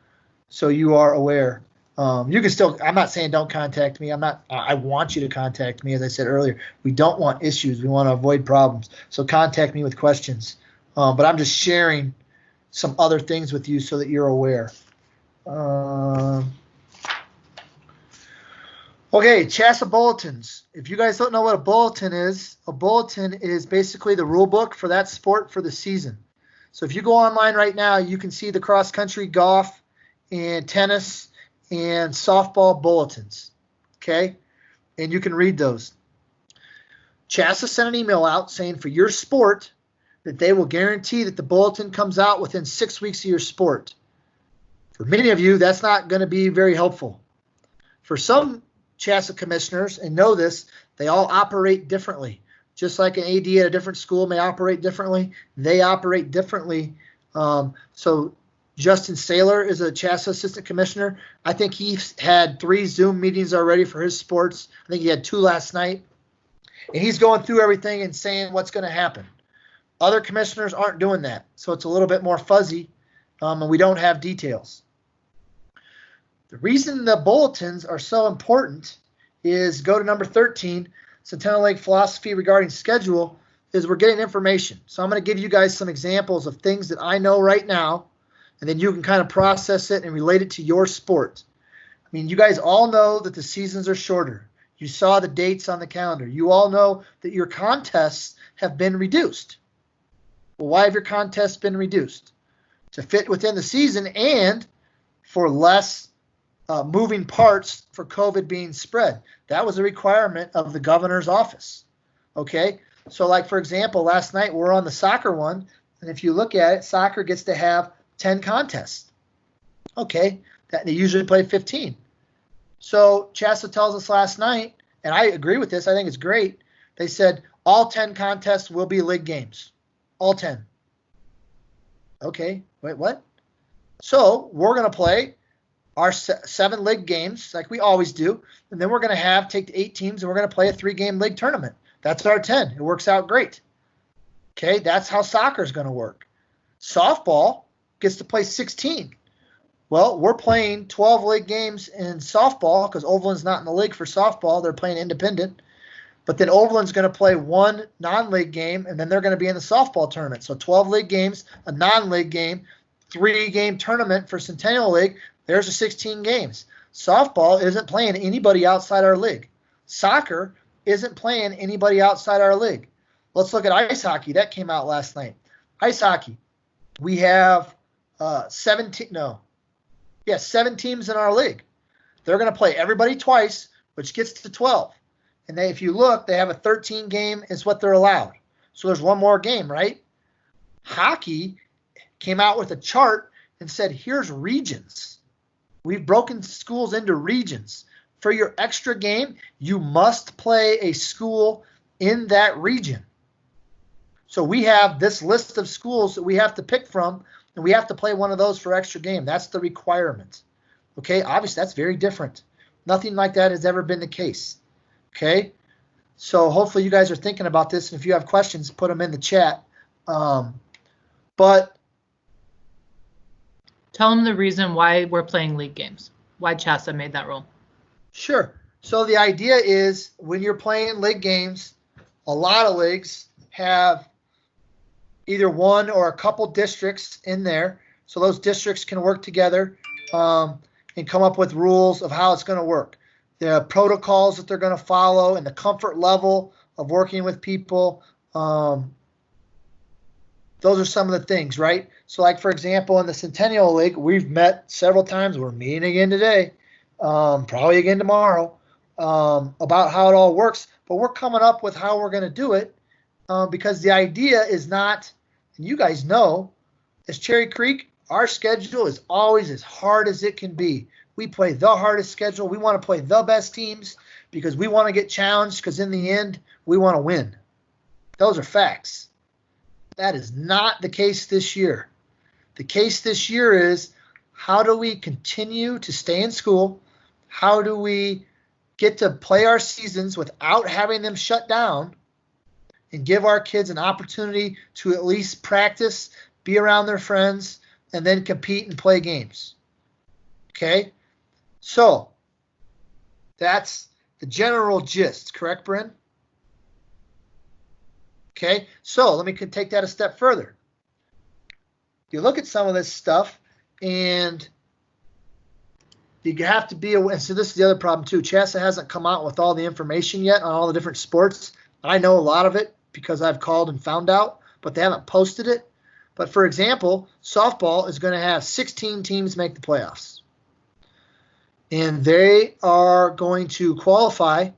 so you are aware. You can still, I'm not saying don't contact me. I want you to contact me. As I said earlier, we don't want issues. We want to avoid problems. So contact me with questions. But I'm just sharing some other things with you so that you're aware. Okay, CHSA bulletins. If you guys don't know what a bulletin is basically the rule book for that sport for the season. So if you go online right now, you can see the cross country, golf, and tennis, and softball bulletins. Okay? And you can read those. CHSA sent an email out saying for your sport that they will guarantee that the bulletin comes out within 6 weeks of your sport. For many of you, that's not going to be very helpful. For some CHSA commissioners, and know this, they all operate differently. Just like an AD at a different school may operate differently, they operate differently. So Justin Saylor is a CHSA assistant commissioner. I think he's had 3 Zoom meetings already for his sports. I think he had 2 last night. And he's going through everything and saying what's going to happen. Other commissioners aren't doing that. So it's a little bit more fuzzy, and we don't have details. The reason the bulletins are so important is go to number 13, Centennial Lake philosophy regarding schedule, is we're getting information. So I'm going to give you guys some examples of things that I know right now, and then you can kind of process it and relate it to your sport. I mean, you guys all know that the seasons are shorter. You saw the dates on the calendar. You all know that your contests have been reduced. Well, why have your contests been reduced? To fit within the season and for less moving parts for COVID being spread. That was a requirement of the governor's office. Okay, so like for example, last night we're on the soccer one, and if you look at it, soccer gets to have 10 contests. Okay, that they usually play 15. So Chassa tells us last night, and I agree with this, I think it's great. They said all 10 contests will be league games. All 10. Okay, wait, what? So we're going to play our 7 league games like we always do, and then we're going to take the 8 teams and we're going to play a 3-game league tournament. That's our 10. It works out great. Okay, that's how soccer is going to work. Softball gets to play 16. Well, we're playing 12 league games in softball because Overland's not in the league for softball. They're playing independent. But then Overland's going to play 1 non-league game, and then they're going to be in the softball tournament. So 12 league games, a non-league game, 3-game tournament for Centennial League. There's the 16 games. Softball isn't playing anybody outside our league. Soccer isn't playing anybody outside our league. Let's look at ice hockey. That came out last night. Ice hockey. We have 7 teams in our league. They're going to play everybody twice, which gets to 12. And if you look, they have a 13 game is what they're allowed. So there's one more game, right? Hockey came out with a chart and said, here's regions. We've broken schools into regions. For your extra game, you must play a school in that region. So we have this list of schools that we have to pick from, and we have to play one of those for extra game. That's the requirement. Okay, obviously that's very different. Nothing like that has ever been the case. Okay, so hopefully you guys are thinking about this, and if you have questions, put them in the chat. But tell them the reason why we're playing league games, why Chassa made that rule. Sure. So the idea is when you're playing league games, a lot of leagues have either one or a couple districts in there. So those districts can work together and come up with rules of how it's going to work. The protocols that they're going to follow and the comfort level of working with people. Those are some of the things, right? So like, for example, in the Centennial League, we've met several times. We're meeting again today, probably again tomorrow, about how it all works. But we're coming up with how we're going to do it because the idea is not, and you guys know, as Cherry Creek, our schedule is always as hard as it can be. We play the hardest schedule. We want to play the best teams because we want to get challenged because in the end, we want to win. Those are facts. That is not the case this year. The case this year is how do we continue to stay in school? How do we get to play our seasons without having them shut down and give our kids an opportunity to at least practice, be around their friends, and then compete and play games? Okay? So that's the general gist, correct, Bryn? Okay, so let me take that a step further. You look at some of this stuff, and you have to be aware. So this is the other problem too. Chassa hasn't come out with all the information yet on all the different sports. I know a lot of it because I've called and found out, but they haven't posted it. But for example, softball is going to have 16 teams make the playoffs. And they are going to qualify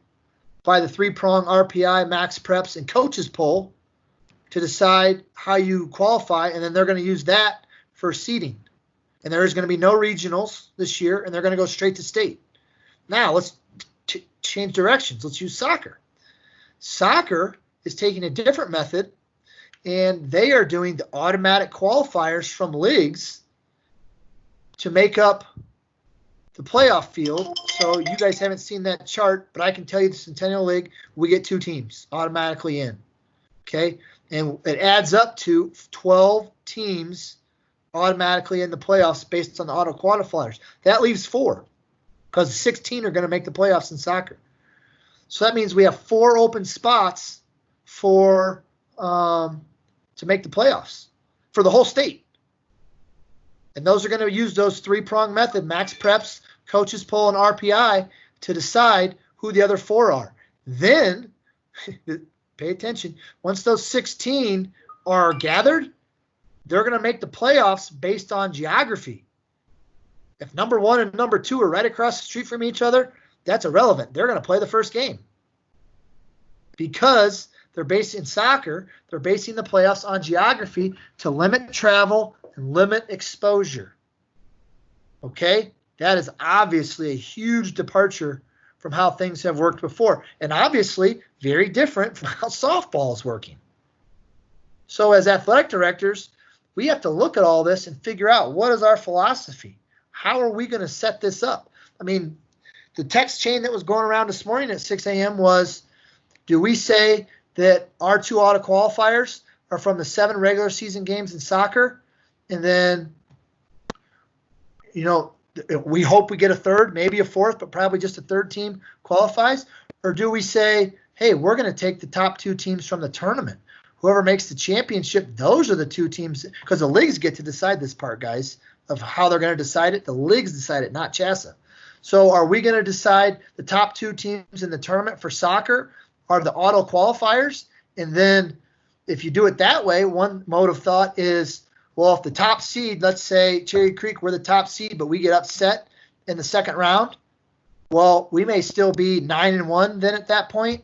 by the 3-prong RPI, max preps, and coaches poll to decide how you qualify, and then they're going to use that for seeding. And there is going to be no regionals this year, and they're going to go straight to state. Now, let's change directions. Let's use soccer. Soccer is taking a different method, and they are doing the automatic qualifiers from leagues to make up the playoff field. So you guys haven't seen that chart, but I can tell you the Centennial League, we get 2 teams automatically in. Okay? And it adds up to 12 teams automatically in the playoffs based on the auto qualifiers. That leaves 4 because 16 are going to make the playoffs in soccer. So that means we have 4 open spots for to make the playoffs for the whole state. And those are going to use those 3-prong method, max preps, coaches poll, and RPI to decide who the other 4 are. Then, pay attention, once those 16 are gathered, they're going to make the playoffs based on geography. If number 1 and number 2 are right across the street from each other, that's irrelevant. They're going to play the first game. Because they're basing soccer, they're basing the playoffs on geography to limit travel and limit exposure. Okay? That is obviously a huge departure from how things have worked before, and obviously very different from how softball is working. So as athletic directors, we have to look at all this and figure out, what is our philosophy? How are we going to set this up? I mean, the text chain that was going around this morning at 6 a.m. was, do we say that our 2 auto qualifiers are from the 7 regular season games in soccer, and then, we hope we get a third, maybe a fourth, but probably just a third team qualifies? Or do we say, hey, we're going to take the top 2 teams from the tournament. Whoever makes the championship, those are the 2 teams, because the leagues get to decide this part, guys, of how they're going to decide it. The leagues decide it, not CHSA. So are we going to decide the top 2 teams in the tournament for soccer are the auto qualifiers? And then if you do it that way, one mode of thought is, well, if the top seed, let's say Cherry Creek, we're the top seed, but we get upset in the second round, well, we may still be 9-1 then at that point.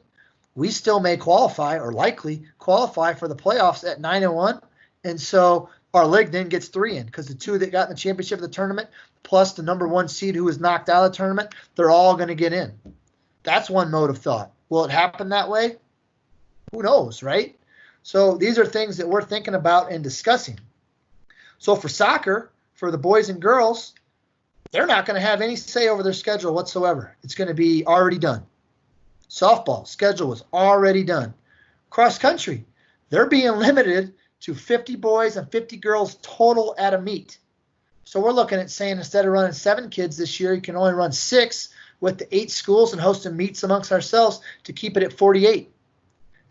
We still may qualify, or likely qualify, for the playoffs at 9-1. And so our league then gets 3 in, because the 2 that got in the championship of the tournament, plus the number 1 seed who was knocked out of the tournament, they're all going to get in. That's one mode of thought. Will it happen that way? Who knows, right? So these are things that we're thinking about and discussing. So for soccer, for the boys and girls, they're not going to have any say over their schedule whatsoever. It's going to be already done. Softball schedule was already done. Cross country, they're being limited to 50 boys and 50 girls total at a meet. So we're looking at saying, instead of running 7 kids this year, you can only run 6 with the 8 schools and hosting meets amongst ourselves to keep it at 48.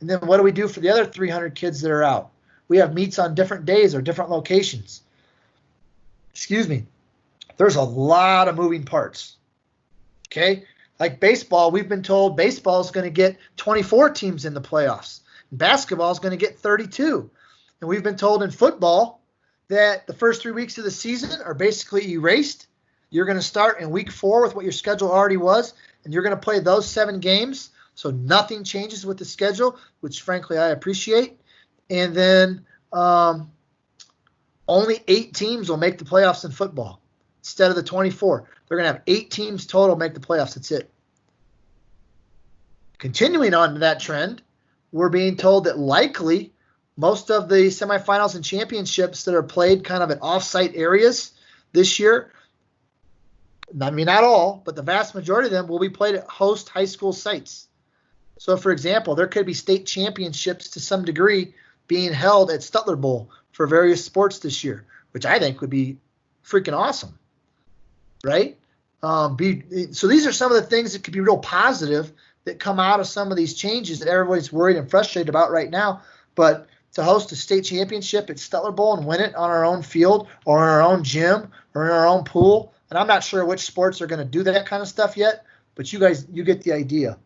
And then what do we do for the other 300 kids that are out? We have meets on different days or different locations. Excuse me. There's a lot of moving parts. Okay? Like baseball, we've been told baseball is going to get 24 teams in the playoffs. And basketball is going to get 32. And we've been told in football that the first 3 weeks of the season are basically erased. You're going to start in week 4 with what your schedule already was, and you're going to play those 7 games. So nothing changes with the schedule, which frankly I appreciate. And then only 8 teams will make the playoffs in football instead of the 24. They're going to have 8 teams total make the playoffs. That's it. Continuing on to that trend, we're being told that likely most of the semifinals and championships that are played kind of at off-site areas this year, I mean, not all, but the vast majority of them will be played at host high school sites. So, for example, there could be state championships to some degree being held at Stutler Bowl for various sports this year, which I think would be freaking awesome, right? So these are some of the things that could be real positive that come out of some of these changes that everybody's worried and frustrated about right now. But to host a state championship at Stutler Bowl and win it on our own field or in our own gym or in our own pool, and I'm not sure which sports are going to do that kind of stuff yet, but you guys, you get the idea.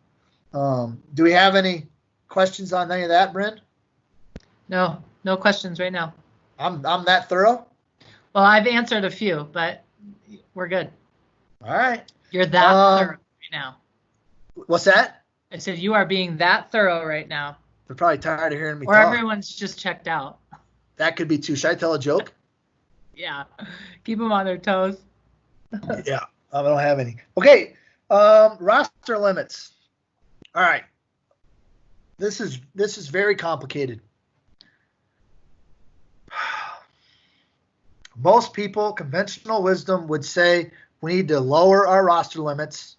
Do we have any questions on any of that, Bryn? No questions right now. I'm that thorough? Well, I've answered a few, but we're good. All right. You're that thorough right now. What's that? I said you are being that thorough right now. They're probably tired of hearing me or talk. Everyone's just checked out. That could be too. Should I tell a joke? Yeah. Keep them on their toes. Yeah. I don't have any. Okay. Roster limits. All right. This is very complicated. Most people, conventional wisdom would say we need to lower our roster limits.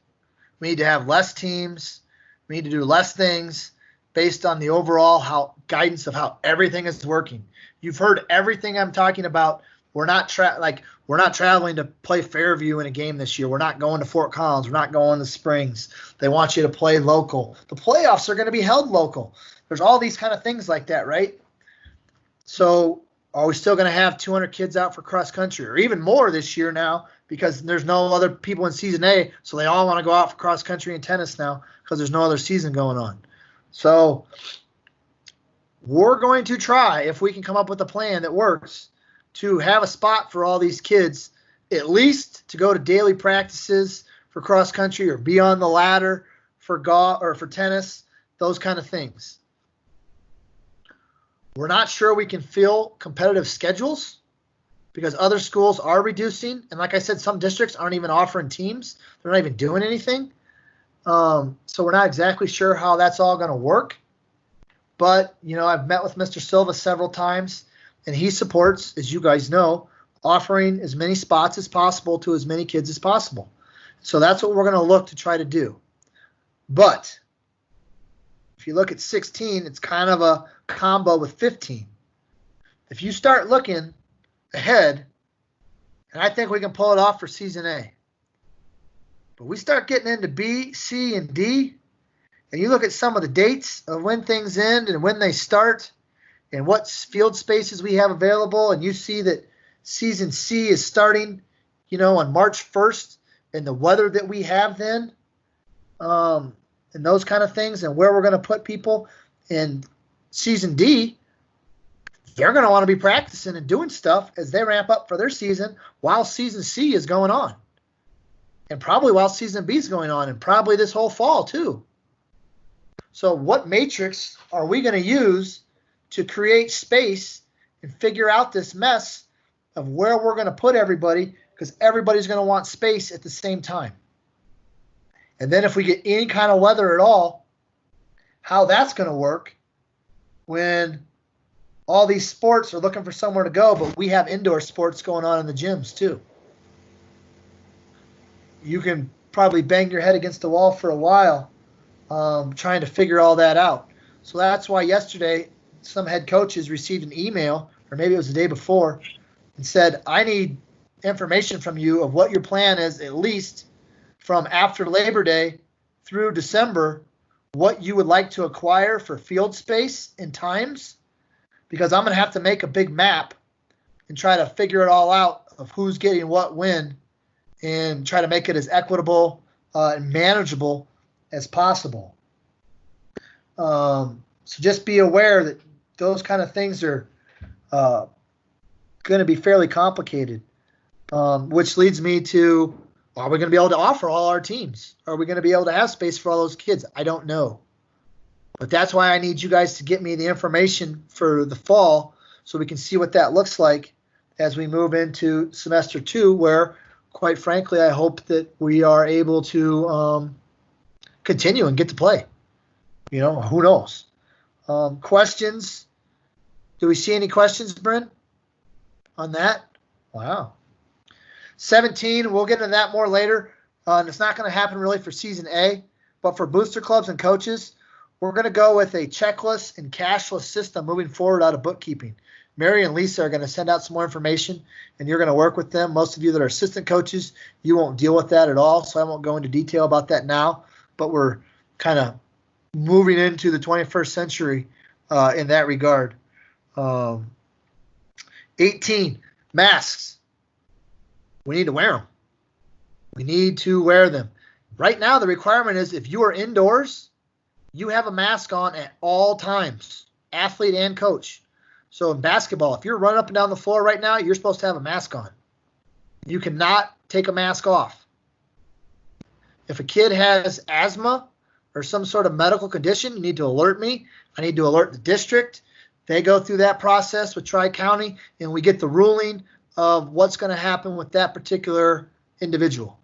We need to have less teams. We need to do less things based on the overall guidance of how everything is working. You've heard everything I'm talking about. We're not traveling to play Fairview in a game this year. We're not going to Fort Collins. We're not going to Springs. They want you to play local. The playoffs are going to be held local. There's all these kind of things like that, right? So are we still going to have 200 kids out for cross country or even more this year now because there's no other people in season A, so they all want to go out for cross country and tennis now because there's no other season going on. So we're going to try, if we can come up with a plan that works, to have a spot for all these kids at least to go to daily practices for cross country or be on the ladder for golf or for tennis, those kind of things. We're not sure we can fill competitive schedules because other schools are reducing. And like I said, some districts aren't even offering teams. They're not even doing anything. So we're not exactly sure how that's all going to work. But, you know, I've met with Mr. Silva several times, and he supports, as you guys know, offering as many spots as possible to as many kids as possible. So that's what we're going to look to try to do. But if you look at 16, it's kind of a combo with 15. If you start looking ahead, and I think we can pull it off for season A, but we start getting into B, C, and D, and you look at some of the dates of when things end and when they start and what field spaces we have available, and you see that season C is starting, you know, on March 1st, and the weather that we have then, and those kind of things, and where we're going to put people in season D, they're going to want to be practicing and doing stuff as they ramp up for their season while season C is going on. And probably while season B is going on, and probably this whole fall too. So what matrix are we going to use to create space and figure out this mess of where we're going to put everybody, because everybody's going to want space at the same time. And then if we get any kind of weather at all, how that's going to work when all these sports are looking for somewhere to go, but we have indoor sports going on in the gyms too. You can probably bang your head against the wall for a while trying to figure all that out. So that's why yesterday some head coaches received an email, or maybe it was the day before, and said, I need information from you of what your plan is, at least from after Labor Day through December, what you would like to acquire for field space and times, because I'm going to have to make a big map and try to figure it all out of who's getting what when, and try to make it as equitable and manageable as possible. So just be aware that those kind of things are going to be fairly complicated, which leads me to, are we going to be able to offer all our teams? Are we going to be able to have space for all those kids? I don't know. But that's why I need you guys to get me the information for the fall so we can see what that looks like as we move into semester 2, where, quite frankly, I hope that we are able to continue and get to play. You know, who knows? Questions? Do we see any questions, Bryn, on that? Wow. 17, we'll get into that more later. And it's not going to happen really for season A, but for booster clubs and coaches, we're going to go with a checklist and cashless system moving forward out of bookkeeping. Mary and Lisa are going to send out some more information, and you're going to work with them. Most of you that are assistant coaches, you won't deal with that at all, so I won't go into detail about that now. But we're kind of moving into the 21st century in that regard. 18, masks. We need to wear them. We need to wear them. Right now, the requirement is if you are indoors, you have a mask on at all times, athlete and coach. So in basketball, if you're running up and down the floor right now, you're supposed to have a mask on. You cannot take a mask off. If a kid has asthma or some sort of medical condition, you need to alert me. I need to alert the district. They go through that process with Tri-County, and we get the ruling of what's going to happen with that particular individual.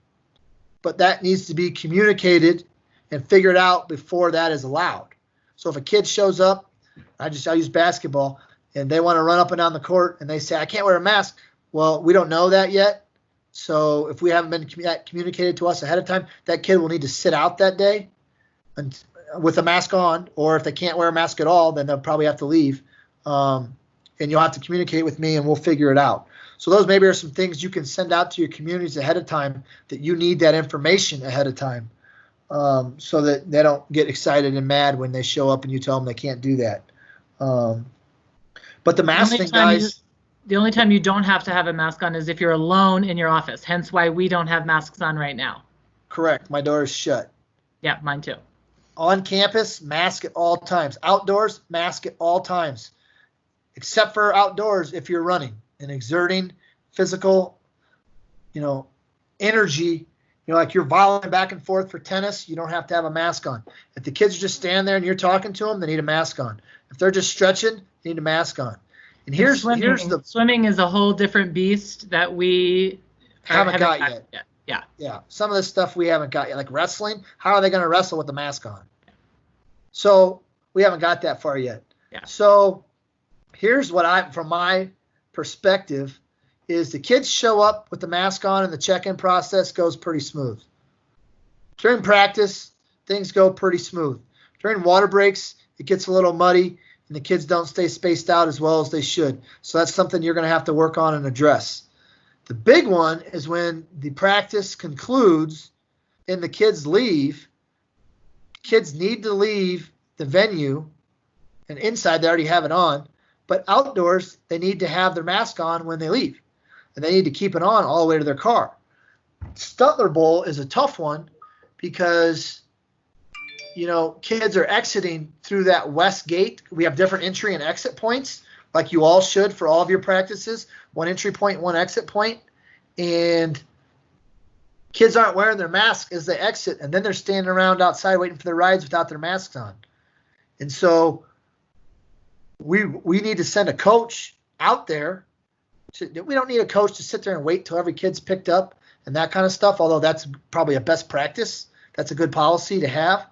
But that needs to be communicated and figured out before that is allowed. So if a kid shows up, I'll use basketball, and they want to run up and down the court, and they say, I can't wear a mask. Well, we don't know that yet. So if we haven't been communicated to us ahead of time, that kid will need to sit out that day with a mask on, or if they can't wear a mask at all, then they'll probably have to leave. And you'll have to communicate with me, and we'll figure it out. So those maybe are some things you can send out to your communities ahead of time, that you need that information ahead of time, so that they don't get excited and mad when they show up and you tell them they can't do that. But the mask thing, guys. The only time you don't have to have a mask on is if you're alone in your office. Hence why we don't have masks on right now. Correct. My door is shut. Yeah, mine too. On campus, mask at all times. Outdoors, mask at all times. Except for outdoors if you're running and exerting physical energy. Like you're volleying back and forth for tennis, you don't have to have a mask on. If the kids are just standing there and you're talking to them, they need a mask on. If they're just stretching, they need a mask on. And here's the swimming is a whole different beast that we haven't got yet. Yeah. Yeah. Some of this stuff we haven't got yet. Like wrestling, how are they going to wrestle with the mask on? So we haven't got that far yet. Yeah. So here's what from my perspective, is the kids show up with the mask on and the check-in process goes pretty smooth. During practice, things go pretty smooth. During water breaks, it gets a little muddy and the kids don't stay spaced out as well as they should. So that's something you're going to have to work on and address. The big one is when the practice concludes and the kids leave. Kids need to leave the venue, and inside they already have it on, but outdoors they need to have their mask on when they leave. And they need to keep it on all the way to their car. Stutler Bowl is a tough one because, kids are exiting through that west gate. We have different entry and exit points, like you all should for all of your practices. One entry point, one exit point. And kids aren't wearing their mask as they exit, and then they're standing around outside waiting for their rides without their masks on. And so we need to send a coach out there. We don't need a coach to sit there and wait till every kid's picked up and that kind of stuff, although that's probably a best practice. That's a good policy to have.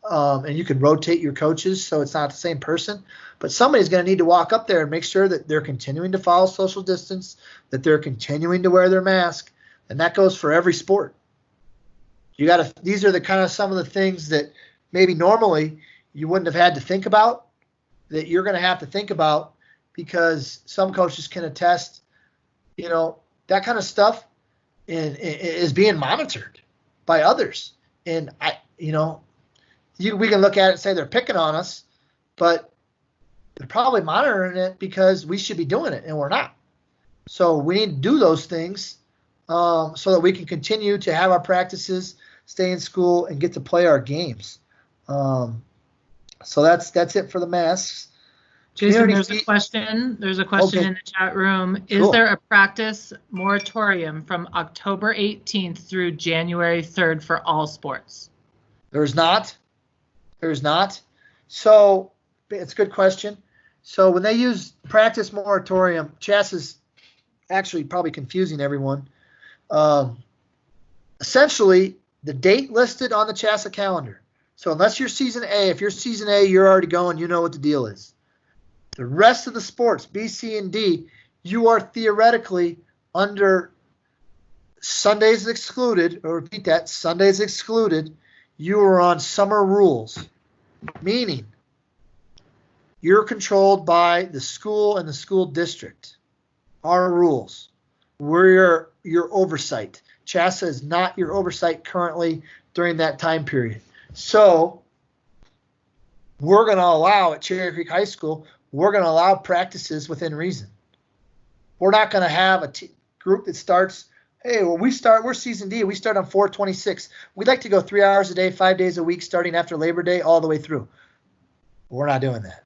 And you can rotate your coaches so it's not the same person. But somebody's going to need to walk up there and make sure that they're continuing to follow social distance, that they're continuing to wear their mask, and that goes for every sport. These are the kind of some of the things that maybe normally you wouldn't have had to think about, that you're going to have to think about, because some coaches can attest, that kind of stuff is being monitored by others. And we can look at it and say they're picking on us, but they're probably monitoring it because we should be doing it and we're not. So we need to do those things so that we can continue to have our practices, stay in school, and get to play our games. So that's it for the masks. Jason, there's a question. There's a question Okay. in the chat room. Is Cool. there a practice moratorium from October 18th through January 3rd for all sports? There's not. So it's a good question. So when they use practice moratorium, CHS is actually probably confusing everyone. Essentially, the date listed on the CHSA calendar. So unless you're season A, if you're season A, you're already going, you know what the deal is. The rest of the sports, B, C, and D, you are theoretically under Sundays excluded, or repeat that, Sundays excluded, you are on summer rules, meaning you're controlled by the school and the school district. Our rules. We're your oversight. CHSA is not your oversight currently during that time period. So we're going to allow at Cherry Creek High School, we're going to allow practices within reason. We're not going to have a group that starts, hey, well, we're season D. We start on 4/26. We'd like to go 3 hours a day, 5 days a week, starting after Labor Day, all the way through. We're not doing that.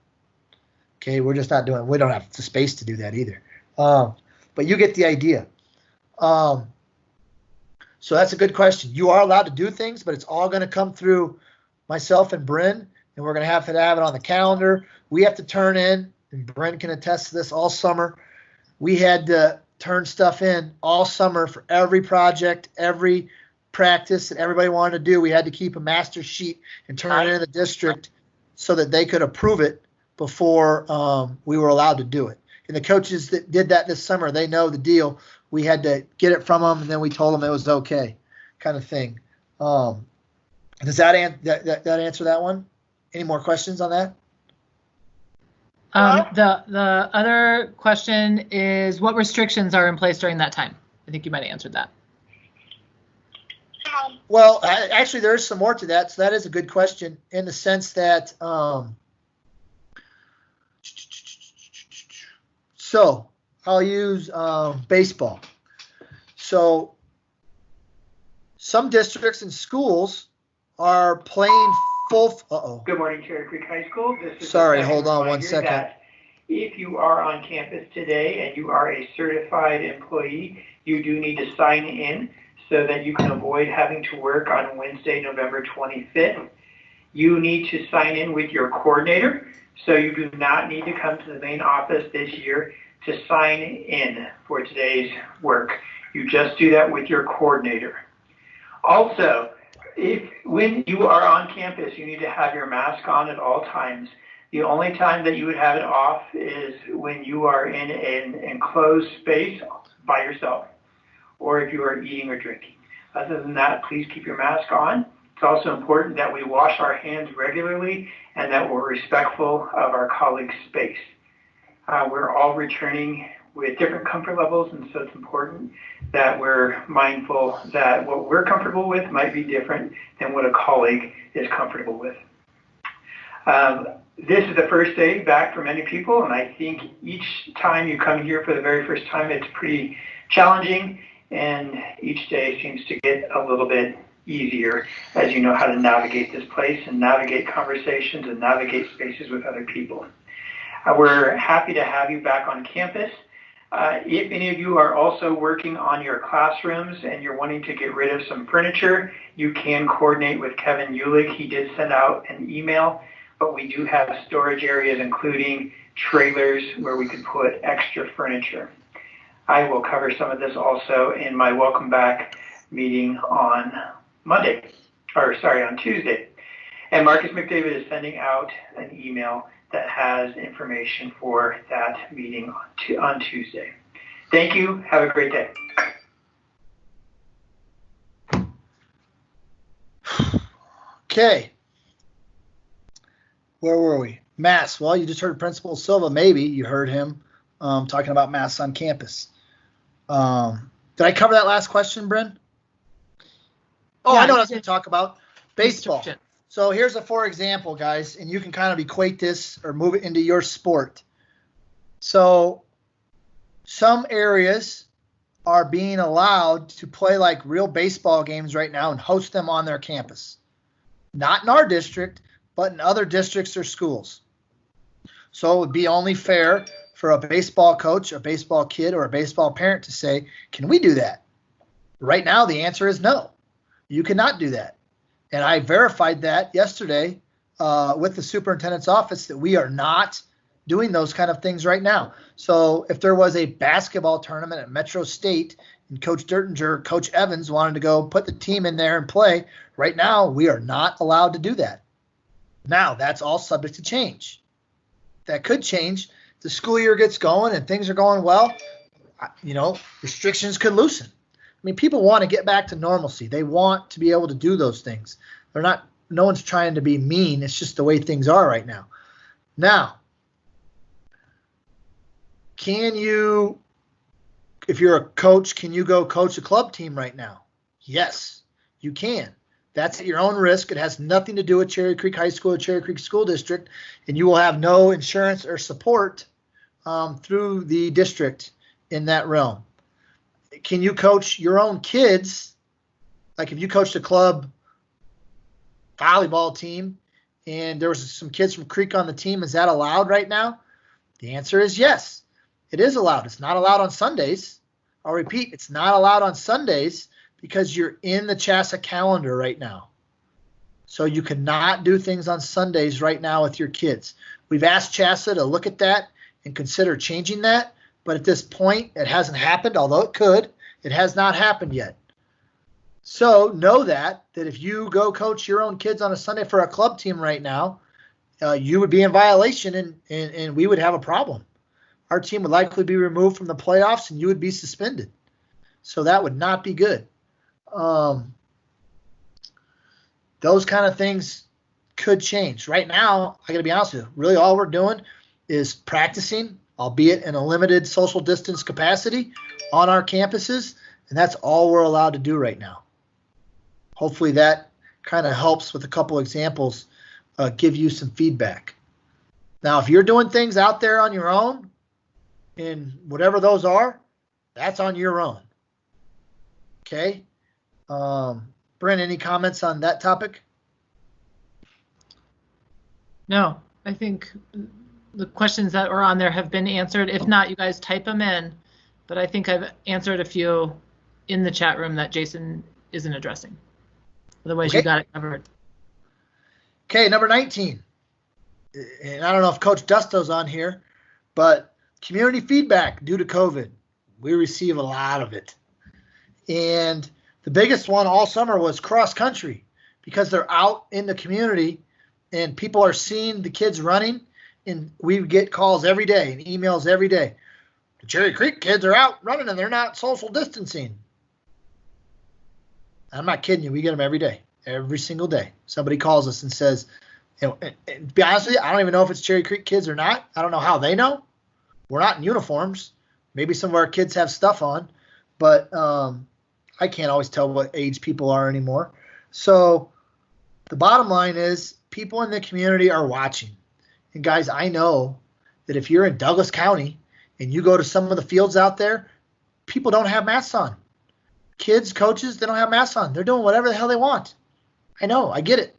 Okay, we're just not doing it. We don't have the space to do that either. But you get the idea. So that's a good question. You are allowed to do things, but it's all going to come through myself and Bryn, and we're going to have it on the calendar. We have to turn in, and Bryn can attest to this all summer. We had to turn stuff in all summer for every project, every practice that everybody wanted to do. We had to keep a master sheet and turn it in the district so that they could approve it before we were allowed to do it. And the coaches that did that this summer, they know the deal. We had to get it from them, and then we told them it was okay, kind of thing. Does that answer that one? Any more questions on that? The other question is, what restrictions are in place during that time? I think you might have answered that. Well, actually, there is some more to that. So that is a good question in the sense that so I'll use baseball. So some districts and schools are playing full. Good morning, Cherry Creek High School. This is Sorry, the second hold on one reminder second. that if you are on campus today and you are a certified employee, you do need to sign in so that you can avoid having to work on Wednesday, November 25th. You need to sign in with your coordinator, so you do not need to come to the main office this year to sign in for today's work. You just do that with your coordinator. Also, when you are on campus, you need to have your mask on at all times. The only time that you would have it off is when you are in an enclosed space by yourself, or if you are eating or drinking. Other than that, please keep your mask on. It's also important that we wash our hands regularly and that we're respectful of our colleagues' space. We're all returning with different comfort levels, and so it's important that we're mindful that what we're comfortable with might be different than what a colleague is comfortable with. This is the first day back for many people, and I think each time you come here for the very first time, it's pretty challenging, and each day seems to get a little bit easier as you know how to navigate this place and navigate conversations and navigate spaces with other people. We're happy to have you back on campus. If any of you are also working on your classrooms and you're wanting to get rid of some furniture, you can coordinate with Kevin Ulick. He did send out an email, but we do have storage areas, including trailers where we could put extra furniture. I will cover some of this also in my welcome back meeting on Tuesday. And Marcus McDavid is sending out an email that has information for that meeting on Tuesday. Thank you. Have a great day. Okay. Where were we? Masks. Well, you just heard Principal Silva. Maybe you heard him talking about masks on campus. Did I cover that last question, Bryn? Oh, yeah, I know what I was going to talk about. Baseball. So here's a for example, guys, and you can kind of equate this or move it into your sport. So some areas are being allowed to play like real baseball games right now and host them on their campus. Not in our district, but in other districts or schools. So it would be only fair for a baseball coach, a baseball kid, or a baseball parent to say, can we do that? Right now, the answer is no. You cannot do that. And I verified that yesterday with the superintendent's office that we are not doing those kind of things right now. So if there was a basketball tournament at Metro State and Coach Dertinger, Coach Evans wanted to go put the team in there and play, right now we are not allowed to do that. Now, that's all subject to change. That could change. The school year gets going and things are going well, you know, restrictions could loosen. I mean, people want to get back to normalcy. They want to be able to do those things. They're not, no one's trying to be mean. It's just the way things are right now. Now, can you, if you're a coach, can you go coach a club team right now? Yes, you can. That's at your own risk. It has nothing to do with Cherry Creek High School or Cherry Creek School District, and you will have no insurance or support through the district in that realm. Can you coach your own kids? Like if you coached a club volleyball team and there was some kids from Creek on the team, is that allowed right now? The answer is yes, it is allowed. It's not allowed on Sundays. I'll repeat, it's not allowed on Sundays because you're in the CHSA calendar right now. So you cannot do things on Sundays right now with your kids. We've asked CHSA to look at that and consider changing that. But at this point, it hasn't happened, although it could. It has not happened yet. So know that if you go coach your own kids on a Sunday for a club team right now, you would be in violation and we would have a problem. Our team would likely be removed from the playoffs and you would be suspended. So that would not be good. Those kind of things could change. Right now, I got to be honest with you, really all we're doing is practicing, albeit in a limited social distance capacity on our campuses, and that's all we're allowed to do right now. Hopefully that kind of helps with a couple examples, give you some feedback. Now, if you're doing things out there on your own, and whatever those are, that's on your own. Okay? Brent, any comments on that topic? No, I think the questions that were on there have been answered. If not, you guys type them in. But I think I've answered a few in the chat room that Jason isn't addressing. Otherwise, Okay. you got it covered. Okay, number 19. And I don't know if Coach Dusto's on here, but community feedback due to COVID. We receive a lot of it. And the biggest one all summer was cross country, because they're out in the community and people are seeing the kids running, and we get calls every day and emails every day. The Cherry Creek kids are out running and they're not social distancing. I'm not kidding you. We get them every day, every single day. Somebody calls us and says, and to be honest with you, I don't even know if it's Cherry Creek kids or not. I don't know how they know. We're not in uniforms. Maybe some of our kids have stuff on, but I can't always tell what age people are anymore. So the bottom line is people in the community are watching. And guys, I know that if you're in Douglas County and you go to some of the fields out there, people don't have masks on. Kids, coaches, they don't have masks on. They're doing whatever the hell they want. I know, I get it.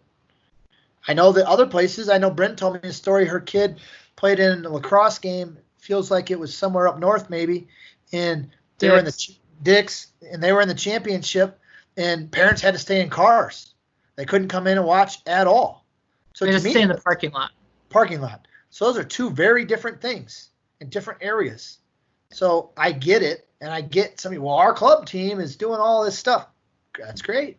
I know that other places, I know Brent told me a story, her kid played in a lacrosse game, feels like it was somewhere up north maybe, and they were in the Dix, and they were in the championship, and parents had to stay in cars. They couldn't come in and watch at all. So They to just me, stay in the parking lot. parking lot. So those are two very different things in different areas. So I get it, and I get somebody, well, our club team is doing all this stuff. That's great.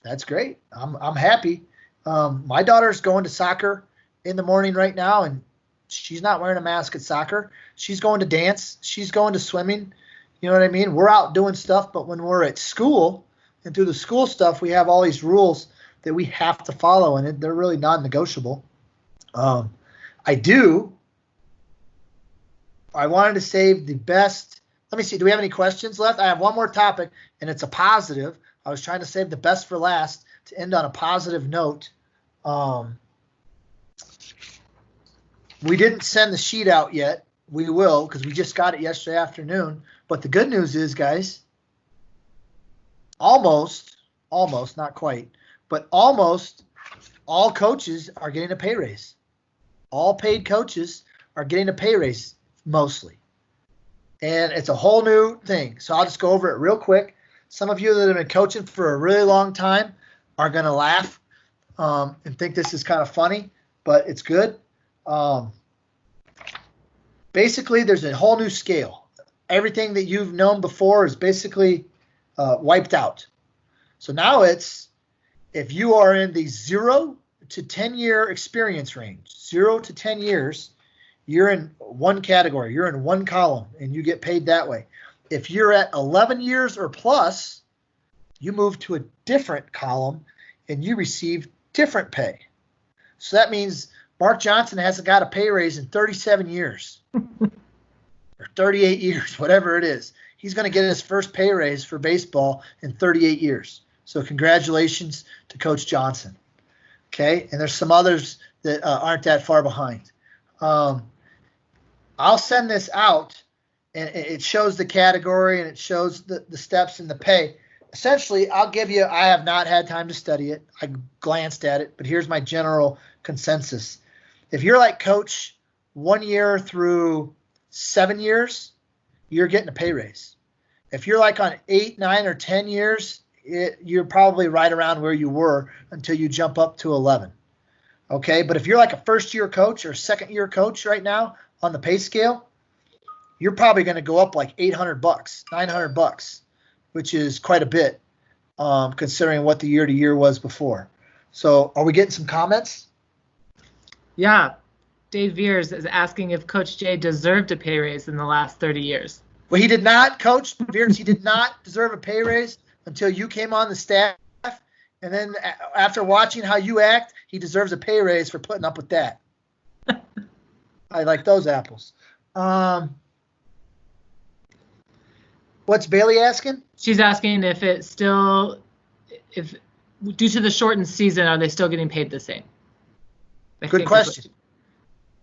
That's great. I'm happy. My daughter's going to soccer in the morning right now, and she's not wearing a mask at soccer. She's going to dance. She's going to swimming. You know what I mean? We're out doing stuff, but when we're at school and through the school stuff, we have all these rules that we have to follow, and they're really non-negotiable. I wanted to save the best. Let me see. Do we have any questions left? I have one more topic, and it's a positive. I was trying to save the best for last to end on a positive note. We didn't send the sheet out yet. We will, because we just got it yesterday afternoon. But the good news is, guys, almost, not quite, but almost all coaches are getting a pay raise. All paid coaches are getting a pay raise, mostly. And it's a whole new thing. So I'll just go over it real quick. Some of you that have been coaching for a really long time are going to laugh and think this is kind of funny, but it's good. Basically, there's a whole new scale. Everything that you've known before is basically wiped out. So now it's, if you are in the 0 to 10-year experience range, 0 to 10 years, you're in one category. You're in one column, and you get paid that way. If you're at 11 years or plus, you move to a different column, and you receive different pay. So that means Mark Johnson hasn't got a pay raise in 37 years or 38 years, whatever it is. He's going to get his first pay raise for baseball in 38 years. So congratulations to Coach Johnson. Okay, and there's some others that aren't that far behind. I'll send this out, and it shows the category, and it shows the steps and the pay. Essentially, I'll give you, I have not had time to study it. I glanced at it, but here's my general consensus. If you're like Coach 1 year through 7 years, you're getting a pay raise. If you're like on 8, 9, or 10 years, you're probably right around where you were until you jump up to 11. Okay, but if you're like a first-year coach or second-year coach right now on the pay scale, you're probably going to go up like $800, $900, which is quite a bit considering what the year-to-year was before. So are we getting some comments? Yeah. Dave Veers is asking if Coach Jay deserved a pay raise in the last 30 years. Well, he did not, Coach Veers. He did not deserve a pay raise until you came on the staff. And then after watching how you act, he deserves a pay raise for putting up with that. I like those apples. What's Bailey asking? She's asking if it's still, if due to the shortened season, are they still getting paid the same? Good question.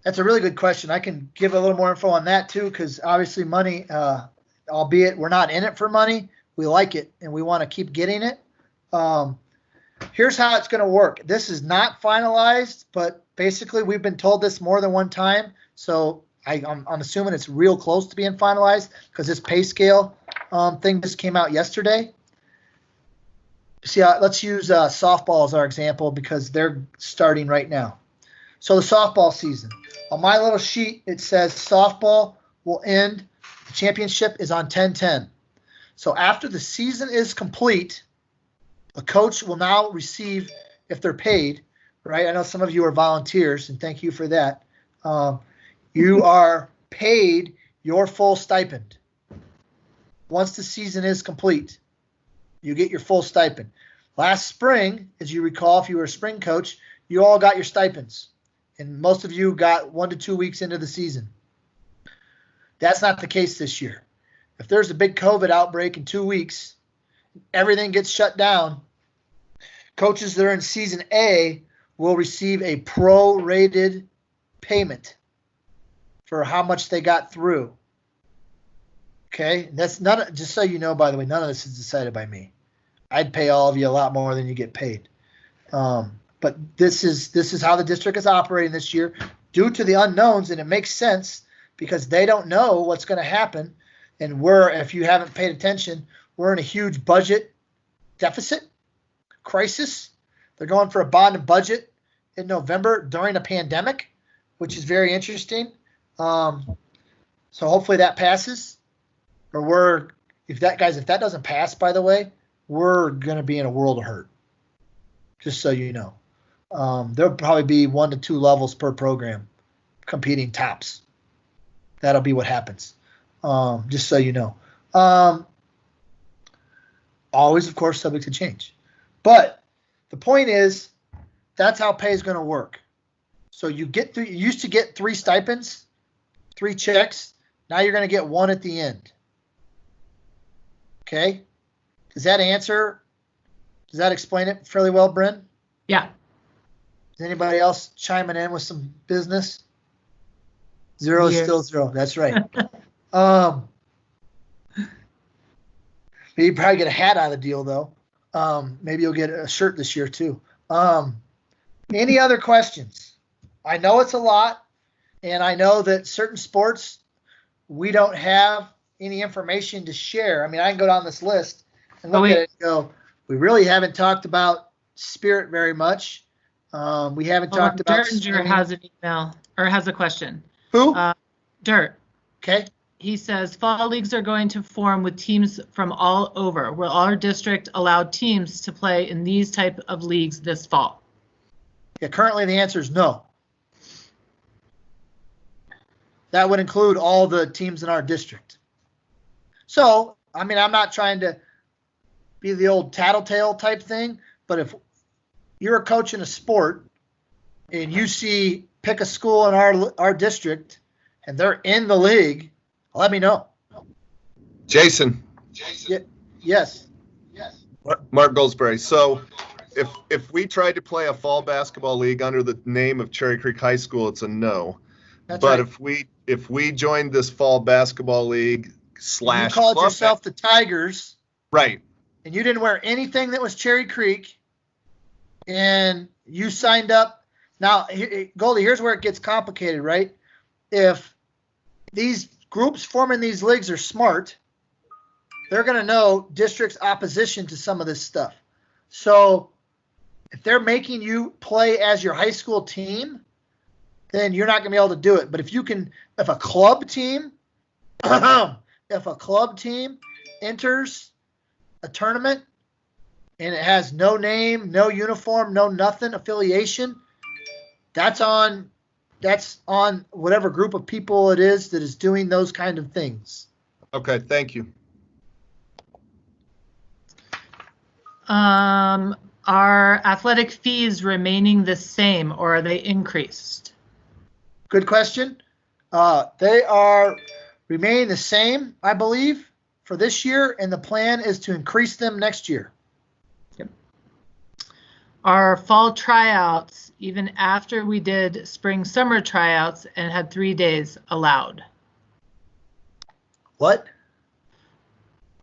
That's a really good question. I can give a little more info on that too, because obviously money, albeit we're not in it for money, we like it and we want to keep getting it. Here's how it's going to work. This is not finalized, but basically we've been told this more than one time So I'm assuming it's real close to being finalized because this pay scale thing just came out yesterday. See, let's use softball as our example because they're starting right now. So the softball season. On my little sheet, it says softball will end. The championship is on 10/10. So after the season is complete, a coach will now receive, if they're paid, right? I know some of you are volunteers, and thank you for that. You are paid your full stipend. Once the season is complete, you get your full stipend. Last spring, as you recall, if you were a spring coach, you all got your stipends. And most of you got 1 to 2 weeks into the season. That's not the case this year. If there's a big COVID outbreak in 2 weeks, everything gets shut down, coaches that are in season A will receive a prorated payment for how much they got through. Okay, that's not, just so you know, by the way, none of this is decided by me. I'd pay all of you a lot more than you get paid. But this is how the district is operating this year due to the unknowns, and it makes sense because they don't know what's going to happen. And if you haven't paid attention, we're in a huge budget deficit crisis. They're going for a bond budget in November during a pandemic, which is very interesting. So hopefully that passes. Or if that doesn't pass, by the way, we're going to be in a world of hurt. Just so you know. There'll probably be 1 to 2 levels per program competing tops. That'll be what happens. Just so you know. Always, of course, subject to change. But the point is, that's how pay is going to work. So you used to get 3 stipends, 3 checks. Now you're going to get 1 at the end. Okay? Does that explain it fairly well, Bryn? Yeah. Is anybody else chiming in with some business? 0 is still 0. That's right. You probably get a hat out of the deal, though. Maybe you'll get a shirt this year, too. Any other questions? I know it's a lot, and I know that certain sports, we don't have any information to share. I mean, I can go down this list and look at it and go, we really haven't talked about spirit very much. We haven't talked about Dirt has an email or has a question. Who? Dirt. Okay. He says fall leagues are going to form with teams from all over. Will our district allow teams to play in these type of leagues this fall? Yeah, currently the answer is no. That would include all the teams in our district. So, I mean, I'm not trying to be the old tattletale type thing, but if you're a coach in a sport and you pick a school in our district and they're in the league, let me know. Jason. Yes. Mark Goldsberry. So if we tried to play a fall basketball league under the name of Cherry Creek High School, it's a no. That's but right. if we joined this fall basketball league / you called yourself the Tigers. Right. And you didn't wear anything that was Cherry Creek, and you signed up. Now, Goldie, here's where it gets complicated, right? If these groups forming these leagues are smart, they're going to know district's opposition to some of this stuff. So if they're making you play as your high school team, then you're not going to be able to do it. But if a club team enters a tournament and it has no name, no uniform, no nothing, affiliation, that's on whatever group of people it is that is doing those kind of things. Okay, thank you. Are athletic fees remaining the same or are they increased? Good question. They are remaining the same, I believe, for this year, and the plan is to increase them next year. Yep. Our fall tryouts, even after we did spring-summer tryouts and had 3 days allowed? What?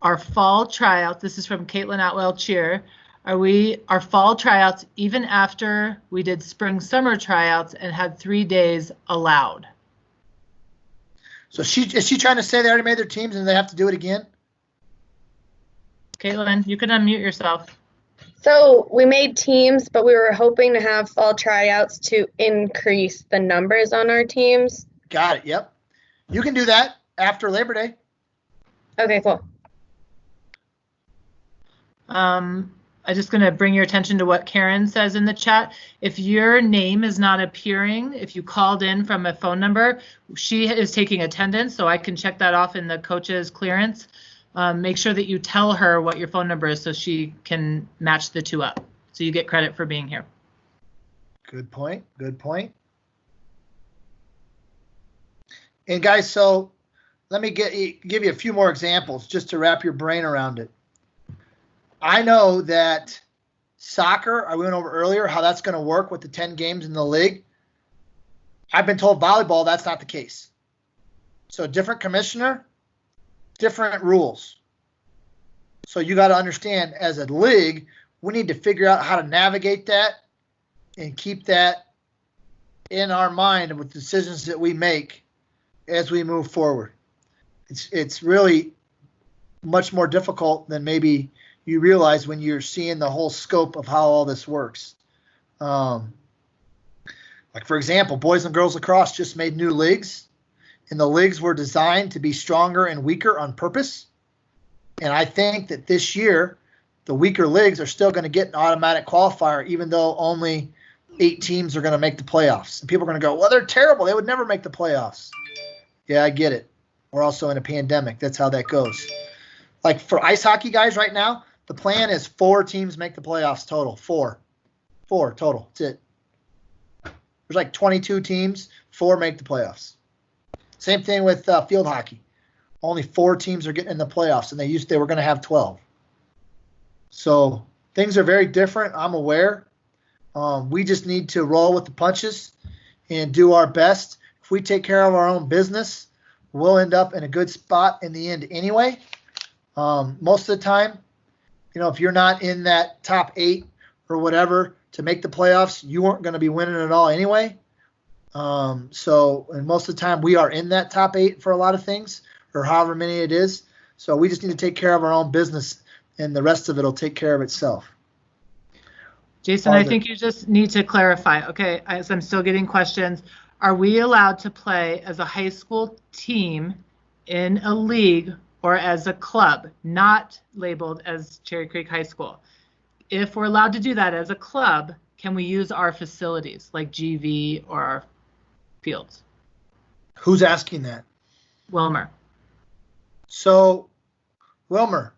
Our fall tryouts, this is from Caitlin Atwell Cheer. Our fall tryouts, even after we did spring-summer tryouts and had 3 days allowed? So is she trying to say they already made their teams and they have to do it again? Caitlin, you can unmute yourself. So we made teams, but we were hoping to have fall tryouts to increase the numbers on our teams. Got it. Yep. You can do that after Labor Day. Okay, cool. I'm just going to bring your attention to what Karen says in the chat. If your name is not appearing, if you called in from a phone number, she is taking attendance, so I can check that off in the coach's clearance. Make sure that you tell her what your phone number is so she can match the two up. So you get credit for being here. Good point. Good point. And guys, so let me give you a few more examples just to wrap your brain around it. I know that soccer, I went over earlier how that's going to work with the 10 games in the league. I've been told volleyball, that's not the case. So different commissioner, different rules. So you got to understand, as a league, we need to figure out how to navigate that and keep that in our mind with decisions that we make as we move forward. It's really much more difficult than maybe you realize when you're seeing the whole scope of how all this works. Like, for example, boys and girls lacrosse just made new leagues, and the leagues were designed to be stronger and weaker on purpose. And I think that this year, the weaker leagues are still going to get an automatic qualifier, even though only 8 teams are going to make the playoffs. And people are going to go, well, they're terrible. They would never make the playoffs. Yeah, I get it. We're also in a pandemic. That's how that goes. Like for ice hockey guys right now, the plan is 4 teams make the playoffs total. 4 total. That's it. There's like 22 teams. 4 make the playoffs. Same thing with field hockey. Only 4 teams are getting in the playoffs, and they were going to have 12. So things are very different. I'm aware. We just need to roll with the punches and do our best. If we take care of our own business, we'll end up in a good spot in the end anyway. Most of the time, if you're not in that top 8 or whatever to make the playoffs, you weren't going to be winning at all anyway. And most of the time we are in that top 8 for a lot of things, or however many it is. So we just need to take care of our own business, and the rest of it will take care of itself. Jason, I think you just need to clarify. Okay, as I'm still getting questions, are we allowed to play as a high school team in a league or as a club, not labeled as Cherry Creek High School? If we're allowed to do that as a club, can we use our facilities like GV or our fields? Who's asking that? Wilmer. So, Wilmer,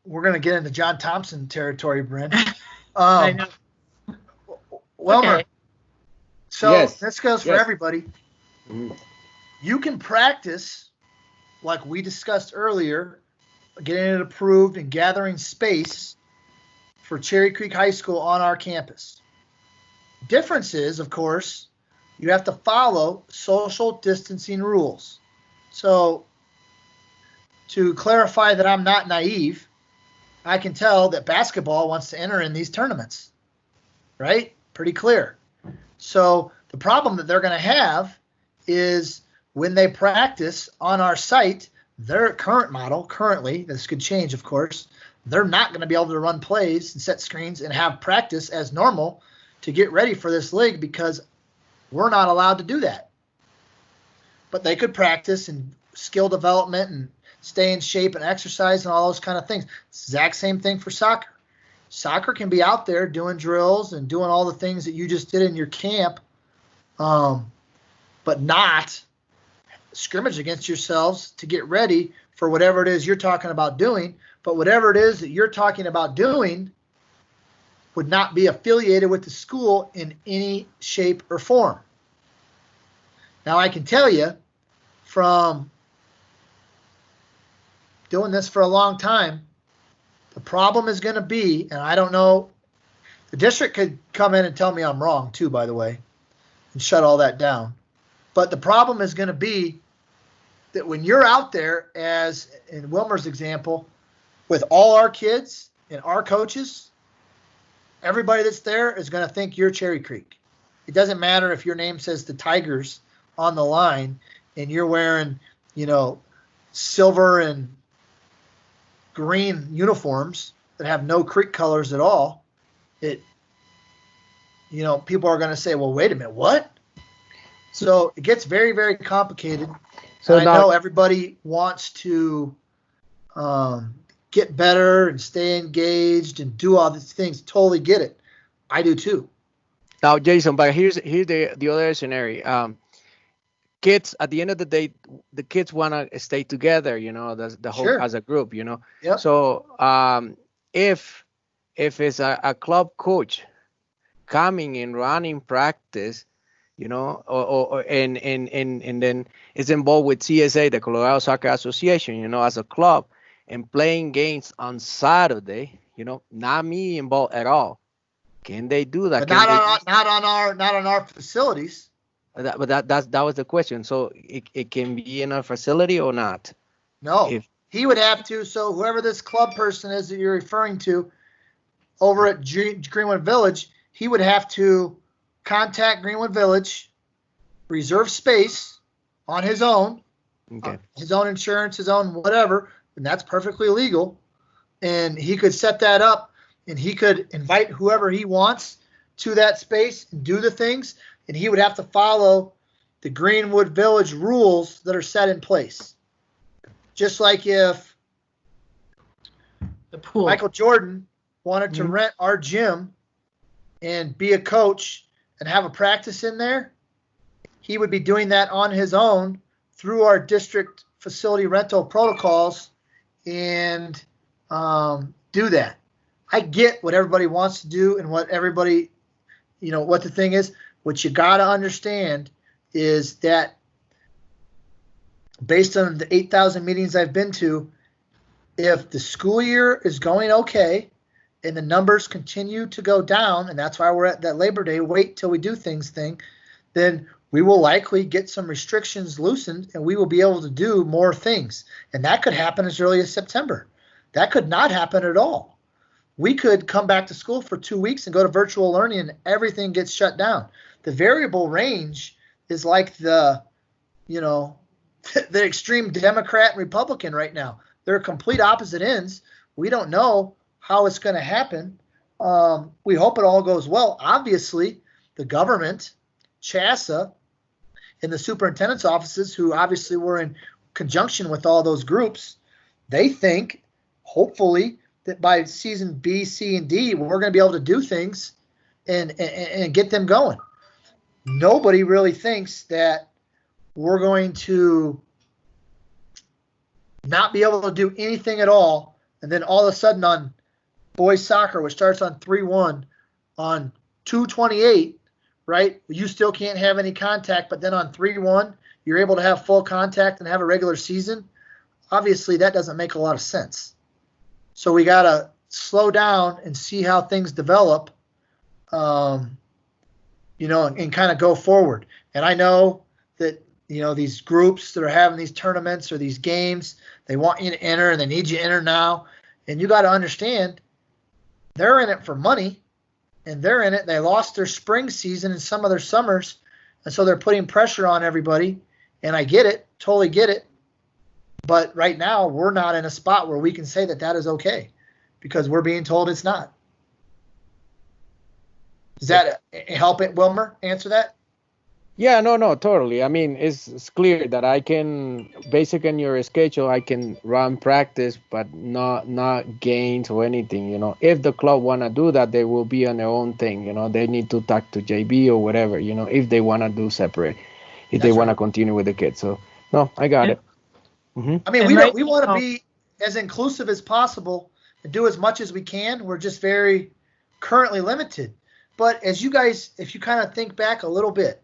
we're going to get into John Thompson territory, Bryn. I know. Wilmer, Okay. so Yes. this goes for Yes. everybody. Mhm. You can practice, like we discussed earlier, getting it approved and gathering space for Cherry Creek High School on our campus. Difference is, of course, you have to follow social distancing rules. So to clarify that I'm not naive, I can tell that basketball wants to enter in these tournaments, right? Pretty clear. So the problem that they're going to have is when they practice on our site, their current model, currently, this could change, of course, they're not going to be able to run plays and set screens and have practice as normal to get ready for this league because we're not allowed to do that. But they could practice and skill development and stay in shape and exercise and all those kind of things. Exact same thing for soccer. Soccer can be out there doing drills and doing all the things that you just did in your camp, but not scrimmage against yourselves to get ready for whatever it is you're talking about doing. But whatever it is that you're talking about doing would not be affiliated with the school in any shape or form. Now, I can tell you from doing this for a long time, the problem is going to be, and I don't know, the district could come in and tell me I'm wrong too, by the way, and shut all that down. But the problem is going to be that when you're out there, as in Wilmer's example, with all our kids and our coaches, everybody that's there is going to think you're Cherry Creek. It doesn't matter if your name says the Tigers on the line and you're wearing, silver and green uniforms that have no creek colors at all, people are going to say, well, wait a minute, what? So it gets very, very complicated. So I know everybody wants to get better and stay engaged and do all these things. Totally get it. I do too. Now, Jason, but here's the other scenario. Kids, at the end of the day, the kids want to stay together, the whole Sure. as a group, Yep. So if it's a club coach coming and running practice, and then is involved with CSA, the Colorado Soccer Association, as a club, and playing games on Saturday, not me involved at all. Can they do that? But not on our facilities. That was the question. So it can be in a facility or not? No, he would have to. So whoever this club person is that you're referring to over at Greenwood Village, he would have to contact Greenwood Village, reserve space on his own, his own insurance, his own whatever, and that's perfectly legal. And he could set that up, and he could invite whoever he wants to that space and do the things, and he would have to follow the Greenwood Village rules that are set in place. Just like if the pool. Michael Jordan wanted to rent our gym and be a coach and have a practice in there, he would be doing that on his own through our district facility rental protocols and do that. I get what everybody wants to do and what everybody, what the thing is. What you got to understand is that based on the 8,000 meetings I've been to, if the school year is going okay and the numbers continue to go down, and that's why we're at that Labor Day wait till we do things thing, then we will likely get some restrictions loosened and we will be able to do more things. And that could happen as early as September. That could not happen at all. We could come back to school for 2 weeks and go to virtual learning and everything gets shut down. The variable range is like the extreme Democrat and Republican right now. They're complete opposite ends. We don't know how it's going to happen. We hope it all goes well. Obviously, the government, CHSA, and the superintendent's offices, who obviously were in conjunction with all those groups, they think, hopefully, that by season B, C, and D, we're going to be able to do things and get them going. Nobody really thinks that we're going to not be able to do anything at all, and then all of a sudden on boys soccer, which starts on 3/1, on 2/28, right, you still can't have any contact, but then on 3/1, you're able to have full contact and have a regular season. Obviously, that doesn't make a lot of sense. So we got to slow down and see how things develop, and kind of go forward. And I know that, these groups that are having these tournaments or these games, they want you to enter and they need you to enter now. And you got to understand, they're in it for money, and they're in it. They lost their spring season and some of their summers, and so they're putting pressure on everybody. And I get it, totally get it. But right now, we're not in a spot where we can say that that is okay, because we're being told it's not. Does that help it, Wilmer, answer that? Yeah, no, totally. I mean, it's clear that I can, based on your schedule, I can run practice, but not games or anything. If the club want to do that, they will be on their own thing. They need to talk to JB or whatever, if they want to do separate, if they want to continue with the kids. So, no, I got it. Mm-hmm. I mean, we want to be as inclusive as possible and do as much as we can. We're just very currently limited. But as you guys, if you kind of think back a little bit,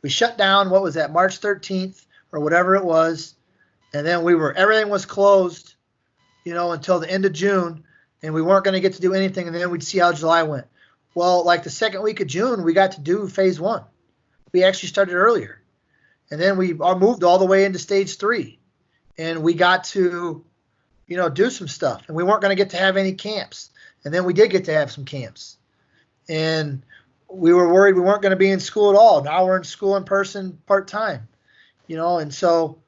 we shut down, what was that, March 13th or whatever it was. And then everything was closed, until the end of June, and we weren't going to get to do anything. And then we'd see how July went. Well, like the second week of June, we got to do phase 1. We actually started earlier. And then we are moved all the way into stage 3. And we got to, do some stuff. And we weren't going to get to have any camps. And then we did get to have some camps. And we were worried we weren't going to be in school at all. Now we're in school in person part-time, and so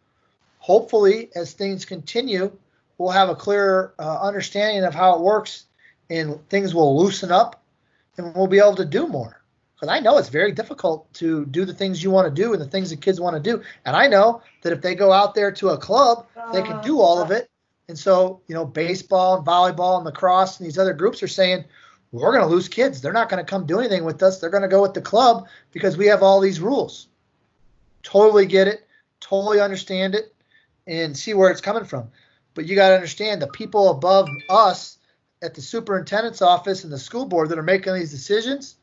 hopefully as things continue, we'll have a clearer understanding of how it works and things will loosen up and we'll be able to do more. Because I know it's very difficult to do the things you want to do and the things that kids want to do. And I know that if they go out there to a club, they can do all of it. And so, baseball and volleyball and lacrosse and these other groups are saying, we're going to lose kids. They're not going to come do anything with us. They're going to go with the club because we have all these rules. Totally get it. Totally understand it and see where it's coming from. But you got to understand the people above us at the superintendent's office and the school board that are making these decisions,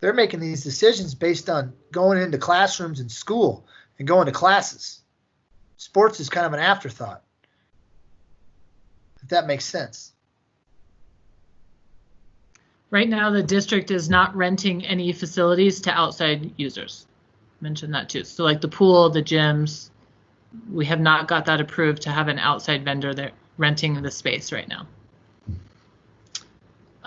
they're making these decisions based on going into classrooms in school and going to classes. Sports is kind of an afterthought, if that makes sense. Right now, the district is not renting any facilities to outside users. Mentioned that too. So like the pool, the gyms, we have not got that approved to have an outside vendor there renting the space right now.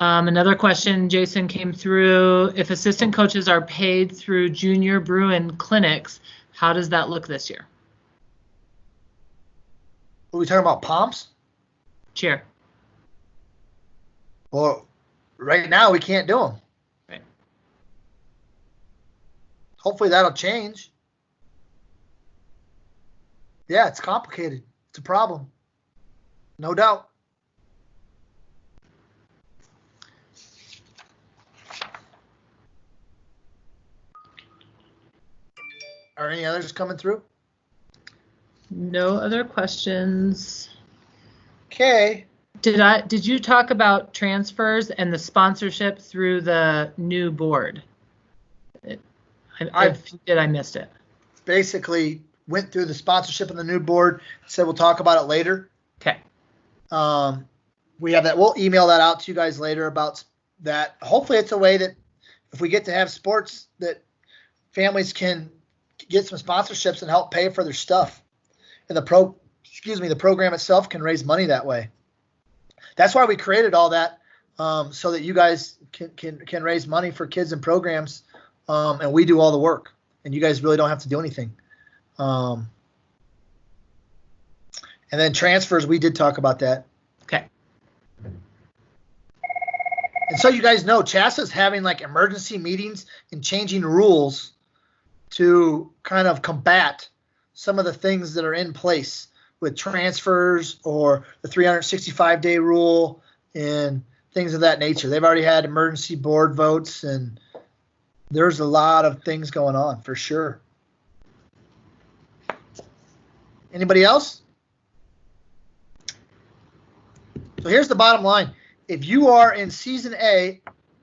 Another question, Jason, came through. If assistant coaches are paid through junior Bruin clinics, how does that look this year? Are we talking about POMs? Cheer. Well, right now we can't do them. Right. Hopefully that'll change. Yeah, it's complicated. It's a problem. No doubt. Are any others coming through? No other questions. Okay. Did you talk about transfers and the sponsorship through the new board? If you did, I missed it. Basically went through the sponsorship and the new board, said we'll talk about it later. Okay. We have that. We'll email that out to you guys later about that. Hopefully it's a way that if we get to have sports that families can get some sponsorships and help pay for their stuff. And the program itself can raise money that way. That's why we created all that, so that you guys can raise money for kids and programs, and we do all the work, and you guys really don't have to do anything. And then transfers, we did talk about that. Okay. And so you guys know, CHS is having like emergency meetings and changing rules to kind of combat some of the things that are in place with transfers or the 365-day rule and things of that nature. They've already had emergency board votes, and there's a lot of things going on for sure. Anybody else? So here's the bottom line. If you are in season A,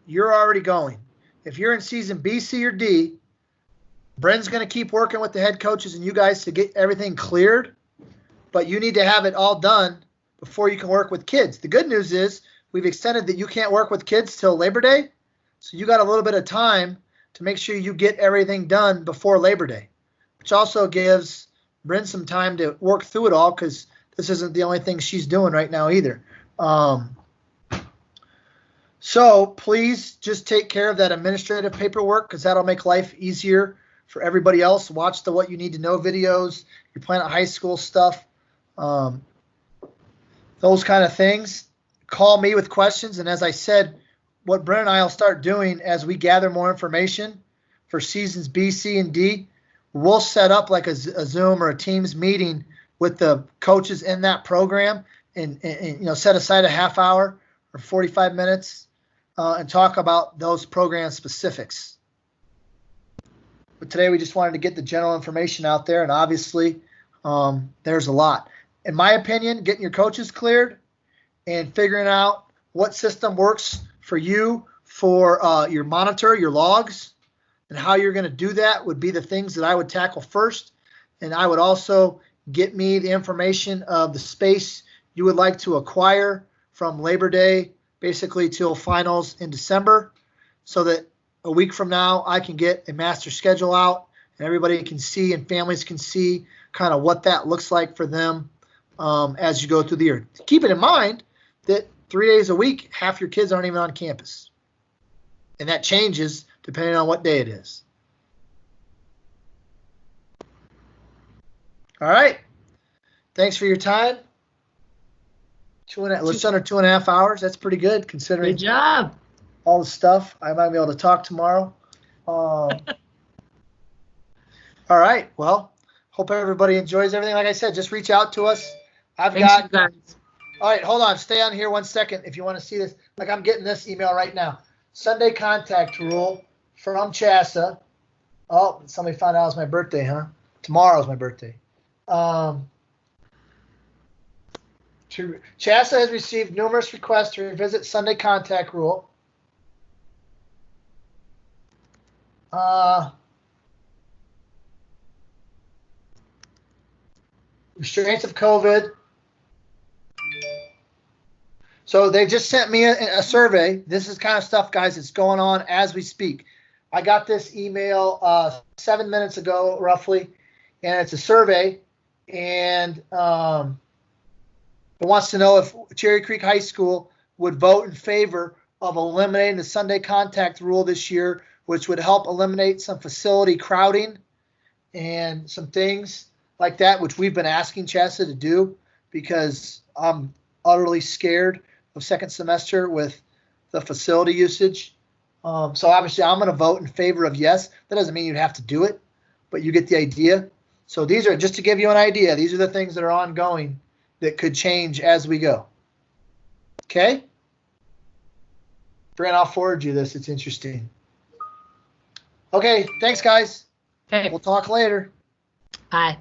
you're already going. If you're in season B, C, or D, Bren's going to keep working with the head coaches and you guys to get everything cleared, but you need to have it all done before you can work with kids. The good news is we've extended that you can't work with kids till Labor Day, so you got a little bit of time to make sure you get everything done before Labor Day, which also gives Bren some time to work through it all because this isn't the only thing she's doing right now either. So please just take care of that administrative paperwork because that'll make life easier for everybody else. Watch the What You Need to Know videos, your Planet High School stuff, those kind of things. Call me with questions. And as I said, what Brent and I will start doing as we gather more information for seasons B, C, and D, we'll set up like a Zoom or a Teams meeting with the coaches in that program and set aside a half hour or 45 minutes and talk about those program specifics. But today we just wanted to get the general information out there, and obviously there's a lot. In my opinion, getting your coaches cleared and figuring out what system works for you for your monitor, your logs, and how you're going to do that would be the things that I would tackle first. And I would also get me the information of the space you would like to acquire from Labor Day basically till finals in December, so that a week from now I can get a master schedule out and everybody can see and families can see kind of what that looks like for them as you go through the year. Keep it in mind that 3 days a week, half your kids aren't even on campus. And that changes depending on what day it is. All right. Thanks for your time. Just under 2.5 hours. That's pretty good considering Good job. all the stuff. I might be able to talk tomorrow. All right. Well, hope everybody enjoys everything. Like I said, just reach out to us. Thanks, you guys. All right, hold on. Stay on here 1 second if you want to see this. Like I'm getting this email right now. Sunday contact rule from CHSA. Oh, somebody found out it was my birthday, huh? Tomorrow's my birthday. CHSA has received numerous requests to revisit Sunday contact rule. Restraints of COVID. So they just sent me a survey. This is kind of stuff, guys, that's going on as we speak. I got this email 7 minutes ago, roughly, and it's a survey, and it wants to know if Cherry Creek High School would vote in favor of eliminating the Sunday contact rule this year, which would help eliminate some facility crowding and some things like that, which we've been asking CHSA to do because I'm utterly scared of second semester with the facility usage. So obviously I'm going to vote in favor of yes. That doesn't mean you'd have to do it, but you get the idea. So these are, just to give you an idea, these are the things that are ongoing that could change as we go. Okay? Brent, I'll forward you this. It's interesting. Okay, thanks, guys. Okay. We'll talk later. Bye.